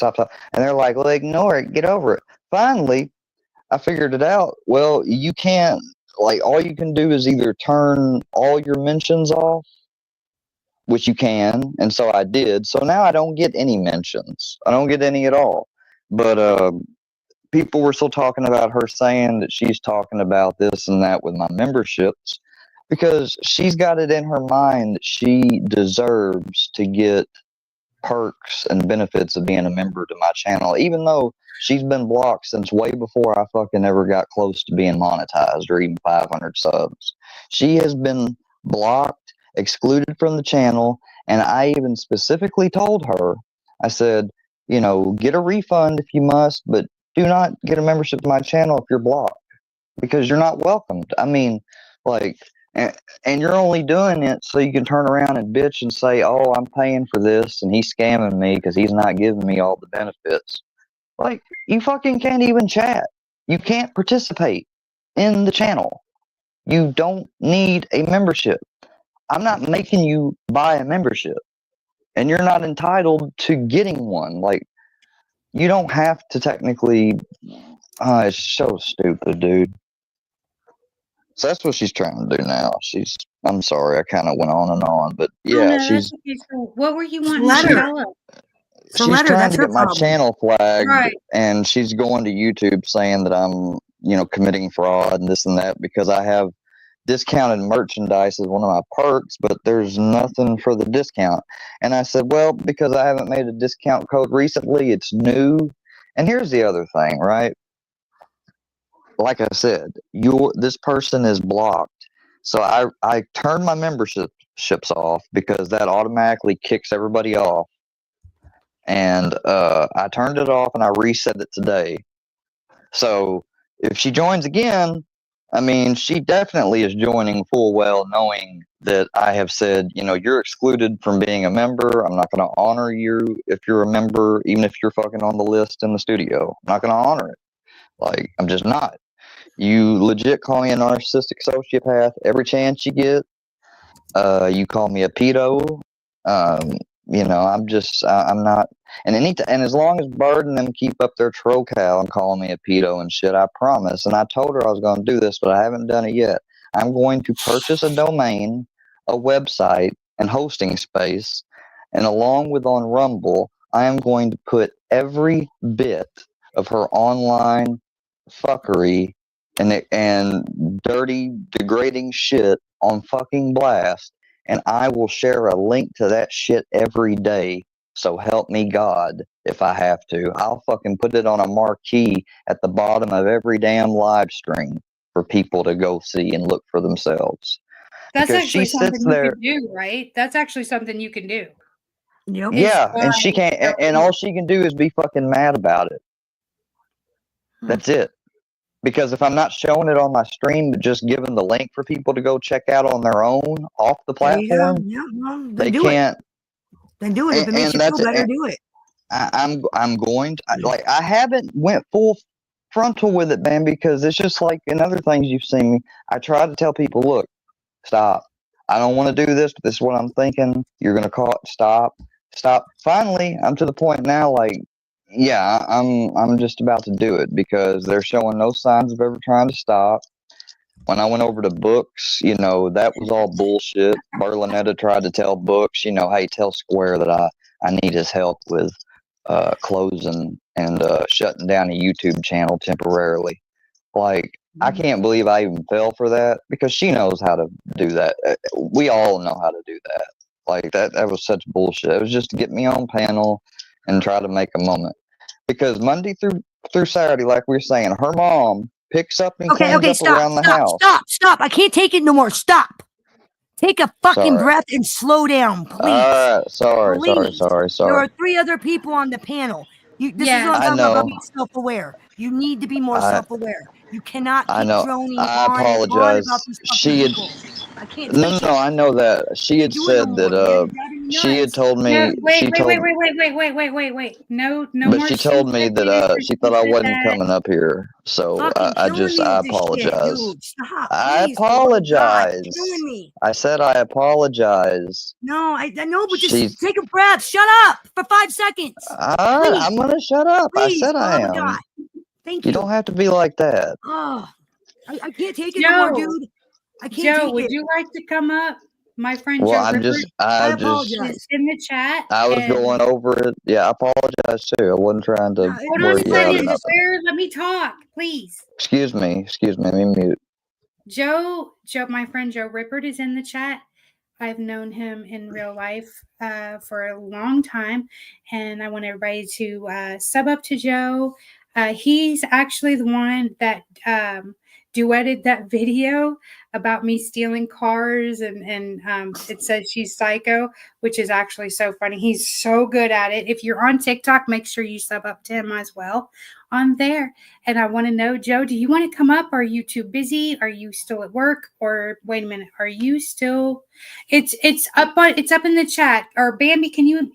And they're like, well, ignore it. Get over it. Finally, I figured it out. Well, you can't, all you can do is either turn all your mentions off, which you can, and so I did. So now I don't get any mentions. I don't get any at all. But people were still talking about her saying that she's talking about this and that with my memberships because she's got it in her mind that she deserves to get perks and benefits of being a member to my channel, even though she's been blocked since way before I fucking ever got close to being monetized or even 500 subs. She has been blocked, excluded from the channel, and I even specifically told her, I said, you know, get a refund if you must, but do not get a membership to my channel if you're blocked because you're not welcomed. I mean, like, and you're only doing it so you can turn around and bitch and say, oh, I'm paying for this and he's scamming me because he's not giving me all the benefits. Like, you fucking can't even chat. You can't participate in the channel. You don't need a membership. I'm not making you buy a membership. And you're not entitled to getting one. Like, you don't have to technically. It's so stupid, dude. So that's what she's trying to do now. I'm sorry, I kind of went on and on, but Oh, yeah, no, that's okay. So what were you wanting Let to her. tell us? So she's let her. trying That's to her get my problem. channel flagged, Right. and she's going to YouTube saying that I'm, committing fraud and this and that because I have discounted merchandise as one of my perks, but there's nothing for the discount. And I said, well, because I haven't made a discount code recently, it's new. And here's the other thing, right? Like I said, this person is blocked. So I turned my memberships off because that automatically kicks everybody off. And I turned it off and I reset it today. So if she joins again, I mean, she definitely is joining full well knowing that I have said, you're excluded from being a member. I'm not going to honor you if you're a member, even if you're fucking on the list in the studio. I'm not going to honor it. Like, I'm just not. You legit call me a narcissistic sociopath every chance you get. You call me a pedo. I'm not. And as long as Bird and them keep up their troll cow and calling me a pedo and shit, I promise. And I told her I was going to do this, but I haven't done it yet. I'm going to purchase a domain, a website, and hosting space. And along with on Rumble, I am going to put every bit of her online fuckery and dirty, degrading shit on fucking blast, and I will share a link to that shit every day. So help me God if I have to. I'll fucking put it on a marquee at the bottom of every damn live stream for people to go see and look for themselves. That's Because actually she sits something there. you can do, right? That's actually something you can do. Yep. Yeah, and she can't, and all she can do is be fucking mad about it. That's it. Because if I'm not showing it on my stream, but just giving the link for people to go check out on their own off the platform, they can't. Then do it. If it makes you feel better, do it. I'm going to I haven't went full frontal with it, man, because it's just like in other things you've seen me. I try to tell people, look, stop. I don't want to do this, but this is what I'm thinking. You're gonna call it. Stop. Finally, I'm to the point now, like, yeah, I'm just about to do it because they're showing no signs of ever trying to stop. When I went over to Books, that was all bullshit. Berlinetta tried to tell Books, hey, tell Square that I need his help with closing and shutting down a YouTube channel temporarily. Like, I can't believe I even fell for that because she knows how to do that. We all know how to do that. Like, that was such bullshit. It was just to get me on panel and try to make a moment. Because Monday through Saturday, like we were saying, her mom picks up and cleans up around the house. Stop. I can't take it no more. Stop. Take a fucking breath and slow down, please. All right. Sorry. There are 3 other people on the panel. This is what I'm talking about being self-aware. You need to be more self-aware. You cannot keep droning on apologize. about these fucking people. I can't take it. No, I know that. She had said that she had told me Wait. No but more. She told me that she thought I wasn't coming up here. So I apologize. Dude, stop, I please, apologize. God, killing me. I said I apologize. No, I know, but just take a breath. Shut up for 5 seconds. I'm gonna shut up. Please, I said I am. God. Thank you. You don't have to be like that. Oh, I can't take it anymore, dude. I can't take it. Would you like to come up? My friend Well, Joe I Ripper apologize. is in the chat. I was and- going over it. Yeah, I apologize too. I wasn't trying to No, Hold on worry a you out or second, nothing. Square. Let me talk, please. Excuse me. Let me mute. Joe, my friend Joe Rippert is in the chat. I've known him in real life for a long time, and I want everybody to sub up to Joe. He's actually the one that duetted that video about me stealing cars, and it says she's psycho, which is actually so funny. He's so good at it. If you're on TikTok, make sure you sub up to him as well on there. And I want to know, Joe, do you want to come up? Are you too busy? Are you still at work? Or wait a minute, are you still? It's up in the chat. Or Bambi, can you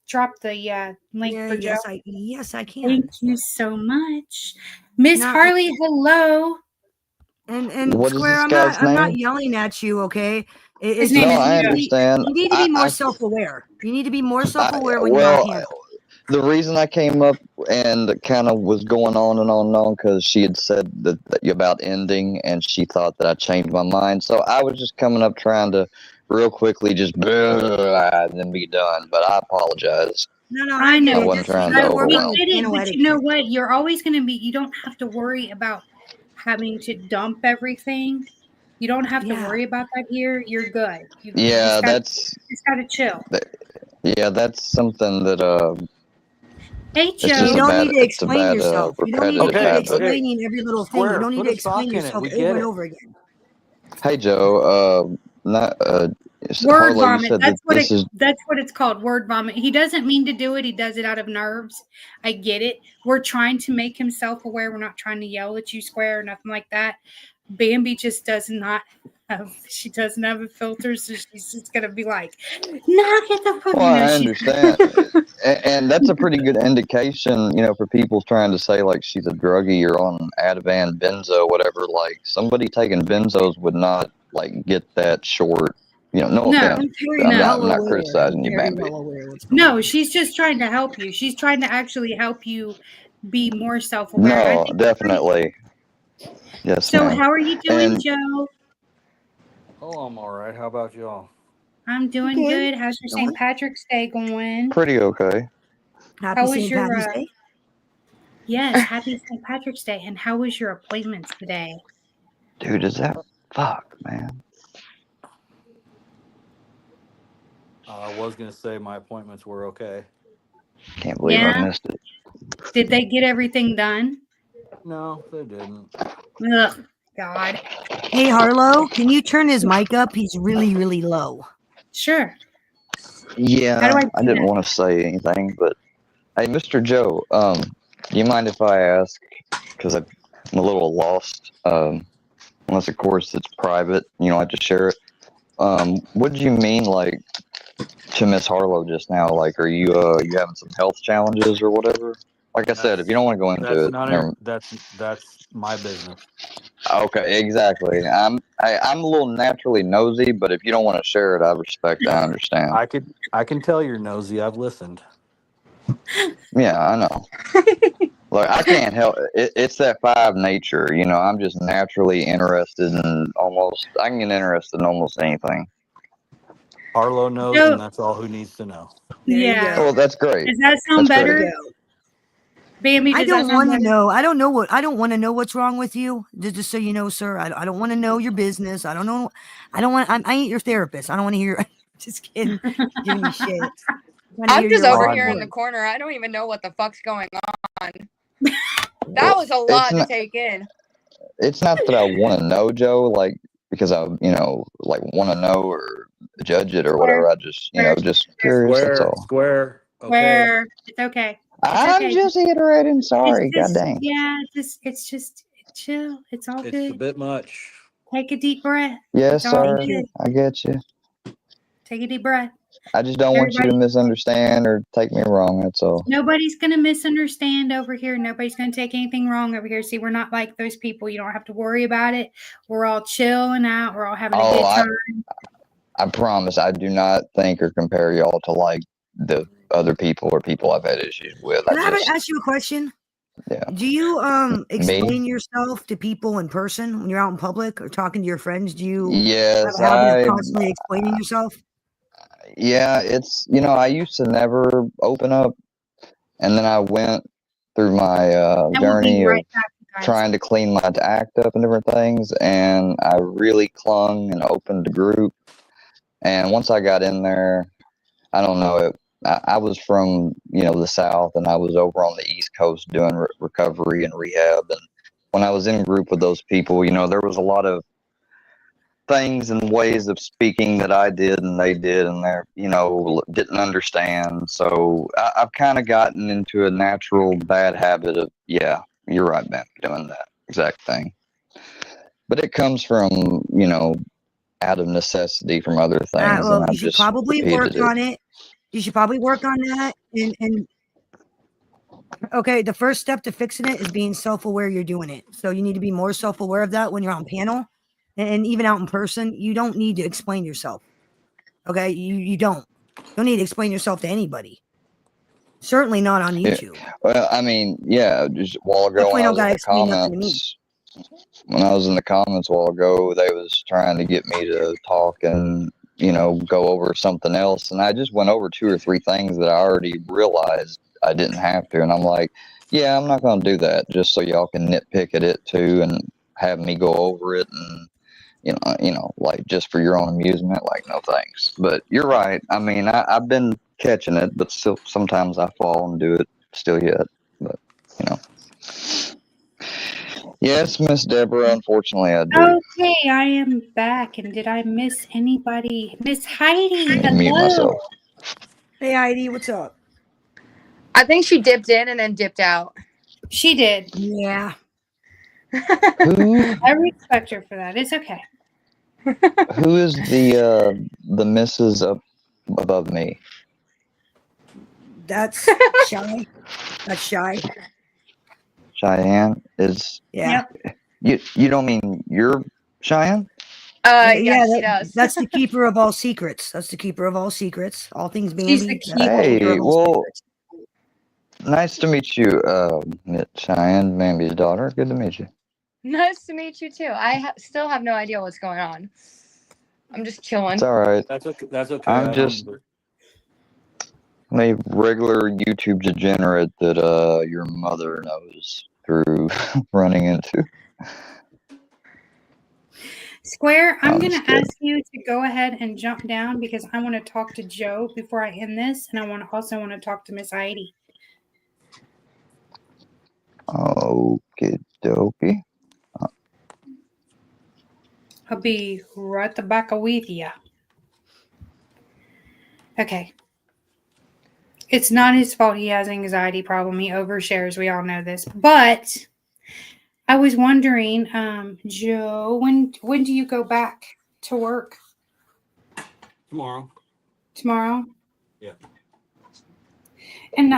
drop the link Yeah, for Joe? yes, I can. Thank you so much, Miss Now- Harley. Hello. And What is Square, this I'm guy's not name? yelling at you, okay? His name No, is I Joe. understand. You need to be more I- self-aware. You need to be more self-aware when well, you're on panel. the reason I came up and kind of was going on and on because she had said that about ending, and she thought that I changed my mind. So I was just coming up trying to real quickly just and then be done. But I apologize. No, I I get know. it. wasn't Just trying you to gotta work on overwhelm. the We get it, panel but etiquette. you know what? You're always going to be. You don't have to worry about having to dump everything. You don't have to Yeah. worry about that here. You're good. You Yeah, just gotta chill. that's something that Hey, it's Joe. just You a don't bad, need to it's a explain bad yourself. You don't need to repetitive keep habit. explaining every little thing. You Square, don't need put to a sock explain in it. yourself We over get and it. over again. Hey Joe, not Word Harlow, you vomit. said that this is That's what it's called. Word vomit. He doesn't mean to do it. He does it out of nerves. I get it. We're trying to make him self-aware. We're not trying to yell at you, Square, or nothing like that. Bambi just does not have. She doesn't have a filter, so she's just gonna be like, "Knock it the fuck." well, You know, I she's- understand, and that's a pretty good indication, for people trying to say like she's a druggie or on Ativan, benzo, whatever. Like somebody taking benzos would not like get that short. No No. offense. Very I'm well not aware. criticizing I'm you, very Bambi. well aware what's going No, on. she's just trying to help you. She's trying to actually help you be more self-aware. And I No, think definitely. Yes, so. ma'am. How are you doing, And Joe? Oh, I'm all right. How about y'all? I'm doing Okay. good. How's your St. Patrick's Day going? pretty okay. Happy How was St. your Patty's Day. yes, happy St. Patrick's Day. And how was your appointments today? Dude, is that fuck, man? I was gonna say my appointments were okay. Can't believe Yeah? I missed it. Did they get everything done? No, they didn't. Ugh, God. Hey Harlow, can you turn his mic up? He's really, really low. Sure. Yeah, How do I do didn't that? want to say anything, but hey, Mr. Joe, do you mind if I ask? Because I'm a little lost. Unless of course it's private, you don't have to share it. What did you mean, like, to Miss Harlow just now? Like, are you having some health challenges or whatever? Like I said, if you don't want to go into That's it, not never. that's my business. Okay, exactly. I'm a little naturally nosy, but if you don't want to share it, I respect. I understand. I can tell you're nosy. I've listened. Yeah, I know. Look, I can't help it. It's that 5 nature. I'm just naturally interested in almost. I can get interested in almost anything. Harlow knows, Joe, and that's all who needs to know. There you yeah. go. Oh, that's great. Does that sound That's better? great. Bambi, I does that don't sound want to better? know. I don't want to know what's wrong with you. Just so you know, sir. I don't want to know your business. I don't know. I don't want. I ain't your therapist. I don't want to hear. Just kidding. Giving you shit. Wanna I'm hear just your over hard here in the work. corner. I don't even know what the fuck's going on. That was a It's lot to not. take in. It's not that I want to know, Joe. Like because I, like want to know or judge it or whatever. I just, just curious. That's all. Square. Okay. Where it's okay. I'm okay. just iterating. Sorry. It's God dang. yeah, it's just chill. It's all It's good. a bit much. Take a deep breath. Yes, It's all sir. good. I get you. Take a deep breath. I just don't want you to misunderstand or take me wrong. That's all. Nobody's going to misunderstand over here. Nobody's going to take anything wrong over here. See, we're not like those people. You don't have to worry about it. We're all chilling out. We're all having a good time. I promise I do not think or compare y'all to like the other people or people I've had issues with. Can I ask you a question? Yeah. Do you Me? explain yourself to people in person when you're out in public or talking to your friends? Do you have Yes, a habit of constantly explaining yourself? yeah, it's, I used to never open up, and then I went through my And we'll be journey of right back, you guys. trying to clean my act up and different things, and I really clung and opened the group. And once I got in there, I don't know, I was from, the South, and I was over on the East Coast doing recovery and rehab. And when I was in group with those people, there was a lot of things and ways of speaking that I did and they did, and they didn't understand. So I've kind of gotten into a natural bad habit of, yeah, you're right, man, doing that exact thing. But it comes from, out of necessity from other things, Well, and you I've should just probably work repeated it. on it. You should probably work on that. And okay, the first step to fixing it is being self-aware you're doing it. So you need to be more self-aware of that when you're on panel and even out in person. You don't need to explain yourself. Okay, you don't need to explain yourself to anybody. Certainly not on Yeah. YouTube. Well, I mean, yeah, just a while ago Definitely when I don't was in gotta the explain nothing to me. comments, a while ago, they was trying to get me to talk and, go over something else. And I just went over 2 or 3 things that I already realized I didn't have to. And I'm like, yeah, I'm not going to do that just so y'all can nitpick at it too and have me go over it. And, like just for your own amusement, like, no thanks. But you're right. I mean, I've been catching it, but still sometimes I fall and do it still yet. But, yes, Miss Deborah, unfortunately I do. Okay, I am back. And did I miss anybody? Miss Heidi, Let me mute hello. myself. Hey Heidi, what's up? I think she dipped in and then dipped out. She did. Yeah. Who I respect her for that. It's okay. who is the missus up above me? That's Shy. That's Shy. Cheyenne is Yeah. you don't mean you're Cheyenne? Yeah, she does. That's the keeper of all secrets. That's the keeper of all secrets. All things She's the Bambi. That's the keeper. keeper Hey, of all well, secrets. nice to meet you, Miss Cheyenne, Bambi's daughter. Good to meet you. Nice to meet you too. I still have no idea what's going on. I'm just chilling. It's all right. That's okay. That's okay. I'm just a regular YouTube degenerate that your mother knows through running into. Square, I'm I'm going just to kidding. ask you to go ahead and jump down because I want to talk to Joe before I end this, and I also want to talk to Miss Heidi. Okie dokie. I'll be right the back with you. Okay. It's not his fault he has an anxiety problem. He overshares. We all know this. But I was wondering, Joe, when do you go back to work? tomorrow. Tomorrow? Yeah. And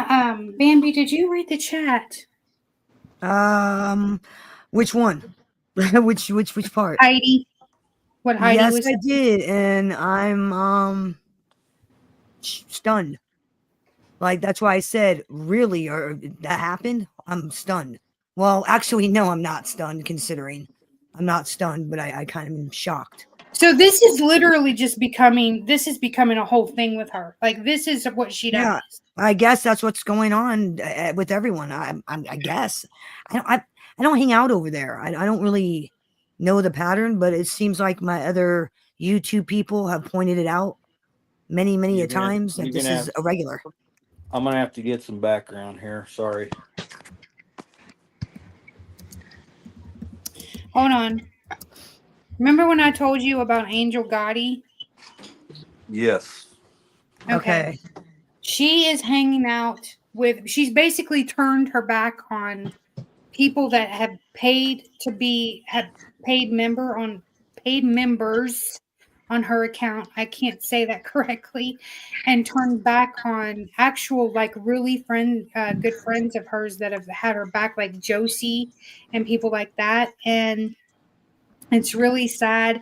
Bambi, did you read the chat? Which one? which part? Heidi. What Heidi Yes, was I saying? did, and I'm stunned. Like that's why I said, really, or that happened? I'm stunned. Well, actually, no, I'm not stunned. Considering I'm not stunned, but I kind of am shocked. So this is literally just becoming a whole thing with her. Like this is what she does. Yeah, I guess that's what's going on with everyone. I guess I don't hang out over there. I don't really know the pattern, but it seems like my other YouTube people have pointed it out many You're gonna- times that you're this gonna is have- a regular. I'm gonna have to get some background here. Sorry. Hold on. Remember when I told you about Angel Gotti? Yes. Okay. She is hanging out with, she's basically turned her back on people that have paid members on her account. I can't say that correctly, and turned back on actual like really good friends of hers that have had her back, like Josie and people like that. And it's really sad.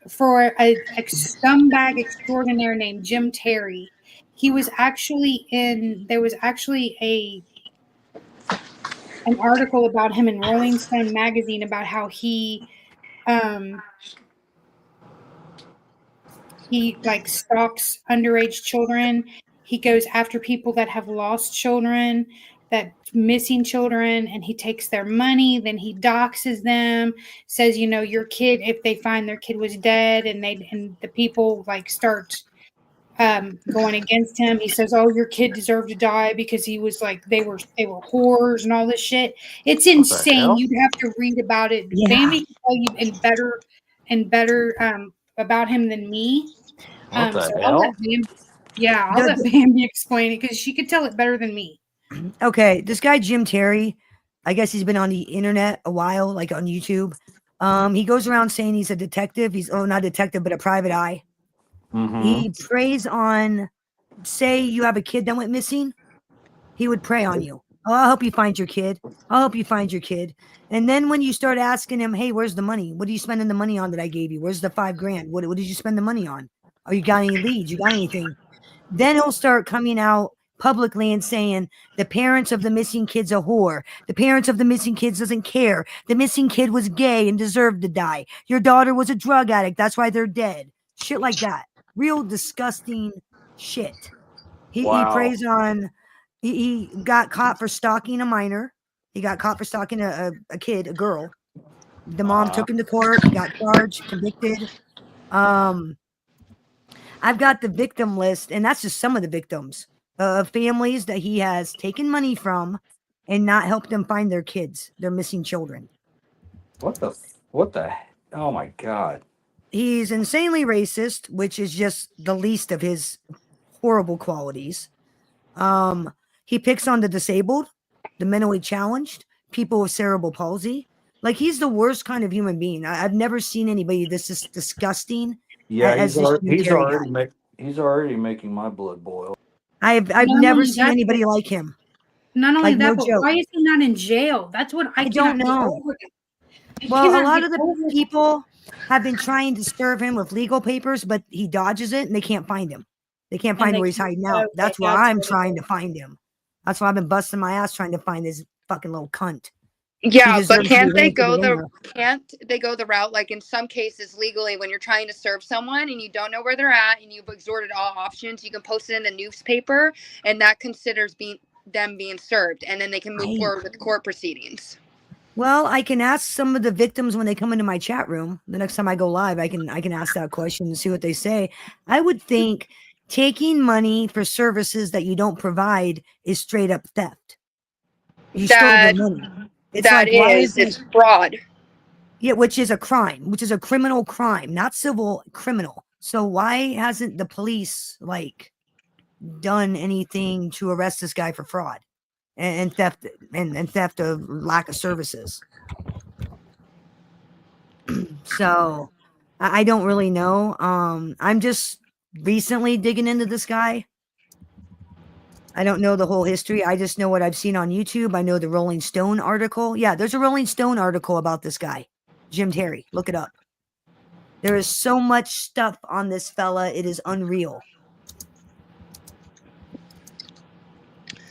For a scumbag extraordinaire named Jim Terry. There was actually an article about him in Rolling Stone magazine about how he like stalks underage children. He goes after people that have lost children, that missing children, and he takes their money. Then he doxes them, says, your kid, if they find their kid was dead, and the people like start going against him. He says, "Oh, your kid deserved to die because he was like they were whores and all this shit." It's What the insane. hell? You'd have to read about it. Yeah. Bambi can tell you and better about him than me. What the So I'll hell? let Bambi. Yeah, I'll let Bambi explain it because she could tell it better than me. Okay, this guy Jim Terry, I guess he's been on the internet a while, like on YouTube. He goes around saying he's a detective. He's not a detective, but a private eye. Mm-hmm. He preys on, say you have a kid that went missing, he would prey on you. Oh, I'll help you find your kid. I'll help you find your kid. And then when you start asking him, hey, where's the money? What are you spending the money on that I gave you? Where's the $5,000? What did you spend the money on? Oh, you got any leads? You got anything? Then he'll start coming out publicly and saying the parents of the missing kid's a whore. The parents of the missing kids doesn't care. The missing kid was gay and deserved to die. Your daughter was a drug addict. That's why they're dead. Shit like that. Real disgusting shit. He Wow. preys on. He got caught for stalking a minor. He got caught for stalking a kid, a girl. The mom took him to court. He got charged, convicted. I've got the victim list, and that's just some of the victims of families that he has taken money from and not helped them find their kids, their missing children. What the? Oh my God. He's insanely racist, which is just the least of his horrible qualities. He picks on the disabled, the mentally challenged, people with cerebral palsy. Like, he's the worst kind of human being. I've never seen anybody this is disgusting. Yeah, as he's this Jim Carrey already guy. he's already making my blood boil. I've Not never only seen that, anybody like him. Not only Like, no that, but joke. why is he not in jail? That's what I I don't cannot get know. over. Well, a lot of the people have been trying to serve him with legal papers, but he dodges it and they can't find him. They can't find where he's hiding out. okay, That's where that's I'm what it trying is. to find him. That's why I've been busting my ass trying to find this fucking little cunt. Yeah, deserves but to be can't they raised to go the ringer. the route, like in some cases legally, when you're trying to serve someone and you don't know where they're at and you've exhausted all options, you can post it in the newspaper and that considers them being served, and then they can move forward with court proceedings. Well, I can ask some of the victims when they come into my chat room. The next time I go live, I can ask that question and see what they say. I would think taking money for services that you don't provide is straight up theft. You stole their money. It's It's fraud. Yeah, which is a crime, which is a criminal crime, not civil, criminal. So why hasn't the police like done anything to arrest this guy for fraud and theft and theft of lack of services? So I don't really know. I'm just recently digging into this guy. I don't know the whole history. I just know what I've seen on YouTube. I know the Rolling Stone article. Yeah, there's a Rolling Stone article about this guy, Jim Terry. Look it up. There is so much stuff on this fella. It is unreal.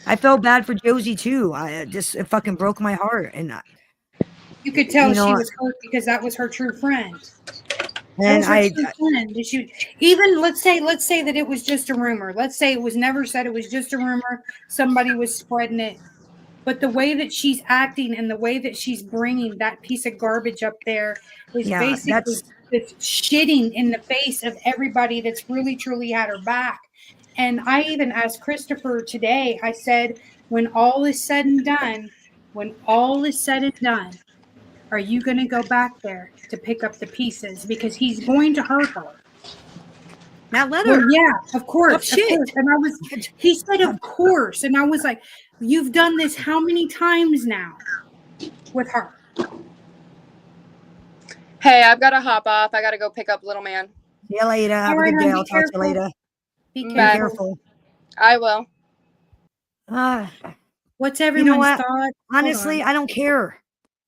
I felt bad for Josie too. It fucking broke my heart. And You could tell she was hurt because that was her true friend. And even let's say that it was just a rumor. Let's say it was never said, it was just a rumor. Somebody was spreading it. But the way that she's acting and the way that she's bringing that piece of garbage up there is basically it's shitting in the face of everybody that's really truly had her back. And I even asked Christopher today, I said, when all is said and done, are you going to go back there to pick up the pieces? Because he's going to hurt her. Now let her. Well, yeah, of course. Of course. And he said, of course. And I was like, you've done this how many times now with her? Hey, I've got to hop off. I got to go pick up little man. See you later. Have a good day. I'll talk to you later. Be careful. I will. What's everyone's thought? Honestly, I don't care.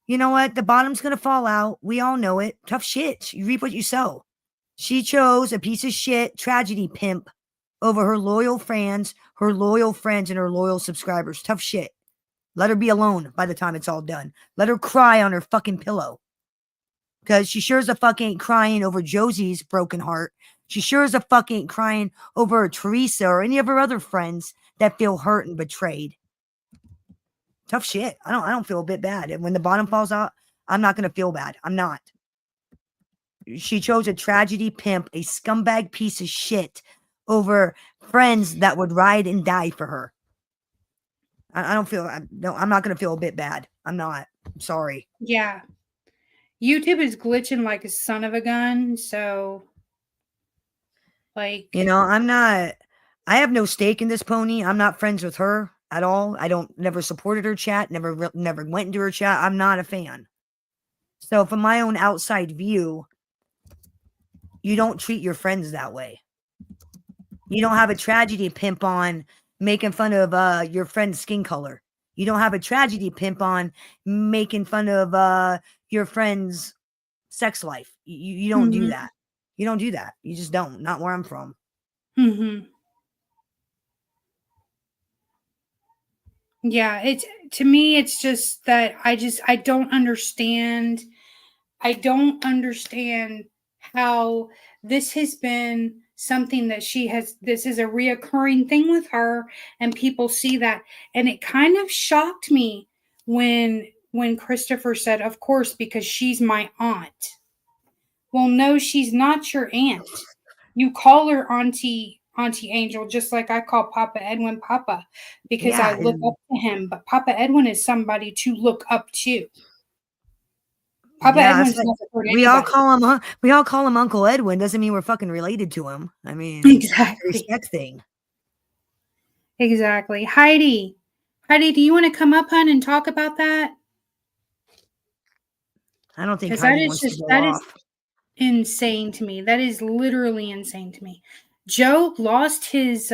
You know what? The bottom's going to fall out. We all know it. Tough shit. You reap what you sow. She chose a piece of shit tragedy pimp over her loyal friends, and her loyal subscribers. Tough shit. Let her be alone by the time it's all done. Let her cry on her fucking pillow. Because she sure as a fuck ain't crying over Josie's broken heart. She sure as a fuck ain't crying over Teresa or any of her other friends that feel hurt and betrayed. Tough shit. I don't feel a bit bad. And when the bottom falls out, I'm not gonna feel bad. I'm not. She chose a tragedy pimp, a scumbag piece of shit, over friends that would ride and die for her. I don't feel. No, I'm not gonna feel a bit bad. I'm not. I'm sorry. Yeah. YouTube is glitching like a son of a gun. So, like, You know, I'm not. I have no stake in this pony. I'm not friends with her at all. I don't. Never supported her chat. Never went into her chat. I'm not a fan. So, from my own outside view, you don't treat your friends that way. You don't have a tragedy pimp on making fun of your friend's skin color. You don't have a tragedy pimp on making fun of your friend's sex life. You don't do that. You don't do that. You just don't. Not where I'm from. Yeah, it's to me, it's just that I don't understand. I don't understand how this has been something that this is a reoccurring thing with her, and people see that. And it kind of shocked me when Christopher said, of course, because she's my aunt. Well, no, she's not your aunt. You call her Auntie Angel, just like I call Papa Edwin Papa, because I look up to him. But Papa Edwin is somebody to look up to. Papa Edwin's never hurt anybody. We all call him Uncle Edwin. Doesn't mean we're fucking related to him. I mean, exactly. It's a respect thing. Exactly. Heidi, do you want to come up, hun, and talk about that? I don't think Heidi wants to go off. Is insane to me. That is literally insane to me. Joe lost his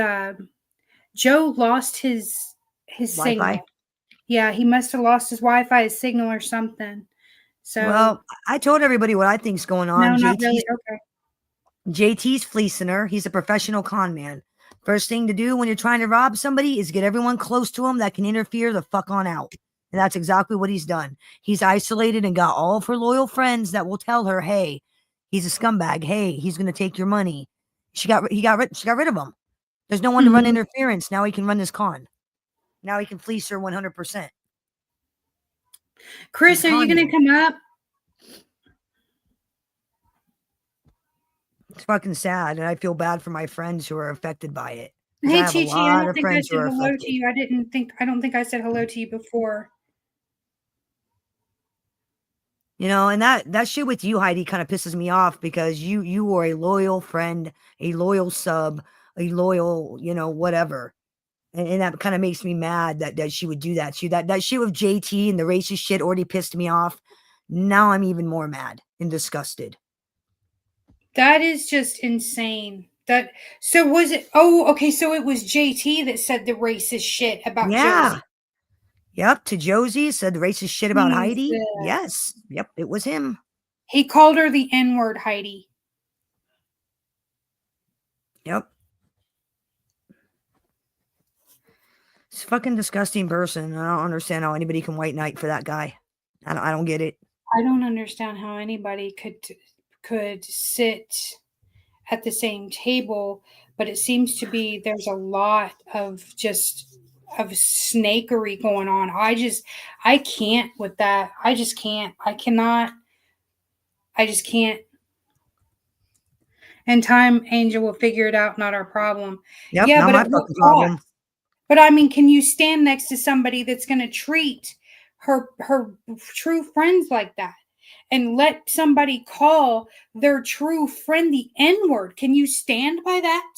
signal. Yeah, he must have lost his Wi-Fi, his signal, or something. So, well, I told everybody what I think's going on. No, not really. Okay. JT's fleecing her. He's a professional con man. First thing to do when you're trying to rob somebody is get everyone close to him that can interfere the fuck on out. And that's exactly what he's done. He's isolated and got all of her loyal friends that will tell her, hey, he's a scumbag. Hey, he's going to take your money. She got rid of him. There's no one to run interference. Now he can run this con. Now he can fleece her 100%. Chris, are you going to come up? It's fucking sad, and I feel bad for my friends who are affected by it. Hey, Chi-Chi, I don't think I said hello to you. I don't think I said hello to you before. You know, and that shit with you, Heidi, kind of pisses me off because you were a loyal friend, a loyal sub, a loyal, whatever. And that kind of makes me mad that she would do that. That shit with JT and the racist shit already pissed me off. Now I'm even more mad and disgusted. That is just insane. So was it? Oh, okay. So it was JT that said the racist shit about Josie. Yep. To Josie said the racist shit about Heidi. Yes. Yep. It was him. He called her the N-word, Heidi. Yep. It's a fucking disgusting person. I don't understand how anybody can white knight for that guy. I don't get it. I don't understand how anybody could sit at the same table, but it seems to be there's a lot of snakery going on. I can't with that. I just can't. I just can't. And time, Angel will figure it out, not our problem. Yep, yeah, not my fucking problem. But I mean, can you stand next to somebody that's going to treat her true friends like that? And let somebody call their true friend the N-word. Can you stand by that?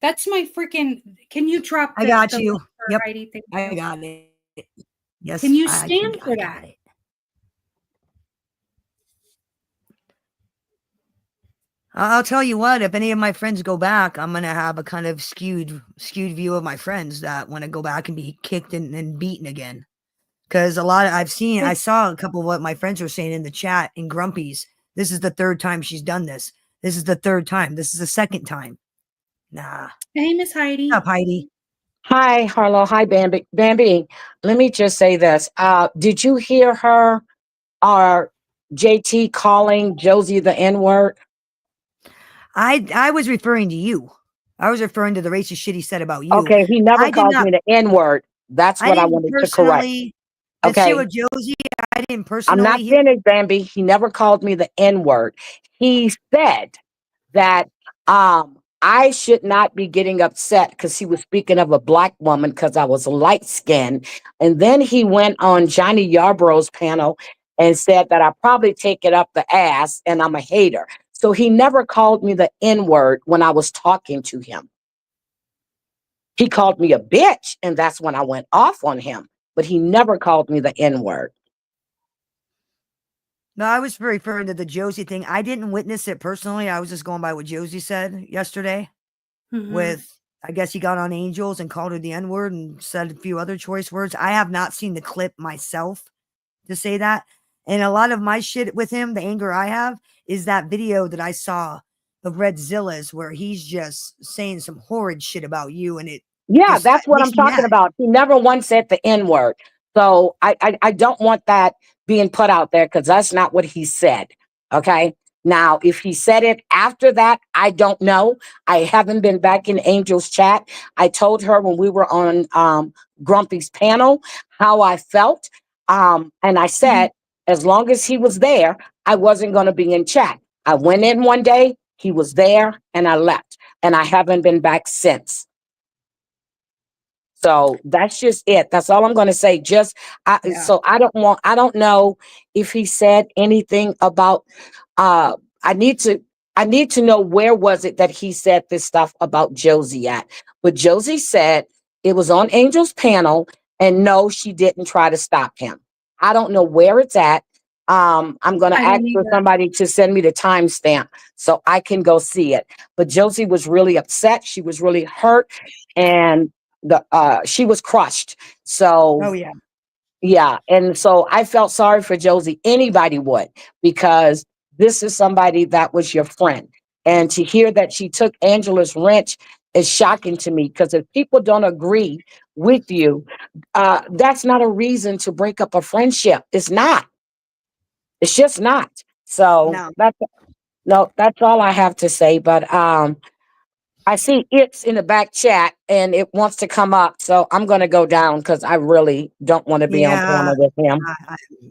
That's my freaking... Can you drop I got you. Yep. Heidi? I got it. Yes. Can you stand for that? It. I'll tell you what, if any of my friends go back, I'm going to have a kind of skewed view of my friends that want to go back and be kicked and beaten again. Because I saw a couple of what my friends were saying in the chat in Grumpy's. This is the third time she's done this. This is the third time. This is the second time. Nah. Hey, Miss Heidi. What's up, Heidi? Hi, Harlow. Hi, Bambi. Bambi, let me just say this. Did you hear her or JT calling Josie the N word? I was referring to you. I was referring to the racist shit he said about you. Okay, he never I did called not. me the N word. That's I what I didn't wanted to correct. personally. The shit Okay, with Josie. I didn't I'm not personally hear. finished, Bambi. He never called me the N word. He said that I should not be getting upset because he was speaking of a black woman because I was light skinned. And then he went on Johnny Yarborough's panel and said that I probably take it up the ass and I'm a hater. So he never called me the N word when I was talking to him. He called me a bitch, and that's when I went off on him. But he never called me the N word. No, I was referring to the Josie thing. I didn't witness it personally. I was just going by what Josie said yesterday. With, I guess he got on Angels and called her the N word and said a few other choice words. I have not seen the clip myself to say that. And a lot of my shit with him, the anger I have, is that video that I saw of Red Zilla's where he's just saying some horrid shit about you, and it Yeah, just that's what makes I'm me talking mad. about. He never once said the N word. So I don't want that being put out there because that's not what he said. Okay. Now, if he said it after that, I don't know. I haven't been back in Angel's chat. I told her when we were on Grumpy's panel how I felt. And I said, as long as he was there, I wasn't going to be in chat. I went in one day, he was there, and I left. And I haven't been back since. So that's just it. That's all I'm going to say. Yeah. So I don't know if he said anything about, uh, I need to, I need to know where was it that he said this stuff about Josie at. But Josie said it was on Angel's panel and no, she didn't try to stop him. I don't know where it's at. I'm going to I ask don't for either. somebody to send me the timestamp so I can go see it. But Josie was really upset. She was really hurt. And she was crushed. So Oh yeah. yeah, and so I felt sorry for Josie. Anybody would, because this is somebody that was your friend. And to hear that she took Angela's wrench is shocking to me because if people don't agree with you, that's not a reason to break up a friendship. It's not. It's just not. So No. that's no, that's all I have to say. But I see it's in the back chat and it wants to come up. So I'm going to go down because I really don't want to be on Yeah. panel with him.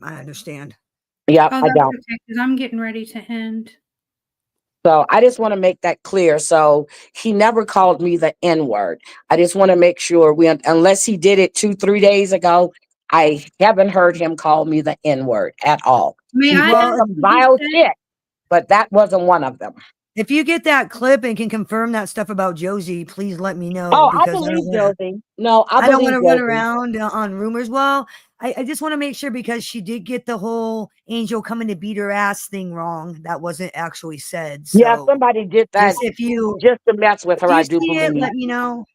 I understand. Yep, Oh, I that's don't. okay, because I'm getting ready to end. So I just want to make that clear. So he never called me the N word. I just want to make sure unless he did it 2, 3 days ago, I haven't heard him call me the N word at all. May He I said ask Well, some what he vile said? shit, but that wasn't one of them. if you get that clip and can confirm that stuff about Josie, please let me know Oh, I because believe Josie. No, I I don't want believe to run Josie. around on rumors. Well, I just want to make sure because she did get the whole Angel coming to beat her ass thing wrong. That wasn't actually said. Yeah, So somebody did that just just to mess with if her, you I do see it, believe. let me know.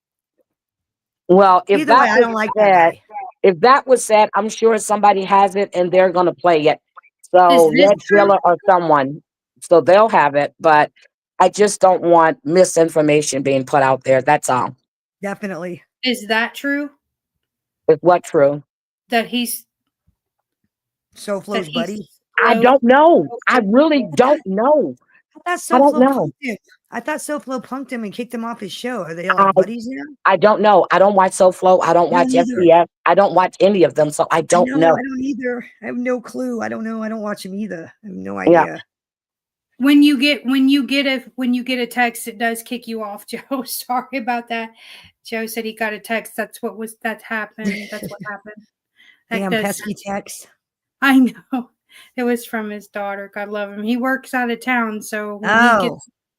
Well, if Either way, that I was don't like that said, guy. if that was said, I'm sure somebody has it and they're gonna play it. Is So this Red true? Zilla or someone, so they'll have it. But I just don't want misinformation being put out there. That's all. Definitely. Is that true? Is what true? That he's that SoFlo's he's buddy. I slow? don't know. I really don't know. I thought I don't SoFlo know. punked him. I thought SoFlo punked him and kicked him off his show. Are they I like buddies now? I don't know. I don't watch SoFlo. I don't I watch don't either. FBS. I don't watch any of them, so I I don't know. I know. don't either. I have no clue. I don't know. I don't watch him either. I have no Yeah. idea. When you get a text, it does kick you off, Joe. Sorry about that. Joe said he got a text. That's happened. That's what happened. That Damn does. pesky text. I know. It was from his daughter. God love him. He works out of town, so Oh,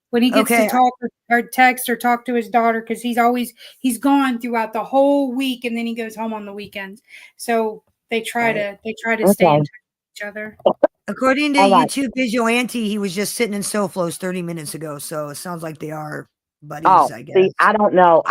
when he gets to okay. talk or text or talk to his daughter, because he's gone throughout the whole week, and then he goes home on the weekends. So they try Right. to stay in Okay. touch with each other. According to All right. YouTube Vigilante, he was just sitting in SoFlo's 30 minutes ago. So it sounds like they are buddies, Oh, I see, guess. I don't know.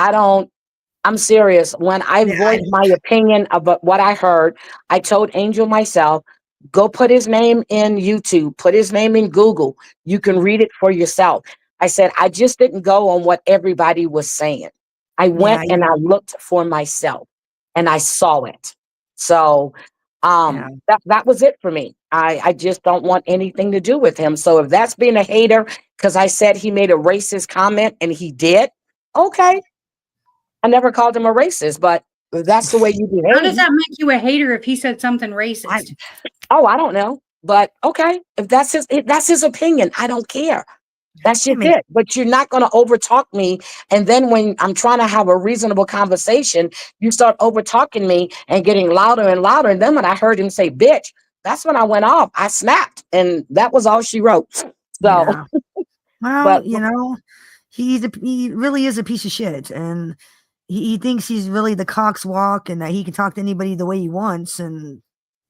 I'm serious. When I Yeah, I voiced don't. my opinion about what I heard, I told Angel myself, go put his name in YouTube, put his name in Google. You can read it for yourself. I said, I just didn't go on what everybody was saying. I Yeah, went and I looked for myself and I saw it. So yeah, that was it for me. I just don't want anything to do with him. So if that's being a hater because I said he made a racist comment and he did, okay. I never called him a racist, but that's the way you How does behave. that make you a hater if he said something I, racist? Oh, I don't know. But okay, if that's his opinion, I don't care. That's I just mean, it. But you're not going to overtalk me. And then when I'm trying to have a reasonable conversation, you start overtalking me and getting louder and louder. And then when I heard him say bitch, that's when I went off. I snapped. And that was all she wrote. So, yeah. Well, but he really is a piece of shit, and he thinks he's really the cock's walk, and that he can talk to anybody the way he wants, and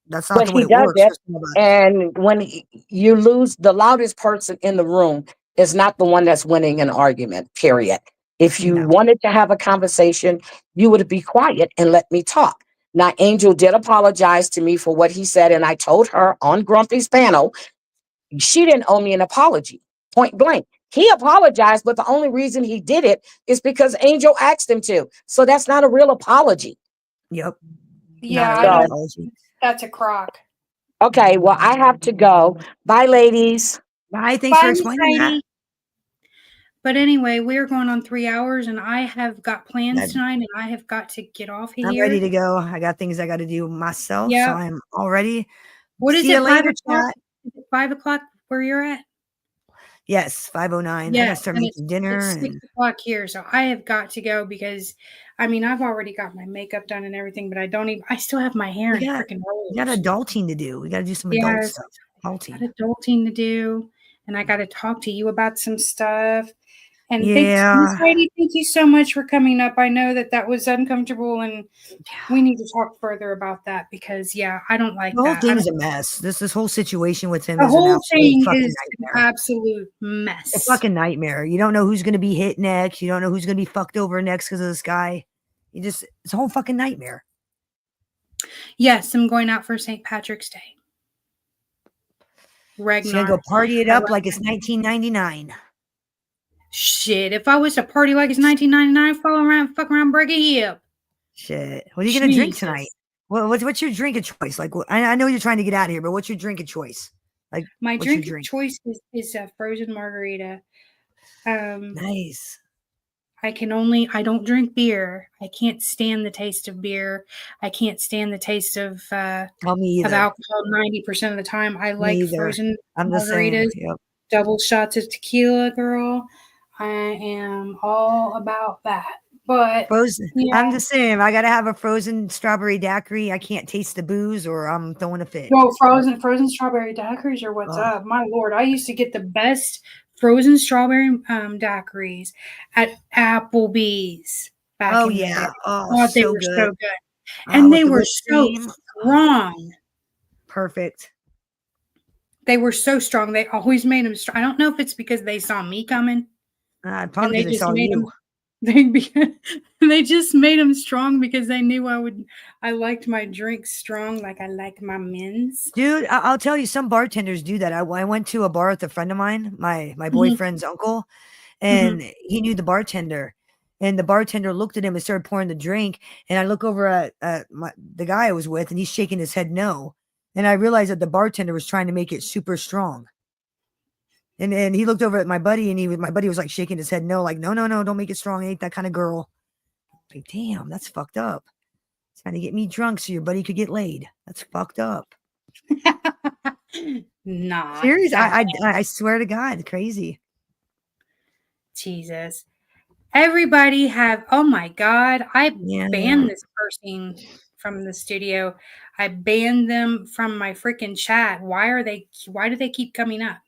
that's not but the way he it does works it. for some of us. And when you lose, the loudest person in the room is not the one that's winning an argument, period. If you No. wanted to have a conversation, you would be quiet and let me talk. Now, Angel did apologize to me for what he said, and I told her on Grumpy's panel, she didn't owe me an apology, point blank. He apologized, but the only reason he did it is because Angel asked him to. So that's not a real apology. Yep. Yeah, Not a I real don't. apology. That's a crock. Okay, well, I have to go. Bye, ladies. Bye. Thanks for Bye, Miss explaining that. Heidi. But anyway, we're going on 3 hours, and I have got plans I'm tonight, and I have got to get off of I'm ready here. to go. I got things I got to do myself, so Yeah. I'm all ready. What is See you it? 5 later, o'clock? chat. Is it 5 o'clock where you're at? Yes, 5:09. I Yeah, gotta start and making dinner, it's 6 and o'clock here, so I have got to go because, I mean, I've already got my makeup done and everything, but I still have my hair we in got freaking we got rollers. adulting to do. We got to do some adult Yes, stuff. got Adulting. adulting to do, and I got to talk to you about some stuff. And thanks, Miss Yeah. Heidi, thank you so much for coming up. I know that was uncomfortable, and we need to talk further about that because, yeah, I don't like The whole that. I thing's don't, a mess. This whole situation with him the is an whole absolute thing fucking is an nightmare. absolute A mess. fucking nightmare. You don't know who's gonna be hit next. You don't know who's gonna be fucked over next because of this guy. It's a whole fucking nightmare. Yes, I'm going out for St. Patrick's Day. She's gonna Ragnar. go party it I up love like it's him. 1999. Shit, if I was to party like it's 1999, fuck around, break a hip. Shit. What are you gonna drink Jesus. tonight? What's your drink of choice? Like, I know you're trying to get out of here, but what's your drink of choice? Like, My what's your drink of drink? choice is a frozen margarita. Nice. I don't drink beer. I can't stand the taste of beer. I can't stand the taste of Tell me either. alcohol 90% of the time. I Me like either. frozen I'm the same. margaritas, Yep. double shots of tequila, girl. I am all about that. But Frozen. yeah, I'm the same. I gotta have a frozen strawberry daiquiri. I can't taste the booze, or I'm throwing a fit. no frozen strawberry daiquiris are what's Oh, up. My lord, I used to get the best frozen strawberry daiquiris at Applebee's back oh in the day. yeah. Oh, God, they so were good. so good. And With they the were whipped so cream. strong. Perfect. They were so strong. They always made them strong. I don't know if it's because they saw me coming and Probably they because I just saw made you. them. They just made them strong because they knew I liked my drinks strong, like I like my men's. Dude, I'll tell you, some bartenders do that. I went to a bar with a friend of mine, my boyfriend's uncle, and he knew the bartender. And the bartender looked at him and started pouring the drink. And I look over at the guy I was with, and he's shaking his head no. And I realized that the bartender was trying to make it super strong. And he looked over at my buddy, and my buddy was like shaking his head no, like, no, don't make it strong. I ain't that kind of girl. Like, damn, that's fucked up. Trying to get me drunk so your buddy could get laid. That's fucked up. Nah. Serious? I swear to God, crazy. Jesus. Everybody oh my God, I Yeah. banned this person from the studio. I banned them from my freaking chat. Why do they keep coming up?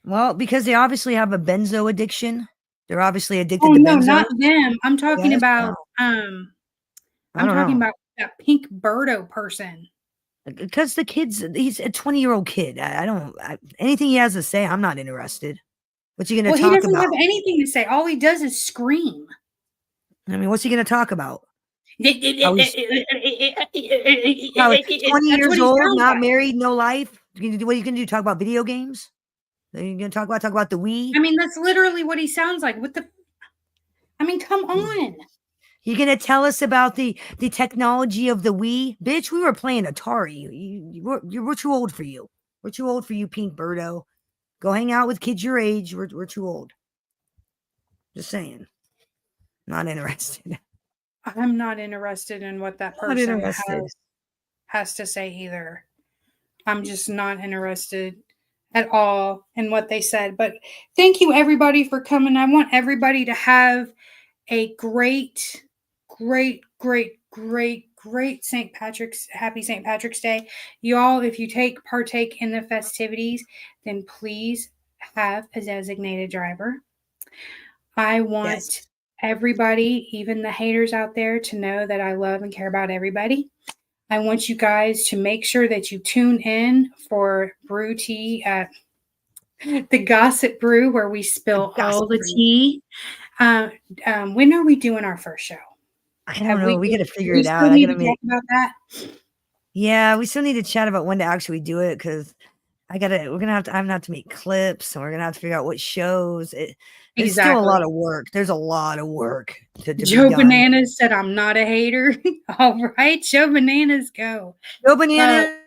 Well, because they obviously have a benzo addiction. They're obviously addicted Oh to no, benzo. not them. I'm talking Yes? about I I'm don't talking know. about that pink Birdo person. Because he's a 20-year-old kid. Anything he has to say, I'm not interested. What's he going Well, to he talk doesn't about? have anything to say. All he does is scream. I mean, what's he going to talk about? That's How he's 20 what years he old, sounds not like. married, no life. What are you going to do? Talk about video games? Are you going to talk about the Wii? I mean, that's literally what he sounds like. I mean, come on. You gonna tell us about the technology of the Wii? Bitch, we were playing Atari. We're too old for you. We're too old for you, Pink Birdo. Go hang out with kids your age. We're too old. Just saying. Not interested. I'm not interested in what that Not person interested. has to say either. I'm just not interested at all in what they said. But thank you, everybody, for coming. I want everybody to have a great, great, great, great, great happy St. Patrick's Day. Y'all, if you partake in the festivities, then please have a designated driver. I want Yes. everybody, even the haters out there, to know that I love and care about everybody. I want you guys to make sure that you tune in for Brew Tea at the Gossip Brew, where we spill all the tea. When are we doing our first show? I don't know. We got to figure we it still out. I need got to to talk make. about that. Yeah, we still need to chat about when to actually do it because I'm gonna have to make clips and we're gonna have to figure out what shows. It's still a lot of work. There's a lot of work to be Joe done. Bananas said, "I'm not a hater." All right, Joe Bananas, go. Joe Bananas,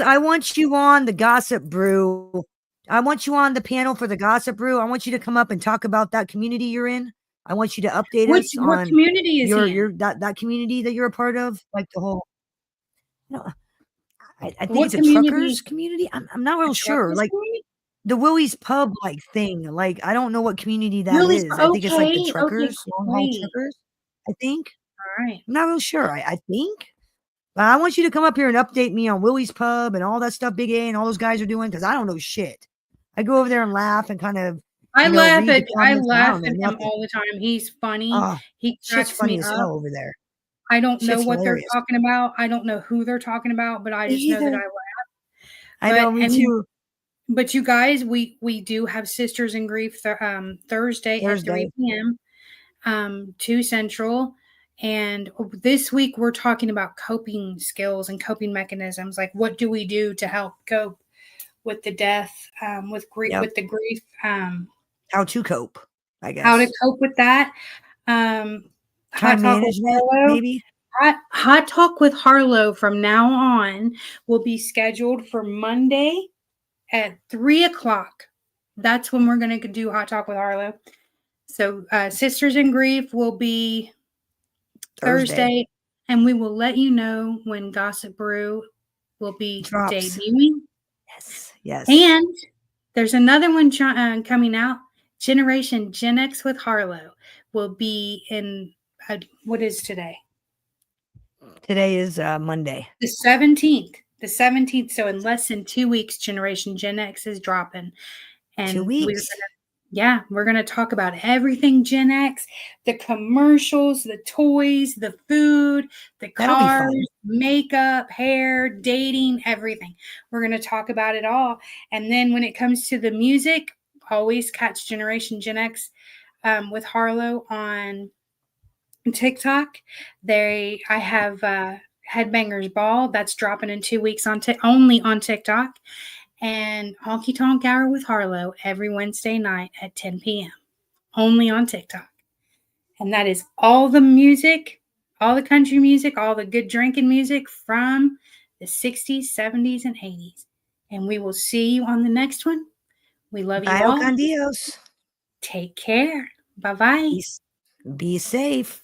I want you on the Gossip Brew. I want you on the panel for the Gossip Brew. I want you to come up and talk about that community you're in. I want you to update us What on community is your that community that you're a part of, like the whole. I think it's a truckers community. I'm not real sure. Like the Willie's Pub like thing. Like I don't know what community that Willie's, is. I think it's like the okay, truckers, long haul great. truckers. I think. All right. I'm not real sure. I think. But I want you to come up here and update me on Willie's Pub and all that stuff Big A and all those guys are doing because I don't know shit. I go over there and laugh and kind of. I laugh at nothing. him all the time. He's funny. Oh, he shit's cracks funny me as up. hell over there. I don't know Shit's what hilarious. they're talking about. I don't know who they're talking about, but I just know that I laugh. I know, me too. But you guys, we do have Sisters in Grief Thursday at 3 p.m. 2 Central. And this week we're talking about coping skills and coping mechanisms. Like, what do we do to help cope with the death, with grief, with the grief? How to cope, I guess. How to cope with that. Time management, maybe. Hot Talk with Harlow from now on will be scheduled for Monday at 3 o'clock. That's when we're going to do Hot Talk with Harlow. So Sisters in Grief will be Thursday, and we will let you know when Gossip Brew will be debuting. Yes. And there's another one coming out. Generation Gen X with Harlow will be in, what is today? Today is Monday. The 17th. The 17th. So in less than 2 weeks, Generation Gen X is dropping. And 2 weeks. We're going to talk about everything Gen X, the commercials, the toys, the food, the cars, makeup, hair, dating, everything. We're going to talk about it all. And then when it comes to the music, always catch Generation Gen X with Harlow on TikTok. I have Headbangers Ball that's dropping in 2 weeks only on TikTok. And Honky Tonk Hour with Harlow every Wednesday night at 10 p.m. only on TikTok. And that is all the music, all the country music, all the good drinking music from the 60s, 70s, and 80s. And we will see you on the next one. We love you all. Con Dios. Take care. Bye-bye. Be safe.